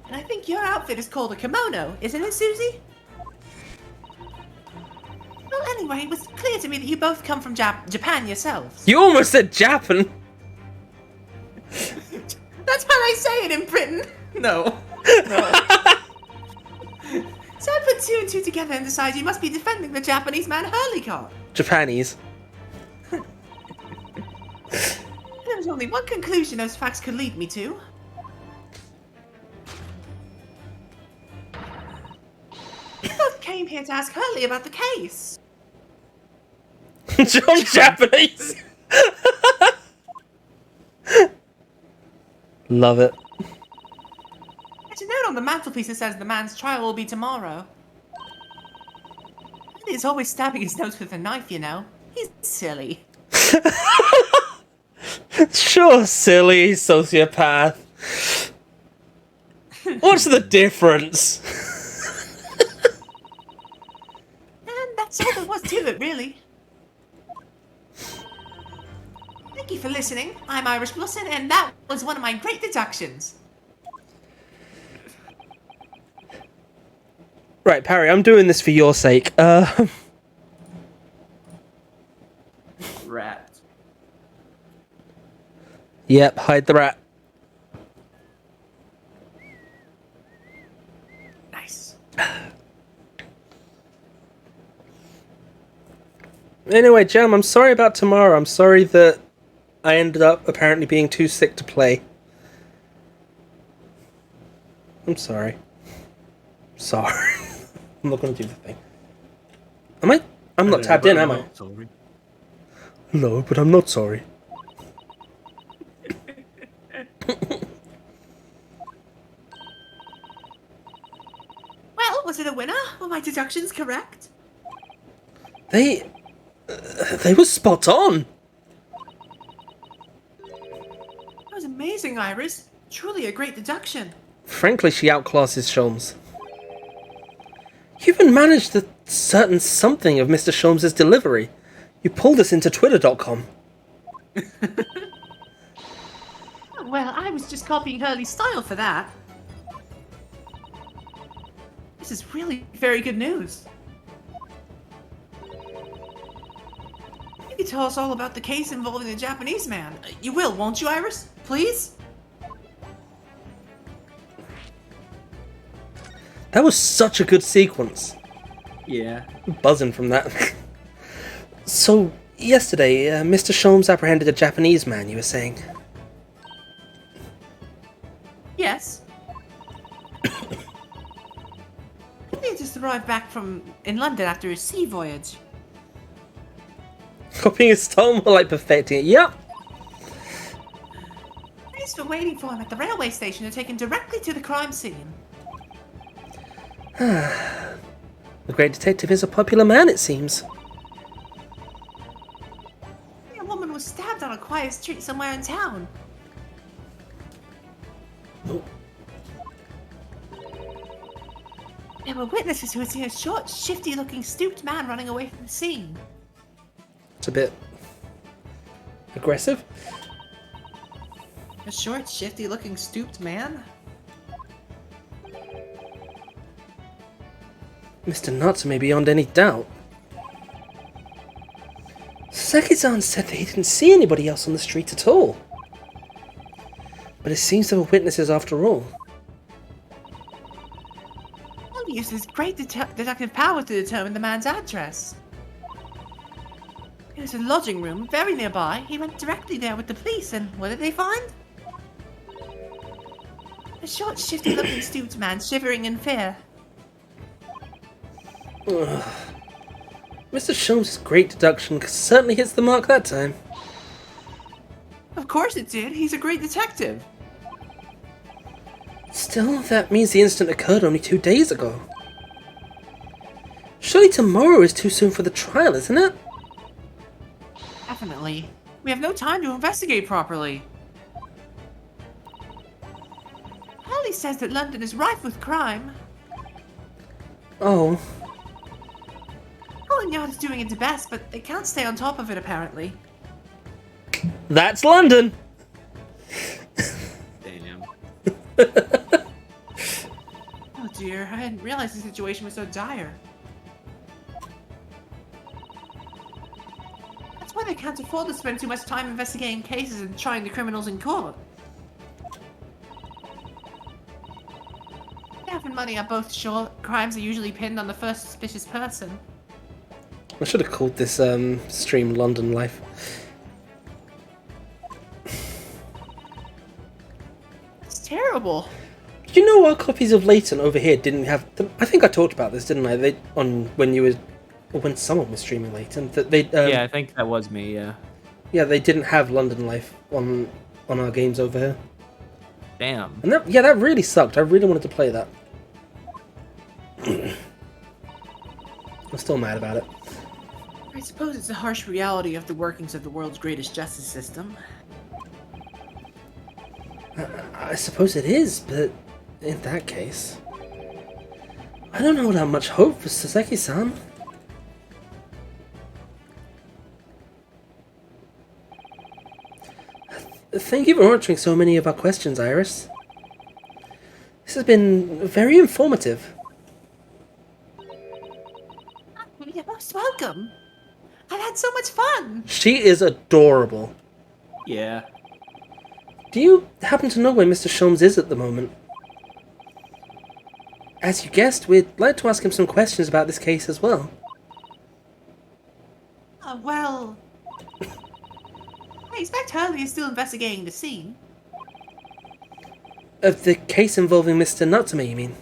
And I think your outfit is called a kimono, isn't it, Susie? Well, anyway, it was clear to me that you both come from Japan yourselves. You almost said Japan. That's how they say it in Britain. No. So I put 2 and 2 together and decided you must be defending the Japanese man Hurley cart. Japanese. There was only one conclusion those facts could lead me to. You both came here to ask Hurley about the case. John Japanese. Love it. There's a note on the mantelpiece that says the man's trial will be tomorrow. He's always stabbing his nose with a knife, you know. He's silly. Sure, silly sociopath. What's the difference? And that's all there was to it, really. Thank you for listening. I'm Irish Wilson, and that was one of my great deductions. Right, Parry, I'm doing this for your sake. Rat. Yep, hide the rat. Nice. Anyway, Jam, I'm sorry about tomorrow. I'm sorry that I ended up apparently being too sick to play. I'm sorry. Sorry. I'm not going to do the thing. Am I? I'm not tapped in, am I? Sorry. No, but I'm not sorry. Well, was it a winner? Were my deductions correct? They were spot on. That was amazing, Iris. Truly a great deduction. Frankly, she outclasses Sholmes. You even managed the certain something of Mr. Sholmes' delivery. You pulled us into Twitter.com. Well, I was just copying Hurley's style for that. This is really very good news. You can tell us all about the case involving the Japanese man. You will, won't you, Iris? Please? That was such a good sequence. Yeah. I'm buzzing from that. So, yesterday, Mr. Sholmes apprehended a Japanese man, you were saying? Yes. He had just arrived back in London after his sea voyage. Copying his style more like perfecting it. Yep. Police were waiting for him at the railway station to take him directly to the crime scene. The great detective is a popular man, it seems. A woman was stabbed on a quiet street somewhere in town. Oh. There were witnesses who had seen a short, shifty-looking, stooped man running away from the scene. It's a bit aggressive. A short, shifty-looking, stooped man? Mr. Natsume beyond any doubt. Saki-san said that he didn't see anybody else on the street at all. But it seems there were witnesses after all. He used his great deductive power to determine the man's address. It was a lodging room very nearby. He went directly there with the police, and what did they find? A short, shifty-looking, stooped man shivering in fear. Mr. Sholmes' great deduction certainly hits the mark that time. Of course it did. He's a great detective. Still, that means the incident occurred only 2 days ago. Surely tomorrow is too soon for the trial, isn't it? Definitely. We have no time to investigate properly. Ollie says that London is rife with crime. Oh, Scotland Yard is doing its best, but they can't stay on top of it apparently. that's London! Damn. Oh dear, I hadn't realized the situation was so dire. That's why they can't afford to spend too much time investigating cases and trying the criminals in court. Staff and money are both short. Crimes are usually pinned on the first suspicious person. I should have called this stream London Life. It's terrible. You know our copies of Leighton over here didn't have... I think I talked about this, didn't I? They when someone was streaming Leighton. That they Yeah, I think that was me, yeah. Yeah, they didn't have London Life on our games over here. Damn. And that really sucked. I really wanted to play that. I'm still mad about it. I suppose it's the harsh reality of the workings of the world's greatest justice system. I suppose it is, but in that case... I don't hold out much hope for Sōseki-san. Thank you for answering so many of our questions, Iris. This has been very informative. You're most welcome. I've had so much fun. She is adorable. Yeah. Do you happen to know where Mr. Sholmes is at the moment? As you guessed, we'd like to ask him some questions about this case as well. Well... I expect Hurley is still investigating the scene. Of the case involving Mr. Natsume, you mean?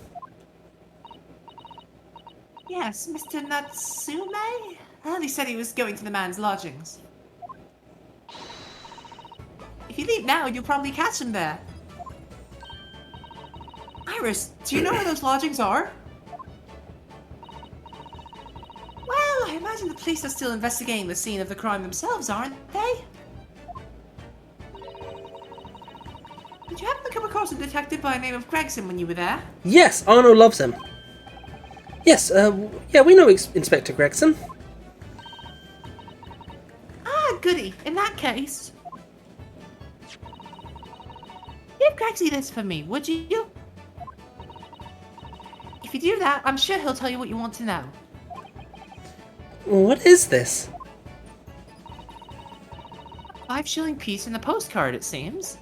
Yes, Mr. Natsume? Hurley said he was going to the man's lodgings. If you leave now, you'll probably catch him there. Iris, do you know where those lodgings are? Well, I imagine the police are still investigating the scene of the crime themselves, aren't they? Did you happen to come across a detective by the name of Gregson when you were there? Yes, Arno loves him. Yes, yeah, we know Inspector Gregson. Ah, goody. In that case... Give Gregsy this for me, would you? If you do that, I'm sure he'll tell you what you want to know. What is this? 5-shilling piece in a postcard, it seems.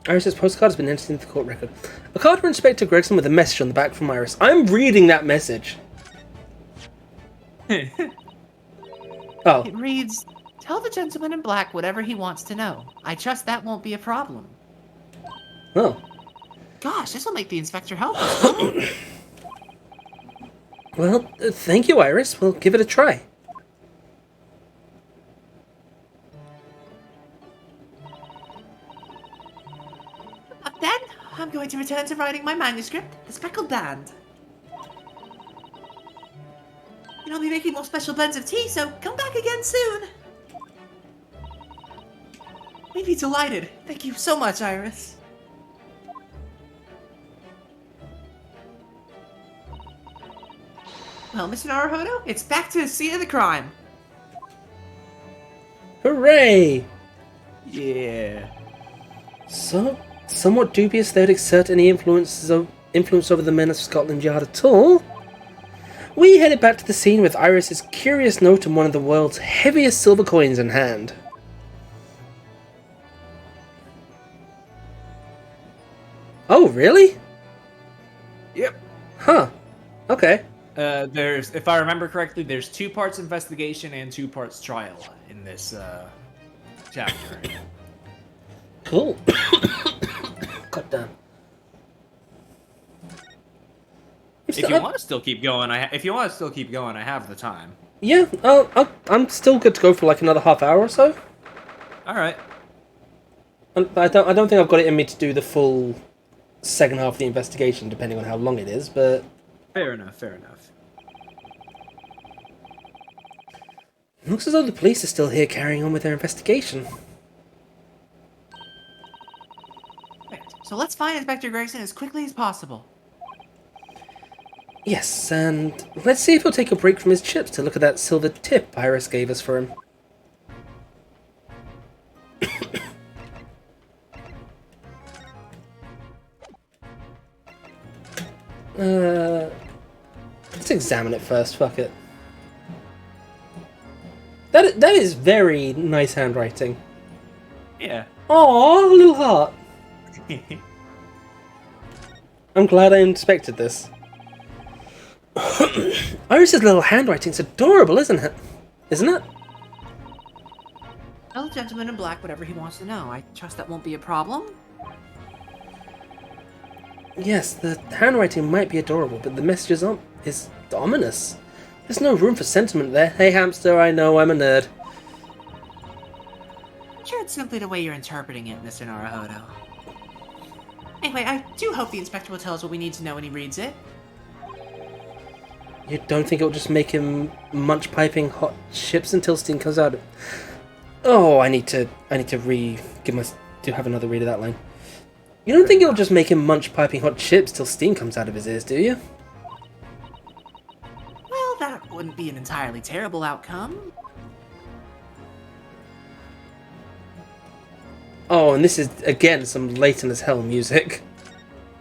Iris's postcard has been entered into the court record. A card for Inspector Gregson with a message on the back from Iris. I'm reading that message. Oh. It reads, "Tell the gentleman in black whatever he wants to know. I trust that won't be a problem." Oh. Gosh, this will make the inspector help us, won't it? Well, thank you, Iris. We'll give it a try. Then, I'm going to return to writing my manuscript, The Speckled Band. And I'll be making more special blends of tea, so come back again soon. We'd be delighted. Thank you so much, Iris. Well, Mr. Naruhodo, it's back to the scene of the crime. Hooray! Yeah. So, somewhat dubious they'd exert any influence over the men of Scotland Yard at all. We headed back to the scene with Iris's curious note and one of the world's heaviest silver coins in hand. Oh, really? Yep. Huh. Okay. There's, if I remember correctly, there's 2 parts investigation and 2 parts trial in this chapter. Cool. God damn. If you want to still keep going, I have the time. Yeah, I'm still good to go for like another half hour or so. All right. I don't think I've got it in me to do the full second half of the investigation, depending on how long it is. But Fair enough. Fair enough. looks as though the police are still here carrying on with their investigation. Right. So let's find Inspector Gregson as quickly as possible. Yes, and let's see if he'll take a break from his chips to look at that silver tip Iris gave us for him. Let's examine it first, fuck it. That is very nice handwriting. Yeah. Aww, a little heart. I'm glad I inspected this. Iris's little handwriting's adorable, isn't it? Isn't it? Tell the gentleman in black whatever he wants to know. I trust that won't be a problem. Yes, the handwriting might be adorable, but the message is ominous. There's no room for sentiment there. Hey hamster, I know I'm a nerd. I'm sure it's simply the way you're interpreting it, Mr. Naruhodo. Anyway, I do hope the inspector will tell us what we need to know when he reads it. You don't think it'll just make him munch piping hot chips until steam comes out? Oh, I need to have another read of that line. You don't think it'll just make him munch piping hot chips till steam comes out of his ears, do you? Well, that wouldn't be an entirely terrible outcome. Oh, and this is, again, some latent as hell music.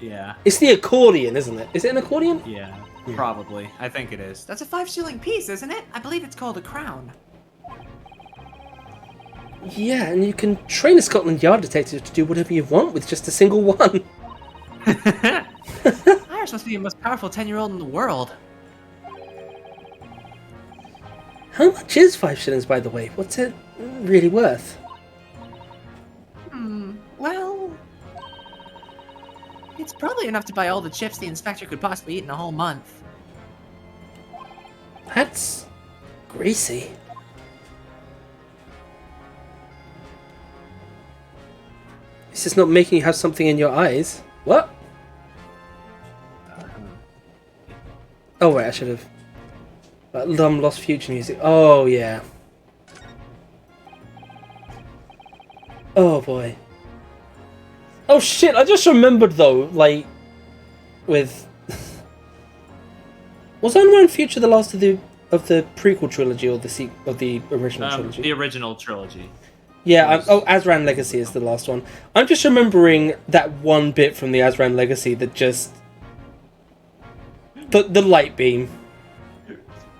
Yeah. It's the accordion, isn't it? Is it an accordion? Yeah. Probably. I think it is. That's a 5-shilling piece, isn't it? I believe it's called a crown. Yeah, and you can train a Scotland Yard detective to do whatever you want with just a single one. Iris must be the most powerful 10-year-old in the world. How much is 5 shillings, by the way? What's it really worth? Well... it's probably enough to buy all the chips the inspector could possibly eat in a whole month. That's greasy. Is this not making you have something in your eyes? What? Oh wait, I should have. Lost future music. Oh yeah. Oh boy. Oh shit! I just remembered though, like, with was Unwound Future the last of the prequel trilogy or the original trilogy? The original trilogy. Yeah. Azran Legacy is the last one. I'm just remembering that one bit from the Azran Legacy that just the light beam.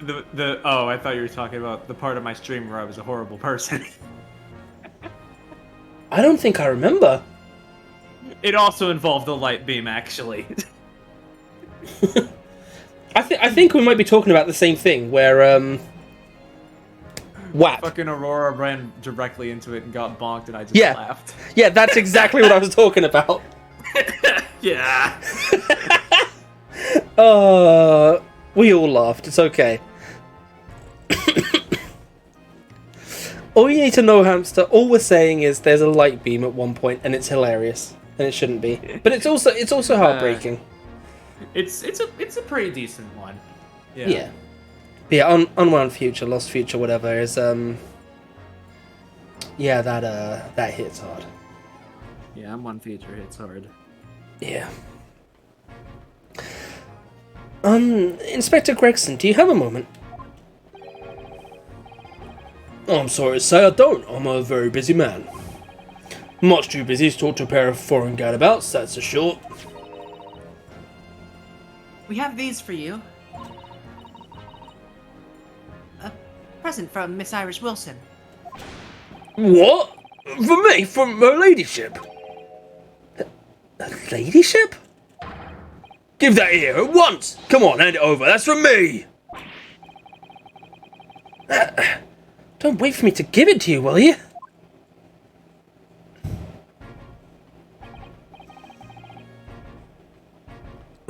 I thought you were talking about the part of my stream where I was a horrible person. I don't think I remember. It also involved the light beam, actually. I think we might be talking about the same thing, where WAP. Fucking Aurora ran directly into it and got bonked, and I just laughed. Yeah, that's exactly what I was talking about. Yeah. We all laughed. It's okay. All you need to know, hamster, all we're saying is there's a light beam at one point, and it's hilarious. And it shouldn't be. But it's also heartbreaking. It's a pretty decent one. Yeah. Yeah. But yeah, Unwound Future, Lost Future, whatever, is yeah, that hits hard. Yeah, Unwound Future hits hard. Yeah. Inspector Gregson, do you have a moment? Oh, I'm sorry to say I don't. I'm a very busy man. Much too busy to talk to a pair of foreign gadabouts, that's for sure. We have these for you. A present from Miss Iris Wilson. What? For me? From her ladyship? Her ladyship? Give that here at once! Come on, hand it over, that's from me! Don't wait for me to give it to you, will you?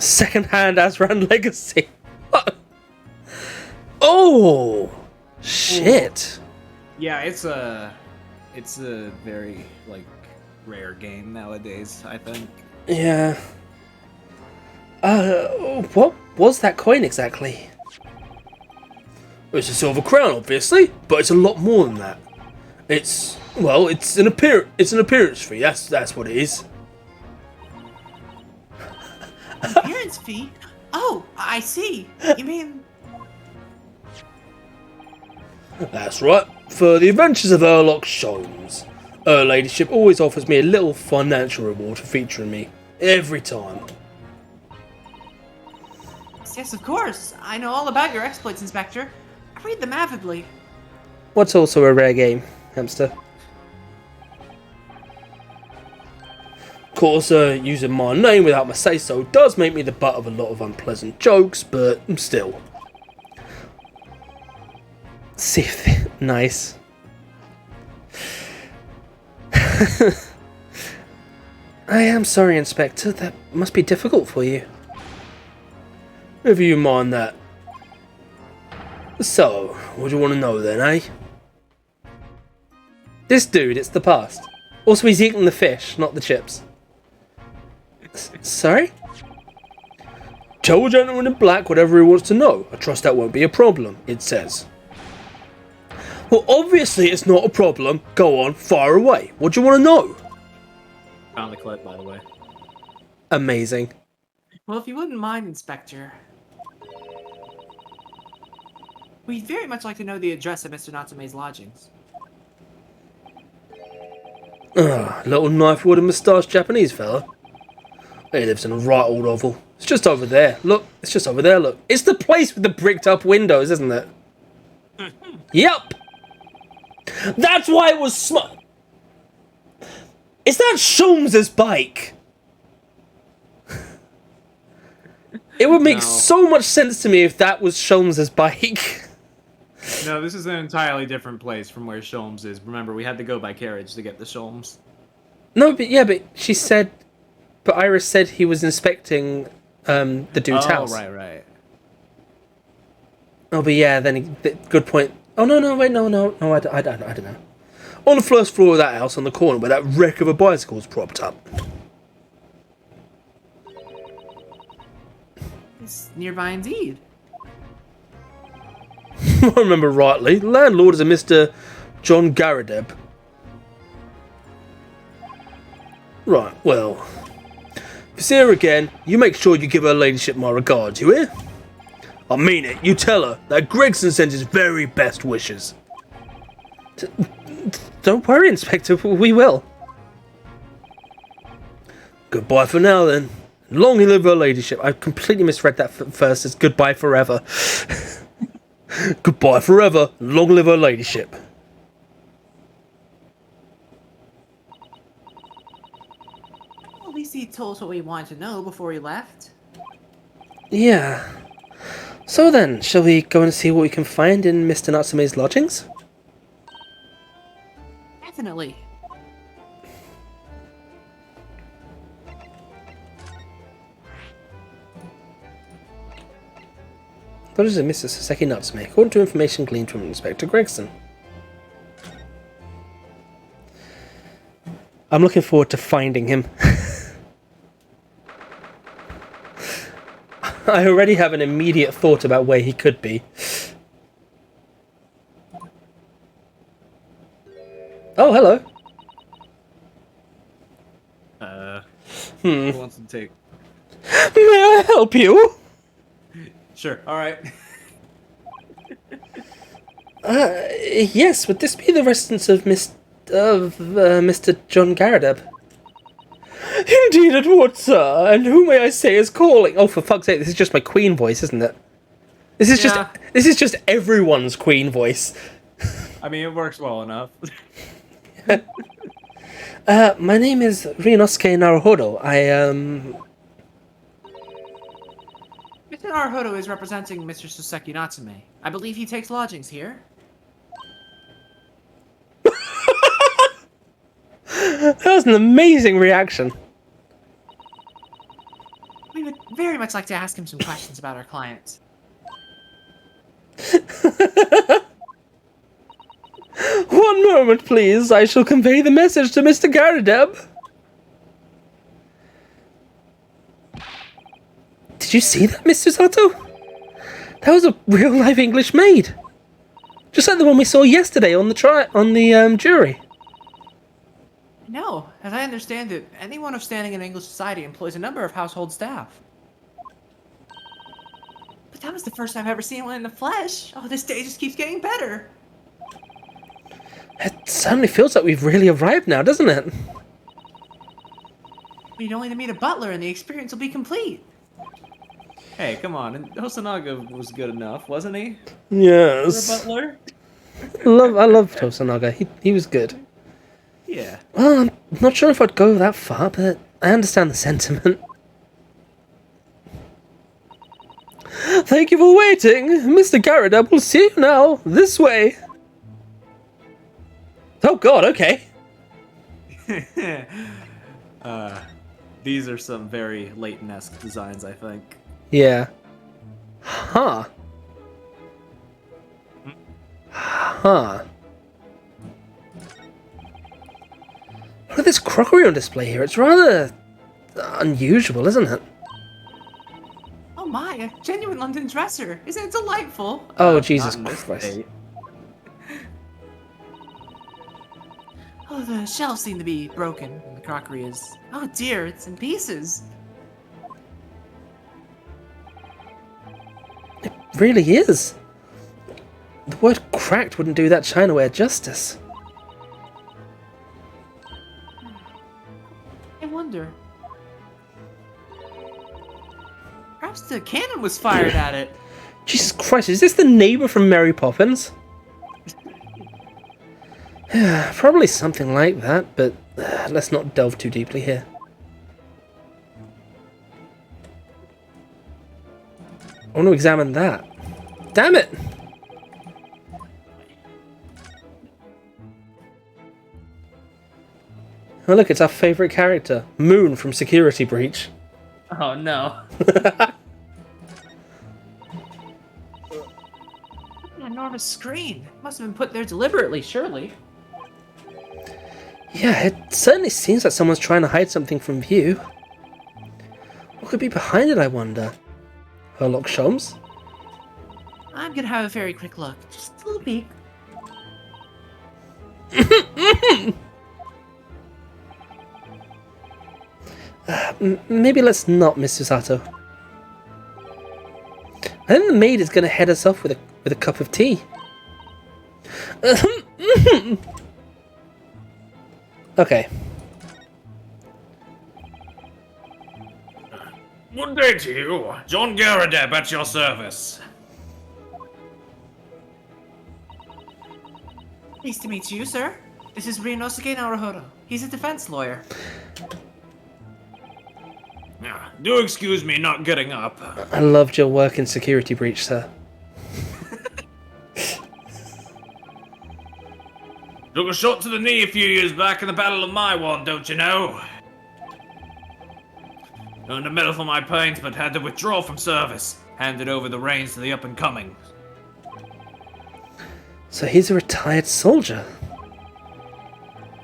Second-hand Azran Legacy. Oh, shit. Yeah, it's a very like rare game nowadays, I think. Yeah. What was that coin exactly? It's a silver crown, obviously, but it's a lot more than that. It's an appearance fee. That's what it is. Appearance fee? Oh, I see. You mean... That's right. For the adventures of Urlock Sholmes, Her Ladyship always offers me a little financial reward for featuring me every time. Yes, of course. I know all about your exploits, Inspector. I read them avidly. What's also a rare game, hamster? Of course, using my name without my say-so does make me the butt of a lot of unpleasant jokes, but still. See if nice. I am sorry, Inspector. That must be difficult for you. Never you mind that. So, what do you want to know then, eh? This dude, it's the past. Also, he's eating the fish, not the chips. Sorry? Tell the gentleman in black whatever he wants to know. I trust that won't be a problem, it says. Well, obviously it's not a problem. Go on, fire away. What do you want to know? Found the clip, by the way. Amazing. Well, if you wouldn't mind, Inspector... We'd very much like to know the address of Mr. Natsume's lodgings. Little knife-wielding moustache Japanese fella. He lives in a right old oval. It's just over there. Look, it's just over there, look. It's the place with the bricked up windows, isn't it? Yep! That's why it was smart. Is that Sholmes's bike? It would make so much sense to me if that was Sholmes's bike. No, this is an entirely different place from where Sholmes is. Remember, we had to go by carriage to get the Sholmes. No, but yeah, but she said... But Iris said he was inspecting the dude's house. Oh, right. Oh, but yeah, then... Good point. Oh, no, wait, no, I don't know. On the first floor of that house, on the corner, where that wreck of a bicycle's propped up. It's nearby indeed. If I remember rightly, the landlord is a Mr. John Garadeb. Right, well... If you see her again, you make sure you give her ladyship my regards, you hear? I mean it, you tell her that Gregson sends his very best wishes. Don't worry, Inspector, we will. Goodbye for now, then. Long live her ladyship. I completely misread that first as goodbye forever. Goodbye forever. Long live her ladyship. Well, at least he told us what we wanted to know before he left. Yeah. So then, shall we go and see what we can find in Mr. Natsume's lodgings? Definitely. What is it, Mr. Sōseki Natsume? According to information gleaned from Inspector Gregson. I'm looking forward to finding him. I already have an immediate thought about where he could be. Oh, hello. Who wants to take? May I help you? Sure, alright. Yes, would this be the residence of Mr. John Garadeb? Indeed it would, sir. And who may I say is calling? Oh, for fuck's sake, this is just my queen voice, isn't it? This is just everyone's queen voice. I mean, it works well enough. My name is Rinosuke Naruhodo. Mr. Naruhodo is representing Mr. Sōseki Natsume. I believe he takes lodgings here. That was an amazing reaction. We would very much like to ask him some questions about our clients. One moment, please. I shall convey the message to Mr. Garadeb. Did you see that, Mr. Sato? That was a real-life English maid. Just like the one we saw yesterday on the jury. No, as I understand it, anyone of standing in English society employs a number of household staff. But that was the first time I've ever seen one in the flesh. Oh, this day just keeps getting better. It certainly feels like we've really arrived now, doesn't it? We need only to meet a butler and the experience will be complete. Hey, come on. And Hosanaga was good enough, wasn't he? Yes. For a butler? I love Tosanaga. He was good. Yeah. Well, I'm not sure if I'd go that far, but I understand the sentiment. Thank you for waiting. Mr. Garadeb will see you now. This way. Oh god, okay. These are some very Leighton-esque designs, I think. Yeah. Huh. Huh. Look at this crockery on display here. It's rather unusual, isn't it? Oh my, a genuine London dresser. Isn't it delightful? Oh, Jesus Not in this Christ. state. Oh, the shelves seem to be broken, and the crockery is... Oh dear, it's in pieces. It really is. The word cracked wouldn't do that chinaware justice. I wonder... Perhaps the cannon was fired at it. Jesus Christ, is this the neighbour from Mary Poppins? Probably something like that, but let's not delve too deeply here. I want to examine that. Damn it! Oh look, it's our favourite character, Moon from Security Breach. Oh no. An enormous screen. Must have been put there deliberately, surely. Yeah, it certainly seems like someone's trying to hide something from view. What could be behind it, I wonder? Herlock Sholmes? I'm gonna have a very quick look. Just a little peek. Maybe let's not, Mr. Sato. I think the maid is going to head us off with a cup of tea. Okay. Good day to you. John Garadeb at your service. Nice to meet you, sir. This is Ryunosuke Naruhodo. He's a defense lawyer. Do excuse me not getting up. I loved your work in Security Breach, sir. Took a shot to the knee a few years back in the Battle of Maiwand, don't you know? Earned a medal for my pains, but had to withdraw from service. Handed over the reins to the up-and-coming. So he's a retired soldier.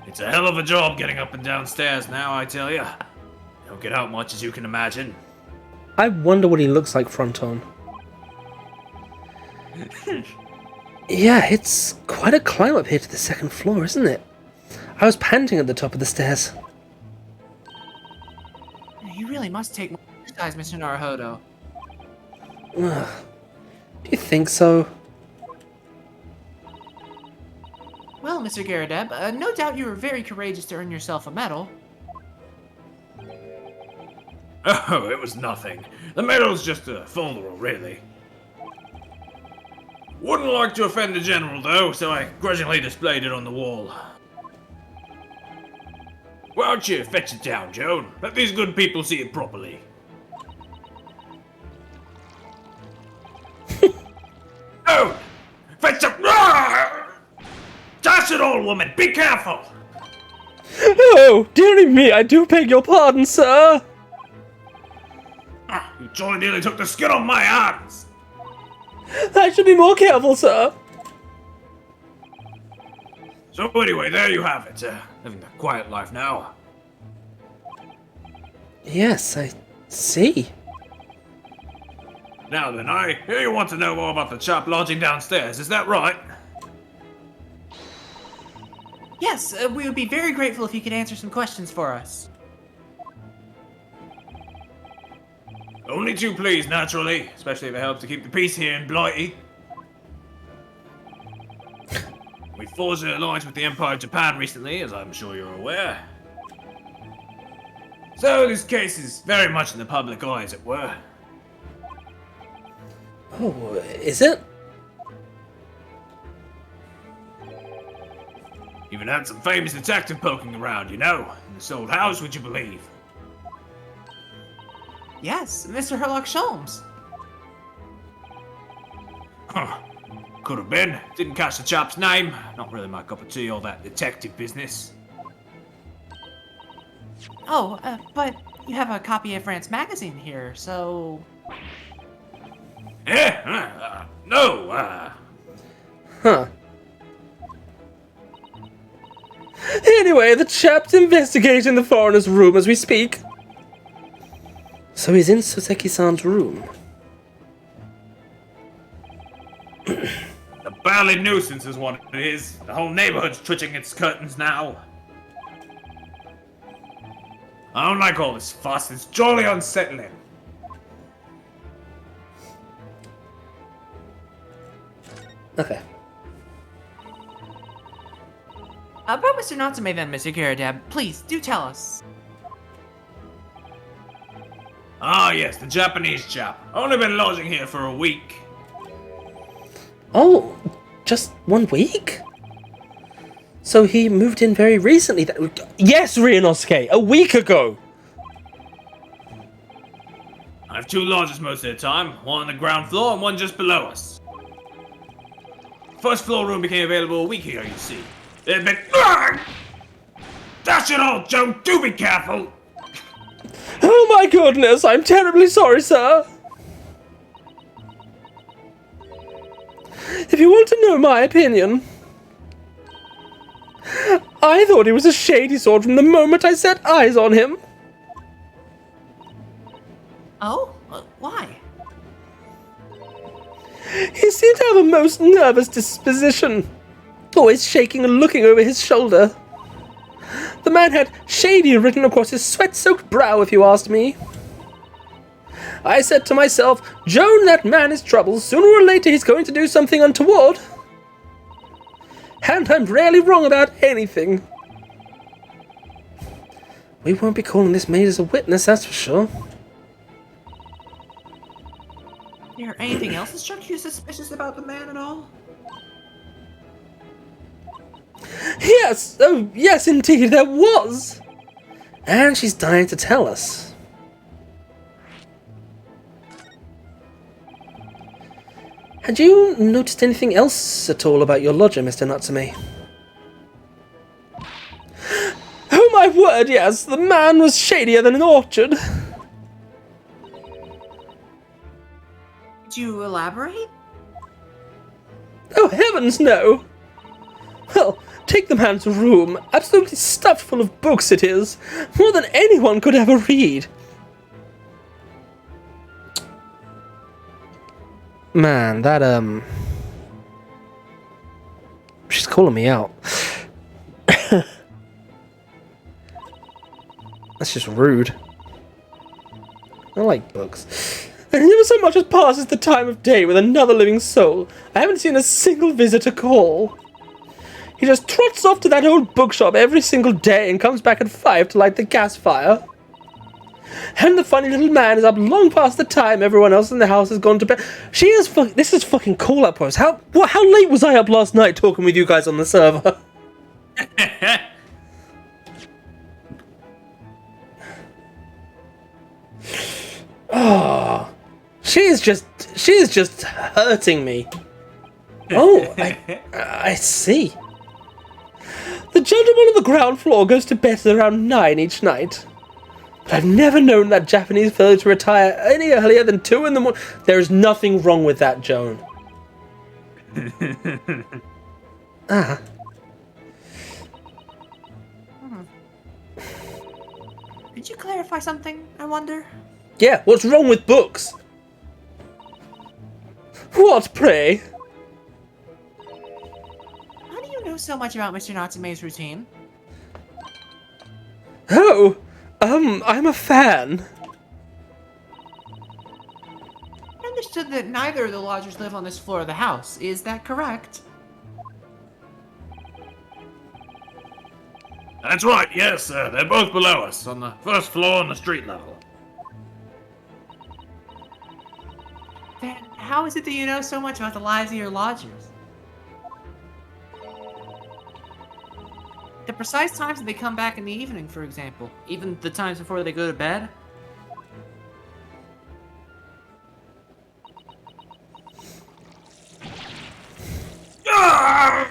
It's a hell of a job getting up and downstairs now, I tell ya. Don't get out much, as you can imagine. I wonder what he looks like front on. Yeah, it's quite a climb up here to the second floor, isn't it? I was panting at the top of the stairs. You really must take more exercise, Mr. Naruhodo. Do you think so? Well, Mr. Garadeb, no doubt you were very courageous to earn yourself a medal. Oh, it was nothing. The medal's just a folderol, really. Wouldn't like to offend the general, though, so I grudgingly displayed it on the wall. Why don't you fetch it down, Joan? Let these good people see it properly. Oh! Fetch it! Dash it all, woman! Be careful! Oh, dearie me, I do beg your pardon, sir! You Jolly nearly took the skin off my hands! I should be more careful, sir. So anyway, there you have it. Living a quiet life now. Yes, I see. Now then, I hear you want to know more about the chap lodging downstairs, is that right? Yes, we would be very grateful if you could answer some questions for us. Only too pleased, naturally, especially if it helps to keep the peace here in Blighty. We forged an alliance with the Empire of Japan recently, as I'm sure you're aware. So this case is very much in the public eye, as it were. Oh, is it? Even had some famous detective poking around, you know, in this old house, would you believe? Yes, Mr. Herlock Sholmes. Huh. Could have been. Didn't catch the chap's name. Not really my cup of tea, all that detective business. Oh, but you have a copy of France Magazine here, so... No, Huh. Anyway, the chap's investigating the foreigner's room as we speak. So he's in Sōseki-san's room. A bally nuisance is what it is. The whole neighborhood's twitching its curtains now. I don't like all this fuss. It's jolly unsettling. Okay. About Mr. Natsume then, Mr. Garadab, please, do tell us. Ah, yes, the Japanese chap. Only been lodging here for a week. Oh, just 1 week? So he moved in very recently. Yes, Ryunosuke, a week ago. I have 2 lodges most of the time, one on the ground floor and one just below us. First floor room became available a week ago, you see. It had been... Dash it all, Joe, do be careful! Oh my goodness, I'm terribly sorry, sir. If you want to know my opinion, I thought he was a shady sort from the moment I set eyes on him. Oh? Why? He seemed to have a most nervous disposition, always shaking and looking over his shoulder. The man had shady written across his sweat-soaked brow, if you asked me. I said to myself, Joan, that man is trouble. Sooner or later he's going to do something untoward. And I'm rarely wrong about anything. We won't be calling this maid as a witness, that's for sure. Is there anything else that struck you suspicious about the man at all? Yes! Oh, yes, indeed, there was! And she's dying to tell us. Had you noticed anything else at all about your lodger, Mr. Natsume? Oh my word, yes! The man was shadier than an orchard! Could you elaborate? Oh heavens, no! Well, take the man's room. Absolutely stuffed full of books it is. More than anyone could ever read. Man, that, she's calling me out. That's just rude. I like books. And never so much as passes the time of day with another living soul. I haven't seen a single visitor call. He just trots off to that old bookshop every single day and comes back at 5 to light the gas fire. And the funny little man is up long past the time everyone else in the house has gone to bed. This is fucking call-up post. How late was I up last night talking with you guys on the server? Oh, she is just hurting me. Oh, I see. The gentleman on the ground floor goes to bed at around 9 each night. I've never known that Japanese fellow to retire any earlier than 2 in the morning. There is nothing wrong with that, Joan. Ah. Could you clarify something, I wonder? Yeah, what's wrong with books? What, pray? How do you know so much about Mr. Natsume's routine? Oh, I'm a fan. I understood that neither of the lodgers live on this floor of the house. Is that correct? That's right, yes, sir. They're both below us, on the first floor on the street level. Then how is it that you know so much about the lives of your lodgers? The precise times that they come back in the evening, for example. Even the times before they go to bed? Ah!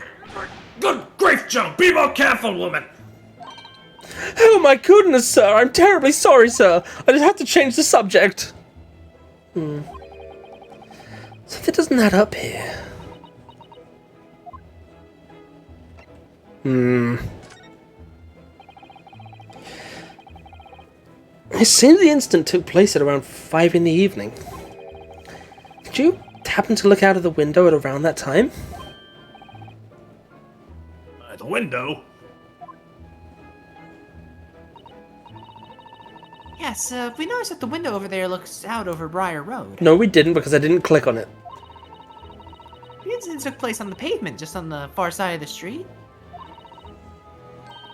Good grief, Joe! Be more careful, woman! Oh my goodness, sir. I'm terribly sorry, sir. I just have to change the subject. Something doesn't add up here. It seems the incident took place at around 5 in the evening. Did you happen to look out of the window at around that time? The window? Yes, we noticed that the window over there looks out over Briar Road. No, we didn't, because I didn't click on it. The incident took place on the pavement, just on the far side of the street.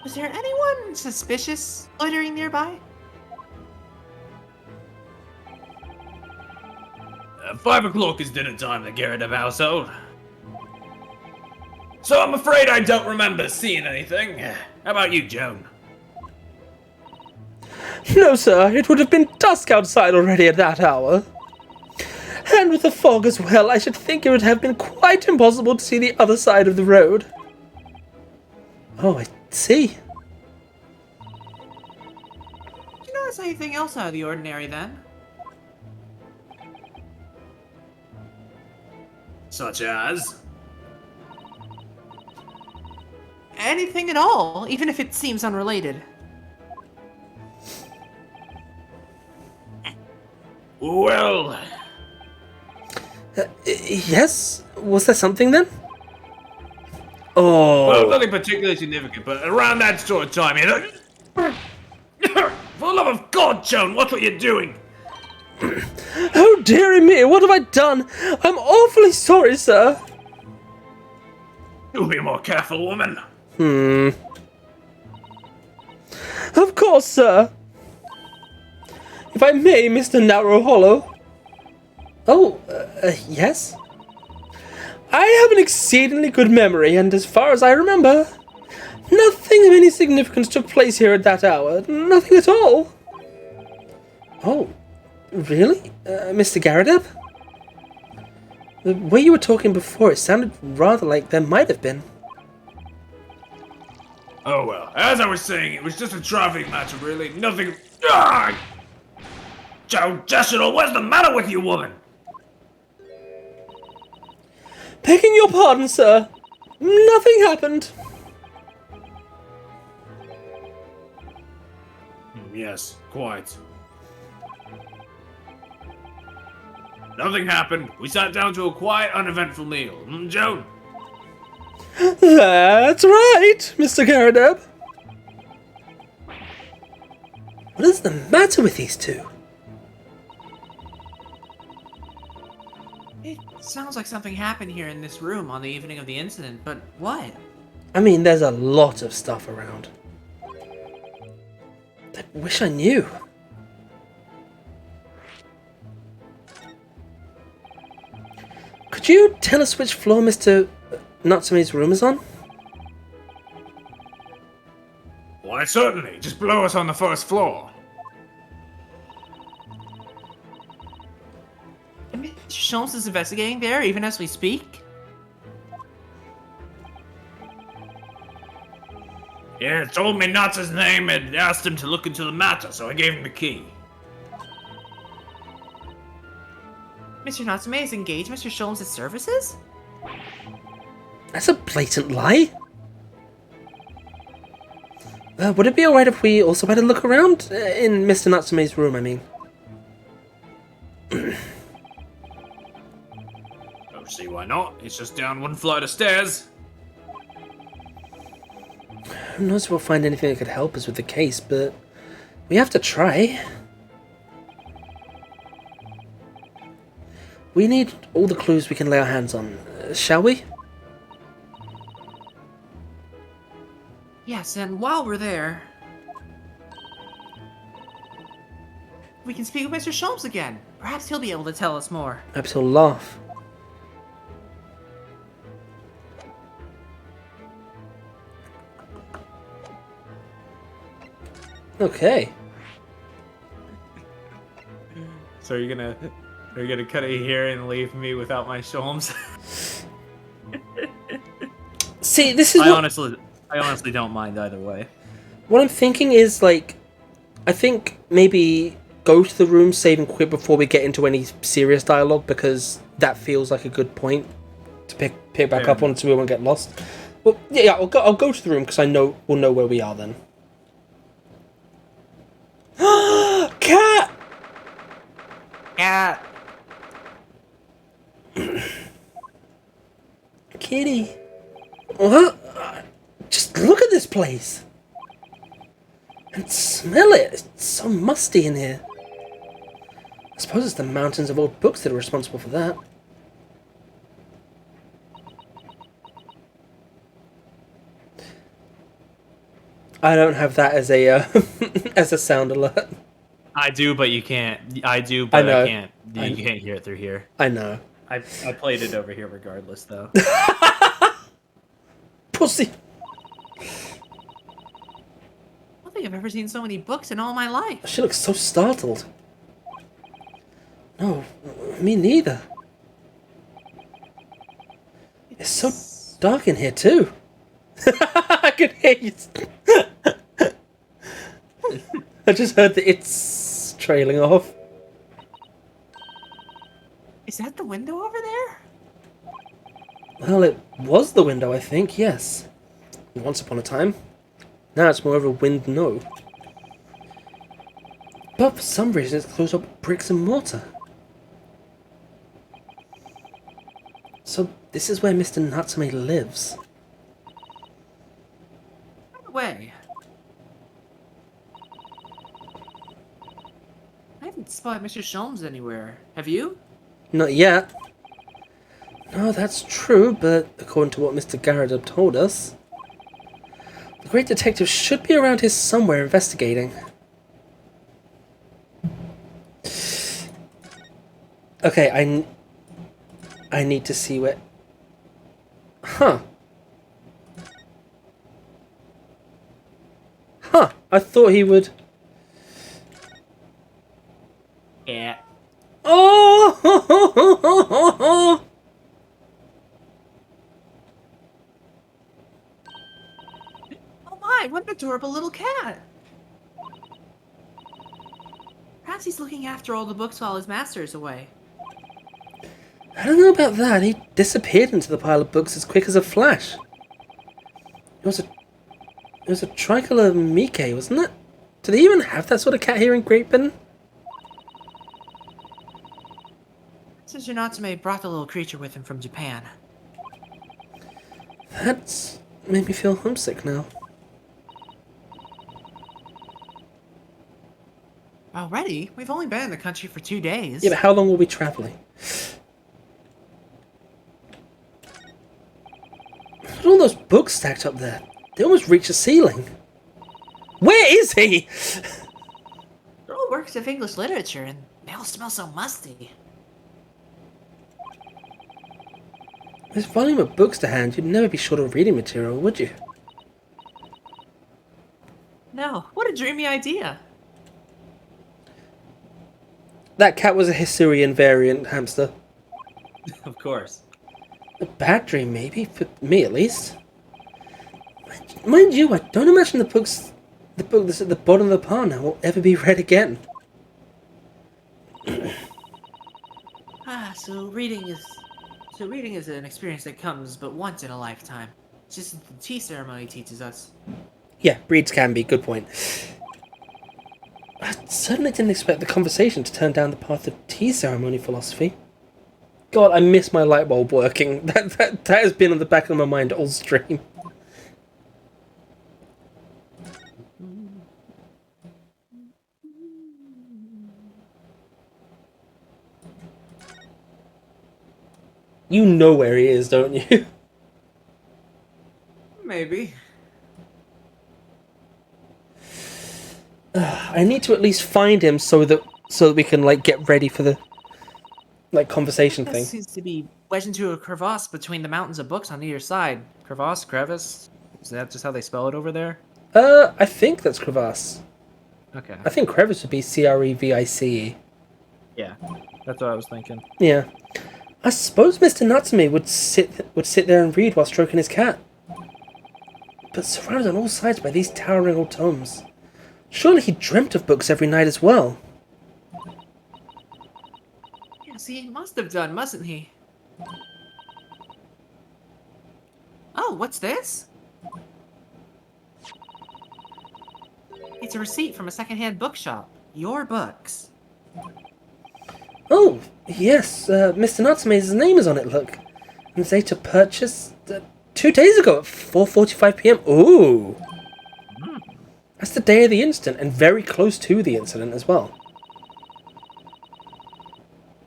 Was there anyone suspicious loitering nearby? 5 o'clock is dinner time in the Garrett household. So I'm afraid I don't remember seeing anything. How about you, Joan? No, sir. It would have been dusk outside already at that hour. And with the fog as well, I should think it would have been quite impossible to see the other side of the road. Oh, I see. Did you notice anything else out of the ordinary then? Such as? Anything at all, even if it seems unrelated. Well... Yes? Was there something then? Oh. Well, nothing particularly significant, but around that sort of time, you know... For the love of God, Joan, watch what you're doing! Oh, dearie me, what have I done? I'm awfully sorry, sir. You'll be more careful, woman. Of course, sir. If I may, Mr. Narrow Hollow. Oh, yes? I have an exceedingly good memory, and as far as I remember, nothing of any significance took place here at that hour. Nothing at all. Oh, really? Mr. Garadeb? The way you were talking before, it sounded rather like there might have been. Oh well, as I was saying, it was just a traffic matter, really. Nothing... Ah! Joan Jessidal, what's the matter with you, woman? Begging your pardon, sir. Nothing happened. Yes, quite. Nothing happened. We sat down to a quiet, uneventful meal. Joan? That's right, Mr. Garadeb. What is the matter with these two? It sounds like something happened here in this room on the evening of the incident, but what? I mean, there's a lot of stuff around. I wish I knew. Could you tell us which floor Mr. Natsume's room is on? Why, certainly. Just below us on the first floor. Mr. Sholmes is investigating there, even as we speak? Yeah, told me Natsume's name and asked him to look into the matter, so I gave him the key. Mr. Natsume has engaged Mr. Sholmes' services? That's a blatant lie. Would it be alright if we also had a look around? In Mr. Natsume's room, I mean. Don't see why not. It's just down one flight of stairs. Who knows if we'll find anything that could help us with the case, but we have to try. We need all the clues we can lay our hands on, shall we? Yes, and while we're there, we can speak with Mr. Sholmes again. Perhaps he'll be able to tell us more. Perhaps he'll laugh. Okay. So are you gonna cut it here and leave me without my Sholmes? See, this is I honestly don't mind either way. what I'm thinking is, like, I think maybe go to the room, save and quit before we get into any serious dialogue, because that feels like a good point to pick back up on so we won't get lost. Well, yeah, I'll go to the room because we'll know where we are then. Cat! Cat! Kitty. What? Just look at this place. And smell it. It's so musty in here. I suppose it's the mountains of old books that are responsible for that. I don't have that as a as a sound alert. I do, but you can't. I do, I but know. I can't. You can't hear it through here. I know. I played it over here regardless, though. Pussy. I don't think I've ever seen so many books in all my life. She looks so startled. No, me neither. It's so dark in here too. I could hear you. I just heard that it's trailing off. Is that the window over there? Well, it was the window, I think, yes. Once upon a time. Now it's more of a wind no. But for some reason it's closed up with bricks and mortar. So this is where Mr. Natsume lives. No way. I haven't spotted Mr. Sholmes anywhere. Have you? Not yet. No, that's true, but according to what Mr. Garrett told us, the great detective should be around here somewhere investigating. Okay, I need to see where... Huh. Huh, I thought he would... Yeah. Oh! Oh my, what an adorable little cat! Perhaps he's looking after all the books while his master is away. I don't know about that. He disappeared into the pile of books as quick as a flash. It was a tricolor Mike, wasn't it? Do they even have that sort of cat here in Great Britain? Mr. Natsume brought the little creature with him from Japan. That's made me feel homesick now. Already? We've only been in the country for 2 days. Yeah, but how long will we be traveling? Look at all those books stacked up there. They almost reach the ceiling. Where is he? They're all works of English literature, and they all smell so musty. This volume of books to hand, you'd never be short of reading material, would you? No, what a dreamy idea. That cat was a Hisuian variant hamster. Of course. A bad dream, maybe, for me at least. mind you, I don't imagine the book that's at the bottom of the pile now will ever be read again. So reading is an experience that comes but once in a lifetime. Just as the tea ceremony teaches us. Yeah, reads can be. Good point. I certainly didn't expect the conversation to turn down the path of tea ceremony philosophy. God, I miss my light bulb working. That has been on the back of my mind all stream. You know where he is, don't you? Maybe. I need to at least find him so that we can like get ready for the conversation thing. This seems to be wedged into a crevasse between the mountains of books on either side. Crevice? Is that just how they spell it over there? I think that's crevasse. Okay. I think crevice would be Crevice. Yeah, that's what I was thinking. Yeah. I suppose Mr. Natsume would sit there and read while stroking his cat. But surrounded on all sides by these towering old tomes. Surely he dreamt of books every night as well. Yes, he must have done, mustn't he? Oh, what's this? It's a receipt from a secondhand bookshop. Your books. Oh, yes, Mr. Natsume's name is on it, look. And say to purchase 2 days ago at 4:45 p.m. Ooh. That's the day of the incident, and very close to the incident as well.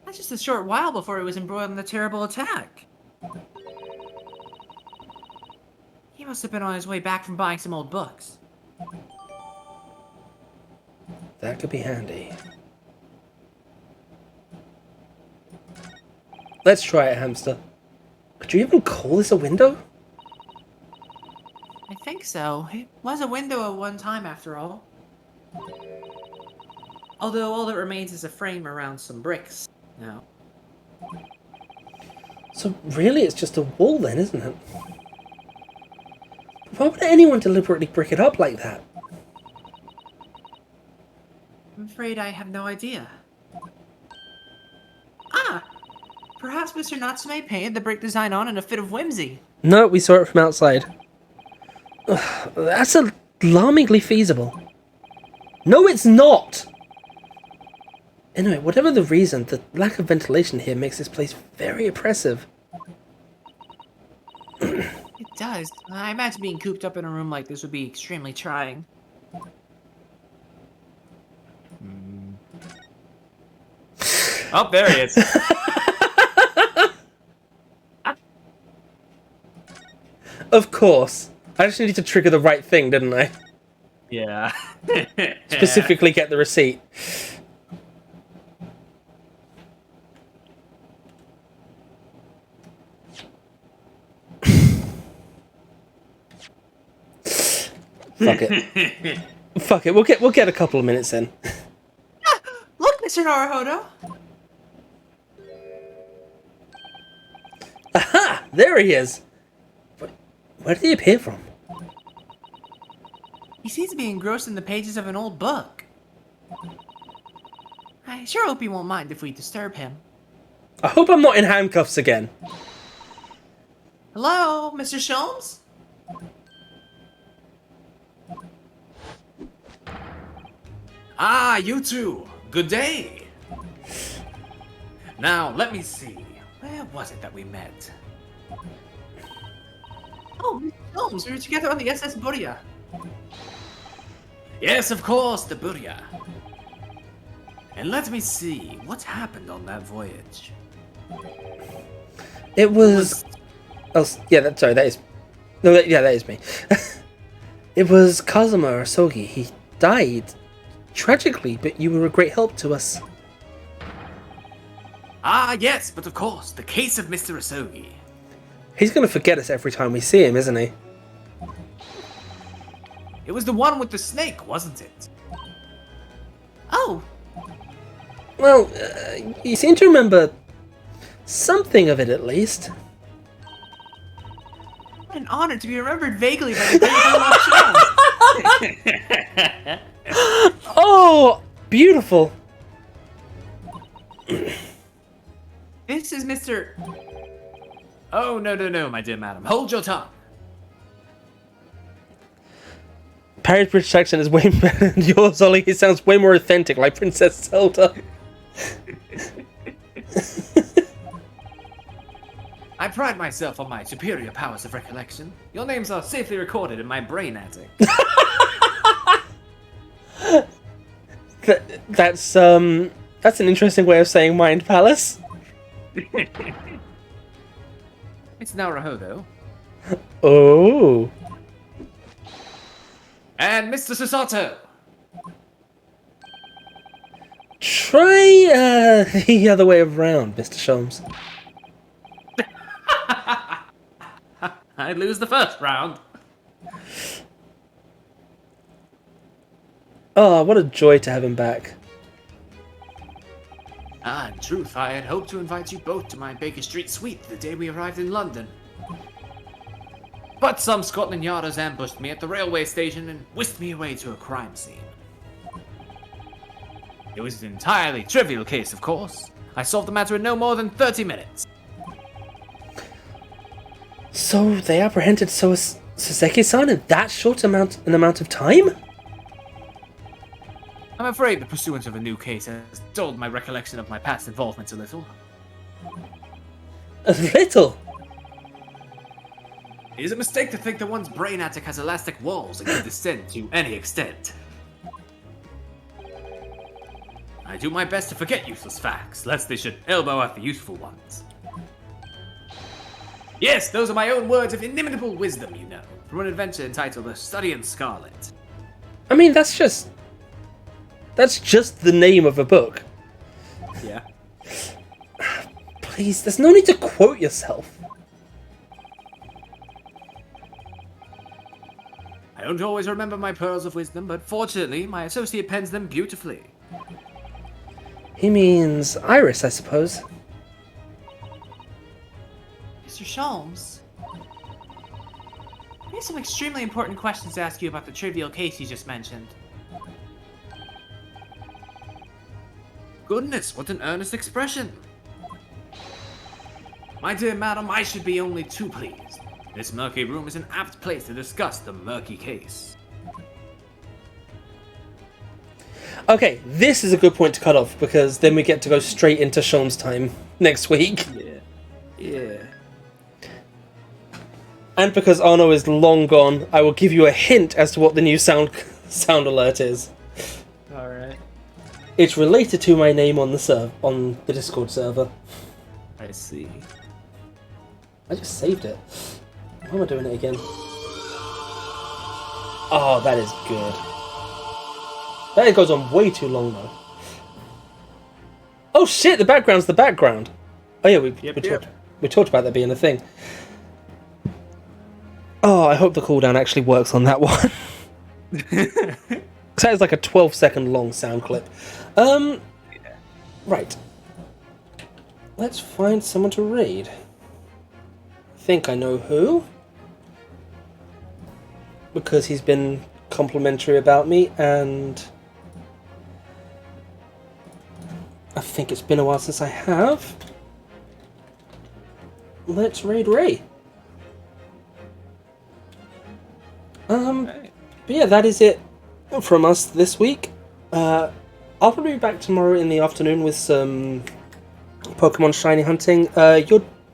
That's just a short while before he was embroiled in the terrible attack. He must have been on his way back from buying some old books. That could be handy. Let's try it, hamster. Could you even call this a window? I think so. It was a window at one time, after all. Although all that remains is a frame around some bricks now. So really it's just a wall then, isn't it? Why would anyone deliberately brick it up like that? I'm afraid I have no idea. Ah! Perhaps Mr. Natsume painted the brick design on in a fit of whimsy. No, we saw it from outside. Ugh, that's alarmingly feasible. No, it's not! Anyway, whatever the reason, the lack of ventilation here makes this place very oppressive. It does. I imagine being cooped up in a room like this would be extremely trying. Oh, there he is. Of course. I just needed to trigger the right thing, didn't I? Yeah. Specifically get the receipt. Fuck it. Fuck it. We'll get a couple of minutes in. Look, Mr. Naruhodo! Aha! There he is. Where did he appear from? He seems to be engrossed in the pages of an old book. I sure hope he won't mind if we disturb him. I hope I'm not in handcuffs again. Hello, Mr. Sholmes? Ah, you two. Good day. Now, let me see. Where was it that we met? Oh, Mr. Sholmes, we were together on the SS Burya. Yes, of course, the Burya. And let me see, what happened on that voyage? It was... Oh, yeah, sorry, that is... No, that is me. It was Kazuma Asogi. He died tragically, but you were a great help to us. Ah, yes, but of course, the case of Mr. Asogi. He's going to forget us every time we see him, isn't he? It was the one with the snake, wasn't it? Oh, Well, you seem to remember something of it at least. What an honor to be remembered vaguely by the great Hemlock Shells. Oh, beautiful. This is Mr. Oh, no, my dear madam. Hold your tongue. Parry's British accent is way better than yours, Ollie. It sounds way more authentic, like Princess Zelda. I pride myself on my superior powers of recollection. Your names are safely recorded in my brain attic. That's an interesting way of saying Mind Palace. It's Naruhodo. Oh. And Mr. Susato. Try the other way around, Mr. Sholmes. I lose the first round. Oh, what a joy to have him back. In truth, I had hoped to invite you both to my Baker Street suite the day we arrived in London. But some Scotland Yarders ambushed me at the railway station and whisked me away to a crime scene. It was an entirely trivial case, of course. I solved the matter in no more than 30 minutes. So they apprehended Sōseki-san in that short amount of time? I'm afraid the pursuance of a new case has dulled my recollection of my past involvements a little. A little? It is a mistake to think that one's brain attic has elastic walls and can descend to any extent. I do my best to forget useless facts, lest they should elbow out the useful ones. Yes, those are my own words of inimitable wisdom, you know, from an adventure entitled The Study in Scarlet. I mean, that's just the name of a book. Yeah. Please, there's no need to quote yourself. I don't always remember my pearls of wisdom, but fortunately, my associate pens them beautifully. He means Iris, I suppose. Mr. Sholmes. I have some extremely important questions to ask you about the trivial case you just mentioned. Goodness, what an earnest expression! My dear madam, I should be only too pleased. This murky room is an apt place to discuss the murky case. Okay, this is a good point to cut off, because then we get to go straight into Sholmes' time next week. Yeah. And because Arno is long gone, I will give you a hint as to what the new sound alert is. Alright. It's related to my name on the Discord server. I see. I just saved it. Why am I doing it again? Oh, that is good. That goes on way too long though. Oh shit, the background's the background. Oh yeah, we talked about that being a thing. Oh, I hope the cooldown actually works on that one. That is like a 12-second long sound clip. Right. Let's find someone to raid. I think I know who. Because he's been complimentary about me, and I think it's been a while since I have. Let's raid Ray. But yeah, that is it from us this week. I'll probably be back tomorrow in the afternoon with some Pokemon shiny hunting.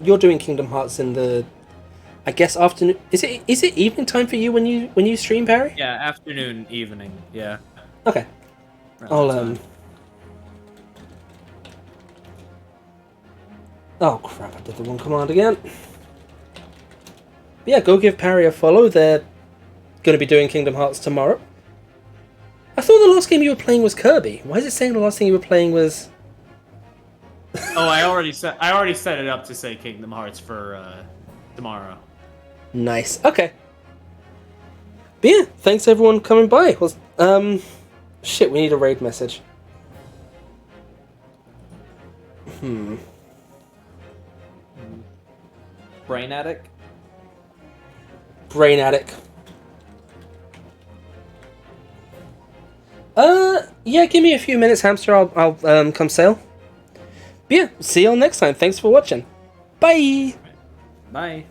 You're doing Kingdom Hearts in the, I guess, afternoon. Is it evening time for you when you stream, Parry? Yeah, afternoon, evening. Yeah. Okay. I'll Oh crap! I did the wrong command again. But yeah, go give Parry a follow. They're going to be doing Kingdom Hearts tomorrow. I thought the last game you were playing was Kirby. Why is it saying the last thing you were playing was? Oh, I already set it up to say Kingdom Hearts for tomorrow. Nice. Okay. But yeah, thanks everyone coming by. Shit, we need a raid message. Brain Attic? brain attic. Yeah, give me a few minutes, hamster. I'll come sail. But yeah, see you all next time. Thanks for watching. Bye! Bye.